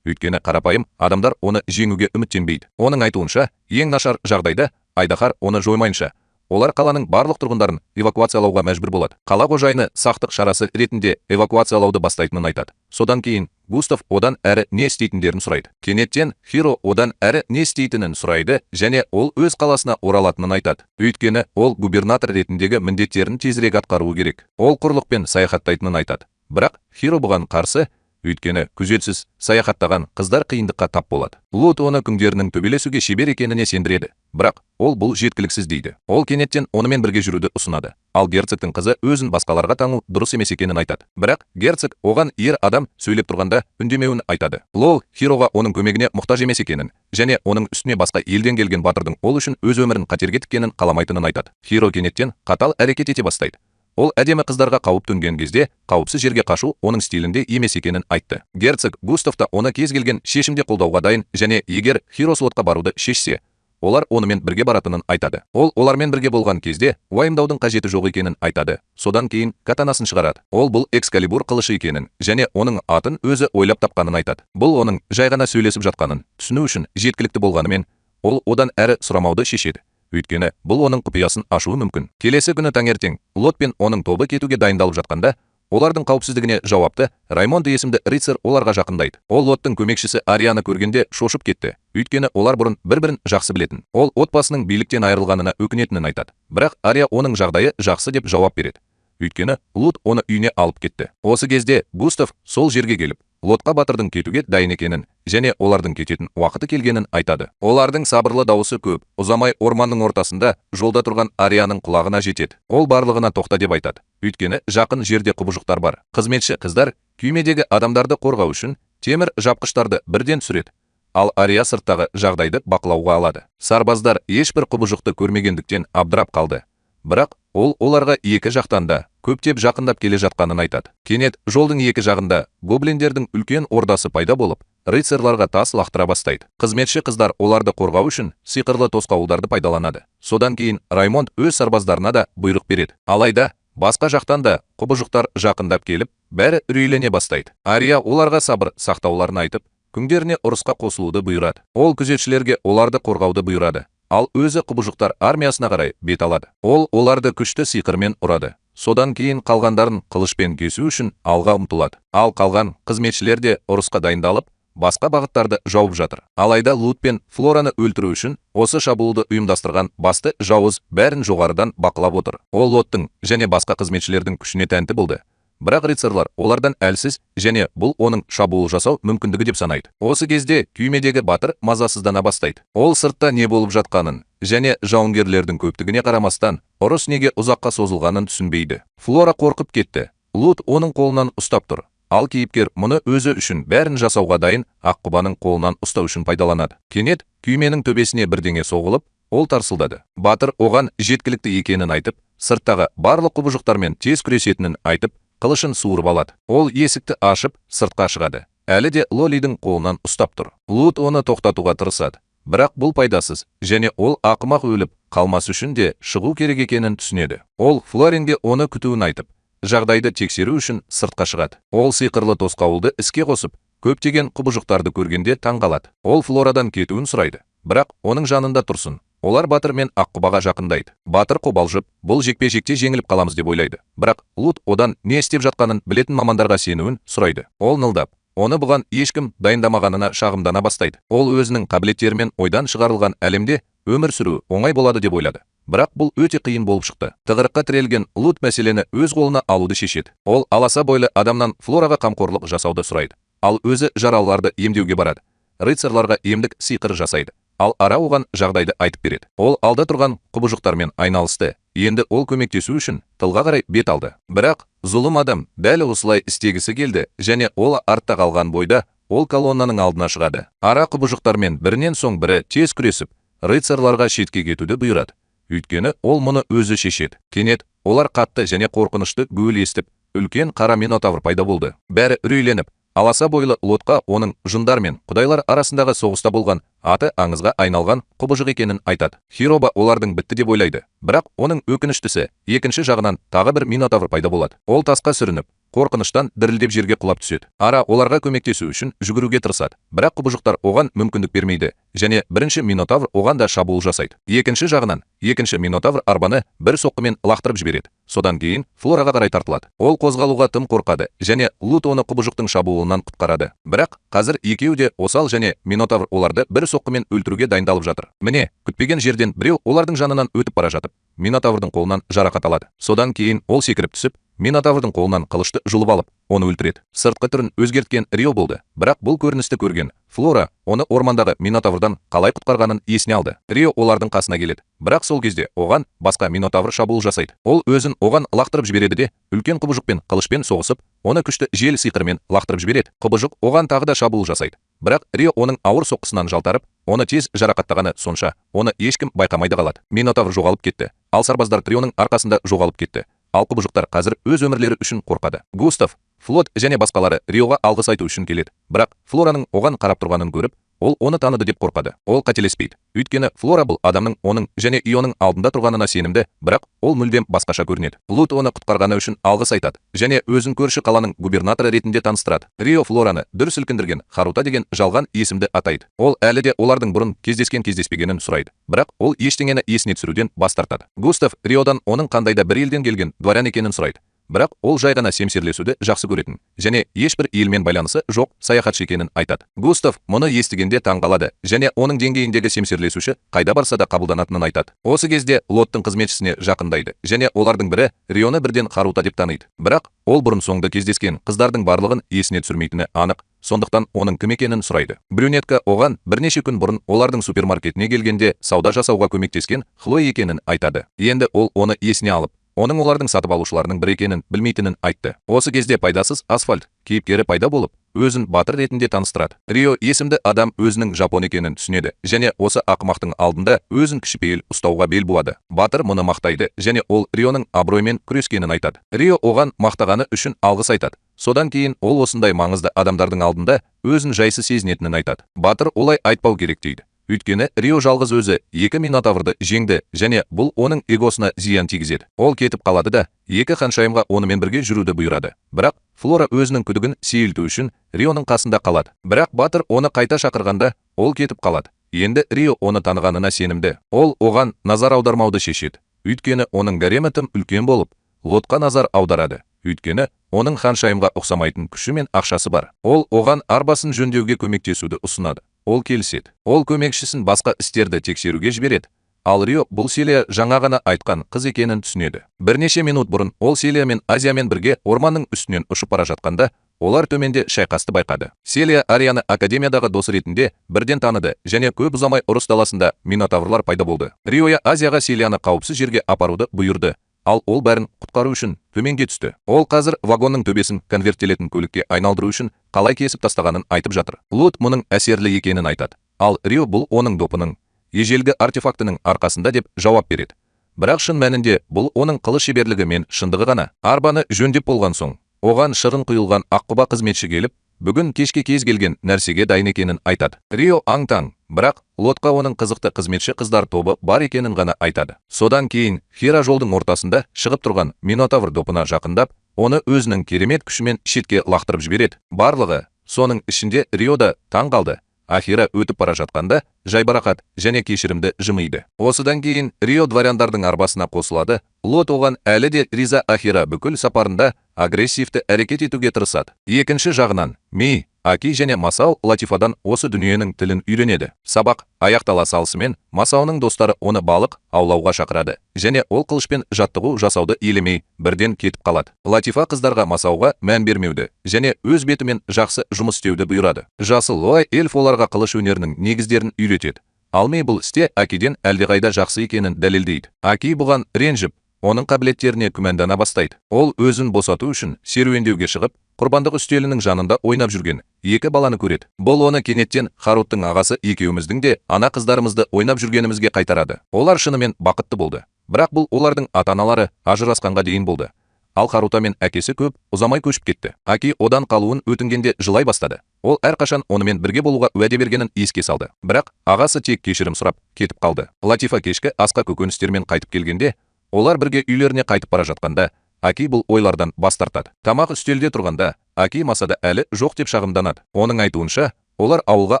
Өйткені қарапайым адамдар оны жеңуге үміттенбейді. Оның айтуынша, ең нашар жағдайда айдаһар оны жоймайынша, олар қаланың барлық тұрғындарын эвакуациялауға мәжбүр болады. Қала қожайыны сақтық шарасы ретінде эвакуациялауды бастайтынын айтады. Содан кейін Густав одан әрі не істейтіндерін сұрайды. Кенеттен Хиро одан әрі не істейтінін сұрайды және ол өз қаласына оралатынын айтады. Өйткені ол губернатор ретіндегі міндеттерін тезірек атқаруы керек. Ол құрлықпен саяхаттайтынын айтады. Бірақ Хиро бұған қарсы, Өйткені күзетсіз саяхаттаған қыздар қиындыққа тап болады. Лот оны күңдерінің төбелесуге шебер екеніне сендіреді, бірақ ол бұл жеткіліксіз дейді. Ол кенеттен онымен бірге жүруді ұсынады. Ал герцогтың қызы өзін басқаларға таңу дұрыс емес екенін айтады. Бірақ герцог оған ер адам сөйлеп тұрғанда үндемеуін айтады. Лол Хироға оның көмегіне мұқтаж емес екенін және оның үстіне басқа елден келген батырдың ол үшін өз өмірін қатерге тіккенін қаламайтынын айтады. Хиро кенеттен қатал әрекет ете бастайды. Ол әдемі қыздарға қауіп төнген кезде қауіпсіз жерге қашу оның стилінде емес екенін айтты. Герцог Густав та оны кез келген шешімде қолдауға дайын және егер Хиро слотқа баруды шешсе, олар онымен бірге баратынын айтады. Ол олармен бірге болған кезде уайымдаудың қажеті жоқ екенін айтады. Содан кейін катанасын шығарады. Ол бұл Экскалибур қылышы екенін және оның атын өзі ойлап тапқанын айтады. Бұл оның жай ғана сөйлесіп жатқанын түсіну үшін жеткілікті болғанымен, ол одан әрі сұрамауды шешеді. Өйткені бұл оның құпиясын ашуы мүмкін. Келесі күні таңертең Лот пен оның тобы кетуге дайындалып жатқанда, олардың қауіпсіздігіне жауапты Раймонд есімді рыцарь оларға жақындайды. Ол Лоттың көмекшісі Арияны көргенде шошып кетті. Өйткені олар бұрын бір-бірін жақсы білетін. Ол отбасының биліктен айырылғанына өкінетінін айтады. Бірақ Ария оның жағдайы жақсы деп жауап береді. Өйткені Лот оны үйіне алып кетті. Осы кезде Густав сол жерге келіп, Лотқа батырдың кетуге дайын екенін және олардың кететін уақыты келгенін айтады. Олардың сабырлы дауысы көп, ұзамай орманның ортасында жолда тұрған Арияның құлағына жетеді. Ол барлығына тоқта деп айтады. Өйткені жақын жерде құбыжықтар бар. Қызметші қыздар күймедегі адамдарды қорғау үшін темір жапқыштарды бірден түсіреді. Ал Ария сырттағы жағдайды бақылауға алады. Сарбаздар ешбір құбыжықты көрмегендіктен абдырап қалды. Бірақ ол оларға екі жақтан да көптеп жақындап келе жатқанын айтады. Кенет жолдың екі жағында гоблиндердің үлкен ордасы пайда болып, рыцарьларға тас лақтыра бастайды. Қызметші қыздар оларды қорғау үшін сиқырлы тосқауылдарды пайдаланады. Содан кейін Раймонд өз сарбаздарына да бұйрық береді. Алайда басқа жақтан да құбыжықтар жақындап келіп, бәрі үрейлене бастайды. Ария оларға сабыр сақтауларын айтып, күңдеріне ұрысқа қосылуды бұйырады. Ол күзетшілерге оларды қорғауды бұйырады. Ал өзі құбыжықтар армиясына қарай бет алады. Ол оларды күшті сиқырмен ұрады. Содан кейін қалғандарын қылышпен кесу үшін алға ұмтылады. Ал қалған қызметшілер де ұрысқа дайындалып, басқа бағыттарды жауып жатыр. Алайда Лут пен Флораны өлтіру үшін осы шабуылды ұйымдастырған басты жауыз бәрін жоғарыдан бақылап отыр. Ол Лоттың және басқа қызметшілердің күшіне тәнті болды. Бірақ рыцарьлар олардан әлсіз және бұл оның шабуыл жасау мүмкіндігі деп санайды. Осы кезде күймедегі батыр мазасыздана бастайды. Ол сыртта не болып жатқанын және жауынгерлердің көптігіне қарамастан ұрыс неге ұзаққа созылғанын түсінбейді. Флора қорқып кетті. Лут оның қолынан ұстап тұр. Ал кейіпкер мұны өзі үшін бәрін жасауға дайын аққұбаның қолынан ұстау үшін пайдаланады. Кенет күйменің төбесіне бірдеңе соғылып, ол тарсылдады. Батыр оған жеткілікті екенін айтып, сырттағы барлық құбыжықтармен тез күресетінін айтып, қылышын суырып алады. Ол есікті ашып, сыртқа шығады. Әлі де Лолидің қолынан ұстап тұр. Лут оны тоқтатуға тырысады. Бірақ бұл пайдасыз, және ол ақымақ өліп қалмас үшін де шығу керек екенін түсінеді. Ол Флоринге оны күтуін айтып, жағдайды тексеру үшін сыртқа шығады. Ол сиқырлы тосқауылды іске қосып, көптеген құбыжықтарды көргенде таңғалады. Ол Флорадан кетуін сұрайды, бірақ оның жанында тұрсын. Олар батыр мен аққұбаға жақындайды. Батыр қобалжып, бұл жекпе-жекте жеңіліп қаламыз деп ойлайды. Бірақ Лут одан не істеп жатқанын білетін мамандарға сенуін сұрайды. Ол нылдап, оны бұған ешкім дайындамағанына шағымдана бастайды. Ол өзінің қабілеттерімен ойдан шығарылған әлемде өмір сүру оңай болады деп ойлады. Бірақ бұл өте қиын болып шықты. Тығырыққа тірелген Лут мәселені өз қолына алуды шешеді. Ол аласа бойлы адамнан Флораға қамқорлық жасауды сұрайды. Ал өзі жаралыларды емдеуге барады. Рыцарьларға емдік сиқыр жасайды. Ал Ара оған жағдайды айтып береді. Ол алда тұрған құбыжықтармен айналысты. Енді ол көмектесу үшін тылға қарай бет алды. Бірақ зұлым адам дәл осылай істегісі келді және ол артта қалған бойда ол колоннаның алдына шығады. Ара құбыжықтармен бірінен соң бірі тез күресіп, рыцарьларға шетке кетуді бұйырады. Өйткені ол мұны өзі шешеді. Кенет олар қатты және қорқынышты гуіл естіп, үлкен қара минотавр пайда болды. Бәрі үрейленіп, аласа бойлы Лотқа оның жындар мен құдайлар арасындағы соғыста болған аты аңызға айналған құбыжық екенін айтады. Хироба олардың бітті деп ойлайды. Бірақ оның өкініштісі екінші жағынан тағы бір минотавр пайда болады. Ол тасқа сүрініп, қорқыныштан дірілдеп жерге құлап түседі. Ара оларға көмектесу үшін жүгіруге тырысады. Бірақ құбыжықтар оған мүмкіндік бермейді және бірінші минотавр оған да шабуыл жасайды. Екінші жағынан екінші минотавр арбаны бір соққымен лақтырып жібереді. Содан кейін Флораға қарай тартылады. Ол қозғалуға тым қорқады және Лут оны құбыжықтың шабуылынан құтқарады. Бірақ қазір екеуі де осал және минотавр оларды бір соққымен өлтіруге дайындалып жатыр. Міне, күтпеген жерден біреу олардың жанынан өтіп бара жатып, минотаврдың қолынан жарақат алады. Содан кейін ол секіріп түсіп, Минотаврдың қолынан қылышты жұлып алып, оны өлтіреді. Сыртқы түрін өзгерткен Рио болды, бірақ бұл көріністі көрген Флора оны ормандағы Минотаврдан қалай құтқарғанын есіне алды. Рио олардың қасына келеді, бірақ сол кезде оған басқа Минотавр шабуыл жасайды. Ол өзін оған лақтырып жібереді де, үлкен құбыжықпен қылышпен соғысып, оны күшті жел сиқырымен лақтырып жібереді. Құбыжық оған тағы да шабуыл жасайды. Бірақ Рио оның ауыр соққысынан жалтарып, оны тез жарақаттағаны сонша, оны ешкім байқамайды қалады. Минотавр жоғалып кетті, ал сарбаздар Рионың арқасында жоғалып кетті. Ал құбыжықтар қазір өз өмірлері үшін қорқады. Густав, Флот және басқалары Риоға алғыс айту үшін келеді. Бірақ Флораның оған қарап тұрғанын көріп, ол оны таныды деп қорқады. Ол қателеспейді. Өйткені Флора бұл адамның оның және Ионың алдында тұрғанына сенімді, бірақ ол мүлдем басқаша көрінеді. Лут оны құтқарғаны үшін алғыс айтады және өзін көрші қаланың губернаторы ретінде таныстырады. Рио Флораны дүр сілкіндірген Харута деген жалған есімді атайды. Ол әлі де олардың бұрын кездеспегенін сұрайды, бірақ ол ештеңені есіне түсіруден бас тартады. Густав Риодан оның қандай да бір елден келген дворян екенін сұрайды. Бірақ ол жай ғана семсерлесуді жақсы көретін және ешбір елмен байланысы жоқ саяхатшы екенін айтады. Густав мұны естігенде таң қалады және оның деңгейіндегі семсерлесуші қайда барса да қабылданатынын айтады. Осы кезде Лоттың қызметшісіне жақындайды және олардың бірі Рионы бірден Харута деп таниды. Бірақ ол бұрын соңды кездескен қыздардың барлығын есіне түсірмейтіні анық, сондықтан оның кім екенін сұрайды. Брюнетка оған бірнеше күн бұрын олардың супермаркетіне келгенде сауда жасауға көмектескен Хлоя екенін айтады. Енді ол оны есіне алып, оның олардың сатып алушыларының бірі екенін білмейтінін айтты. Осы кезде пайдасыз асфальт кейіпкері пайда болып, өзін батыр ретінде таныстырады. Рио есімді адам өзінің жапон екенін түсінеді және осы ақымақтың алдында өзін кішіпейіл ұстауға бел буады. Батыр мұны мақтайды және ол Рионың абыроймен күрескенін айтады. Рио оған мақтағаны үшін алғыс айтады. Содан кейін ол осындай маңызды адамдардың алдында өзін жайсыз сезінетінін айтады. Батыр олай айтпау керек дейді. Өйткені Рио жалғыз өзі 2 Минотаврды жеңді және бұл оның эгосына зиян тигізеді. Ол кетіп қалады да, 2 ханшайымға онымен бірге жүруді бұйырады. Бірақ Флора өзінің күдігін сейілту үшін Рионың қасында қалады. Бірақ батыр оны қайта шақырғанда, ол кетіп қалады. Енді Рио оны танығанына сенімді. Ол оған назар аудармауды шешеді. Өйткені оның гаремі тым үлкен болып, Лотқа назар аударады. Өйткені оның ханшайымға ұқсамайтын күші мен ақшасы бар. Ол оған арбасын жөндеуге көмектесуді ұсынады. Ол келіседі. Ол көмекшісін басқа істерді тексеруге жібереді. Ал Рио бұл Селия жаңа ғана айтқан қыз екенін түсінеді. Бірнеше минут бұрын ол Селия мен Азиямен бірге орманның үстінен ұшып бара жатқанда, олар төменде шайқасты байқады. Селия Арияны академиядағы досы ретінде бірден таныды және көп ұзамай ұрыс даласында Минотаврлар пайда болды. Риоя Азияға Селияны қауіпсіз жерге апаруды бұйырды. Ал ол бәрін құтқару үшін төменге түсті. Ол қазір вагонның төбесін конверттелетін көлікке айналдыру үшін қалай кесіп тастағанын айтып жатыр. Лут мұның әсерлі екенін айтады. Ал Рио бұл оның допының, ежелгі артефактының арқасында деп жауап береді. Бірақ шын мәнінде бұл оның қылыш шеберлігі мен шындығы ғана. Арбаны жөндеп болған соң, оған шырын құйылған аққұба қызметші келіп, бүгін кешке кез келген нәрсеге дайын екенін айтады. Рио аң-таң, бірақ Лотқа оның қызықты қызметші қыздар тобы бар екенін ғана айтады. Содан кейін Хера жолдың ортасында шығып тұрған Минотавр допына жақындап, оны өзінің керемет күшімен шетке лақтырып жібереді. Барлығы, соның ішінде Рио да таң қалды. Ахира өтіп бара жатқанда жайбарақат және кешірімді жымиды. Осыдан кейін Рио дворяндардың арбасына қосылады. Лот оған әлі де риза. Ахира бүкіл сапарында агрессивті әрекет етуге тырысады. Екінші жағынан, Ми, Аки және Масао Латифадан осы дүниенің тілін үйренеді. Сабақ аяқтала салысымен Масаоның достары оны балық аулауға шақырады және ол қылышпен жаттығу жасауды елемей бірден кетіп қалады. Латифа қыздарға Масаоға мән бермеуді және өз бетімен жақсы жұмыс істеуді бұйырады. Жасыл Луай эльф оларға қылыш өнерінің негіздерін үйретеді. Ал Ми бұл істе Акиден әлдеқайда жақсы екенін дәлелдейді. Аки бұған ренжіп, оның қабілеттеріне күмәндана бастайды. Ол өзін босату үшін серуендеуге шығып, құрбандық үстелінің жанында ойнап жүрген 2 баланы көреді. Бұл оны кенеттен Харуттың ағасы екеуміздің де ана қыздарымызды ойнап жүргенімізге қайтарады. Олар шынымен бақытты болды. Бірақ бұл олардың ата-аналары ажырасқанға дейін болды. Ал Харута мен әкесі көп ұзамай көшіп кетті. Аки одан қалуын өтінгенде жылай бастады. Ол әрқашан онымен бірге болуға уәде бергенін еске салды. Бірақ ағасы тек кешірім сұрап кетіп қалды. Латифа кешкі асқа көкөністермен қайтып келгенде, олар бірге үйлеріне қайтып бара жатқанда, Аки бұл ойлардан бас тартады. Тамақ үстелде тұрғанда, Аки масада әлі жоқ деп шағымданады. Оның айтуынша, олар ауылға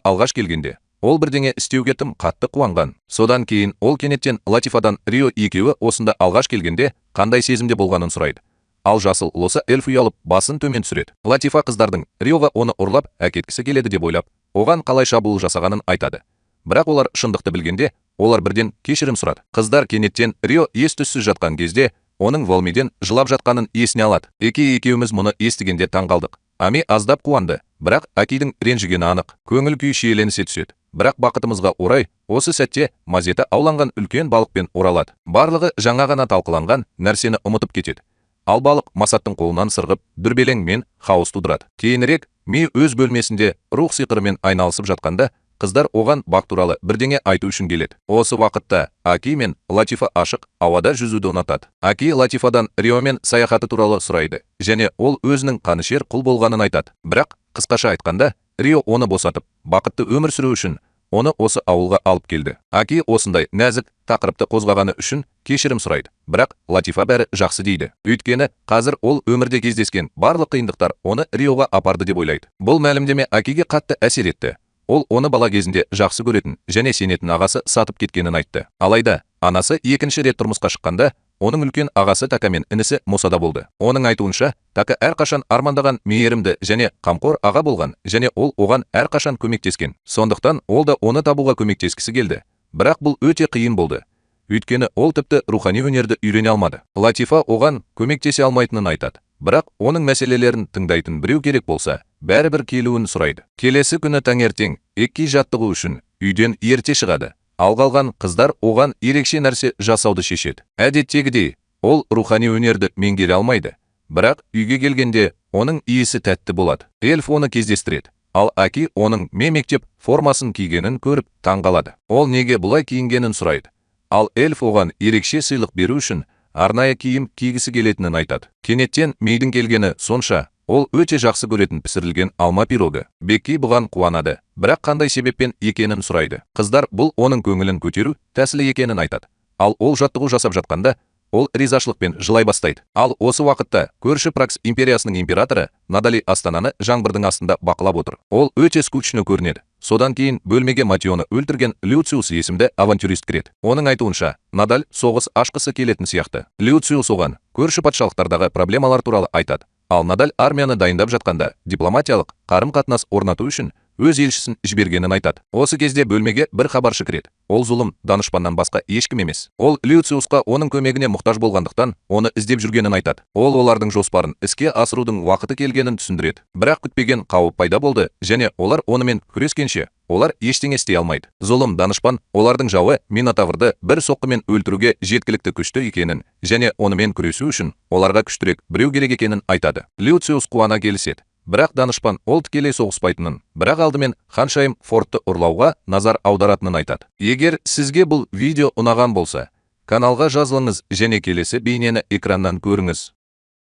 алғаш келгенде, ол бірдеңе істеуге тым қатты қуанған. Содан кейін ол кенеттен Латифадан Рио екеуі осында алғаш келгенде қандай сезімде болғанын сұрайды. Ал жасыл лоса эльф ұялып басын төмен түсіреді. Латифа қыздардың Риоға оны ұрлап әкеткісі келеді деп ойлап, оған қалай шабуыл жасағанын айтады. Бірақ олар шындықты білгенде, олар бірден кешірім сұрады. Қыздар кенеттен Рио ес-түссіз жатқан кезде оның Волмеден жылап жатқанын есіне алады. Екеуміз мұны естігенде таң қалдық. Ами аздап қуанды, бірақ Акидің ренжігені анық. Көңіл күй шиеленісе түседі. Бірақ бақытымызға орай, осы сәтте Мазета ауланған үлкен балықпен оралады. Барлығы жаңа ғана талқыланған нәрсені ұмытып кетеді. Ал балық Масаттың қолынан сырғып, дүрбелең мен хаос тудырады. Кейінірек, Ми өз бөлмесінде рух сиқырымен айналысып жатқанда, қыздар оған бақ туралы бірдеңе айту үшін келеді. Осы уақытта Аки мен Латифа ашық ауада жүзуді ұнатады. Аки Латифадан Риомен саяхаты туралы сұрайды, және ол өзінің қанішер құл болғанын айтады. Бірақ қысқаша айтқанда, Рио оны босатып, бақытты өмір сүру үшін оны осы ауылға алып келді. Аки осындай нәзік тақырыпты қозғағаны үшін кешірім сұрайды. Бірақ Латифа бәрі жақсы дейді. Өйткені қазір ол өмірде кездескен барлық қиындықтар оны Риоға апарды деп ойлайды. Бұл мәлімдеме Акиге қатты әсер етті. Ол оны бала кезінде жақсы көретін және сенетін ағасы сатып кеткенін айтты. Алайда, анасы екінші рет тұрмысқа шыққанда, оның үлкен ағасы Така мен інісі Мосада болды. Оның айтуынша, Така әрқашан армандаған мейірімді және қамқор аға болған, және ол оған әрқашан көмектескен. Сондықтан ол да оны табуға көмектескісі келді. Бірақ бұл өте қиын болды. Өйткені ол тіпті рухани өнерді үйрене алмады. Латифа оған көмектесе алмайтынын айтады. Бірақ оның мәселелерін тыңдайтын біреу керек болса, бәрібір келуін сұрайды. Келесі күні таңертең Екки жаттығу үшін үйден ерте шығады. Ал қалған қыздар оған ерекше нәрсе жасауды шешеді. Әдеттегідей, ол рухани өнерді меңгере алмайды. Бірақ үйге келгенде оның иісі тәтті болады. Эльф оны кездестіреді. Ал Аки оның мектеп формасын кигенін көріп таң қалады. Ол неге бұлай киінгенін сұрайды. Ал эльф оған ерекше сыйлық беру үшін арнайы киім кигісі келетінін айтады. Кенеттен Мейдің келгені сонша, ол өте жақсы көретін пісірілген алма пирогы. Бекки бұған қуанады, бірақ қандай себеппен екенін сұрайды. Қыздар бұл оның көңілін көтеру тәсілі екенін айтады. Ал ол жаттығу жасап жатқанда, ол ризашылықпен жылай бастайды. Ал осы уақытта көрші Пракс империясының императоры Надали астананы жаңбырдың астында бақылап отыр. Ол өте скучно көрінеді. Содан кейін бөлмеге Матионы өлтірген Люциус есімді авантюрист кіреді. Оның айтуынша, Надаль соғыс ашқысы келетін сияқты. Люциус оған көрші патшалықтардағы проблемалар туралы айтады. Ал Надаль армияны дайындап жатқанда дипломатиялық қарым-қатынас орнату үшін өз елшісін жібергенін айтады. Осы кезде бөлмеге бір хабаршы кіреді. Ол зұлым данышпаннан басқа ешкім емес. Ол Люциусқа оның көмегіне мұқтаж болғандықтан оны іздеп жүргенін айтады. Ол олардың жоспарын іске асырудың уақыты келгенін түсіндіреді. Бірақ күтпеген қауіп пайда болды, және олар онымен күрескенше олар ештеңе істей алмайды. Зұлым данышпан олардың жауы Минотаврды бір соққымен өлтіруге жеткілікті күшті екенін, және онымен күресу үшін оларға күштірек біреу керек екенін айтады. Люциус қуана келіседі. Бірақ данышпан ол тікелей соғыспайтынын, бірақ алдымен Ханшайым фортты ұрлауға назар аударатынын айтады. Егер сізге бұл видео ұнаған болса, каналға жазылыңыз және келесі бейнені экраннан көріңіз.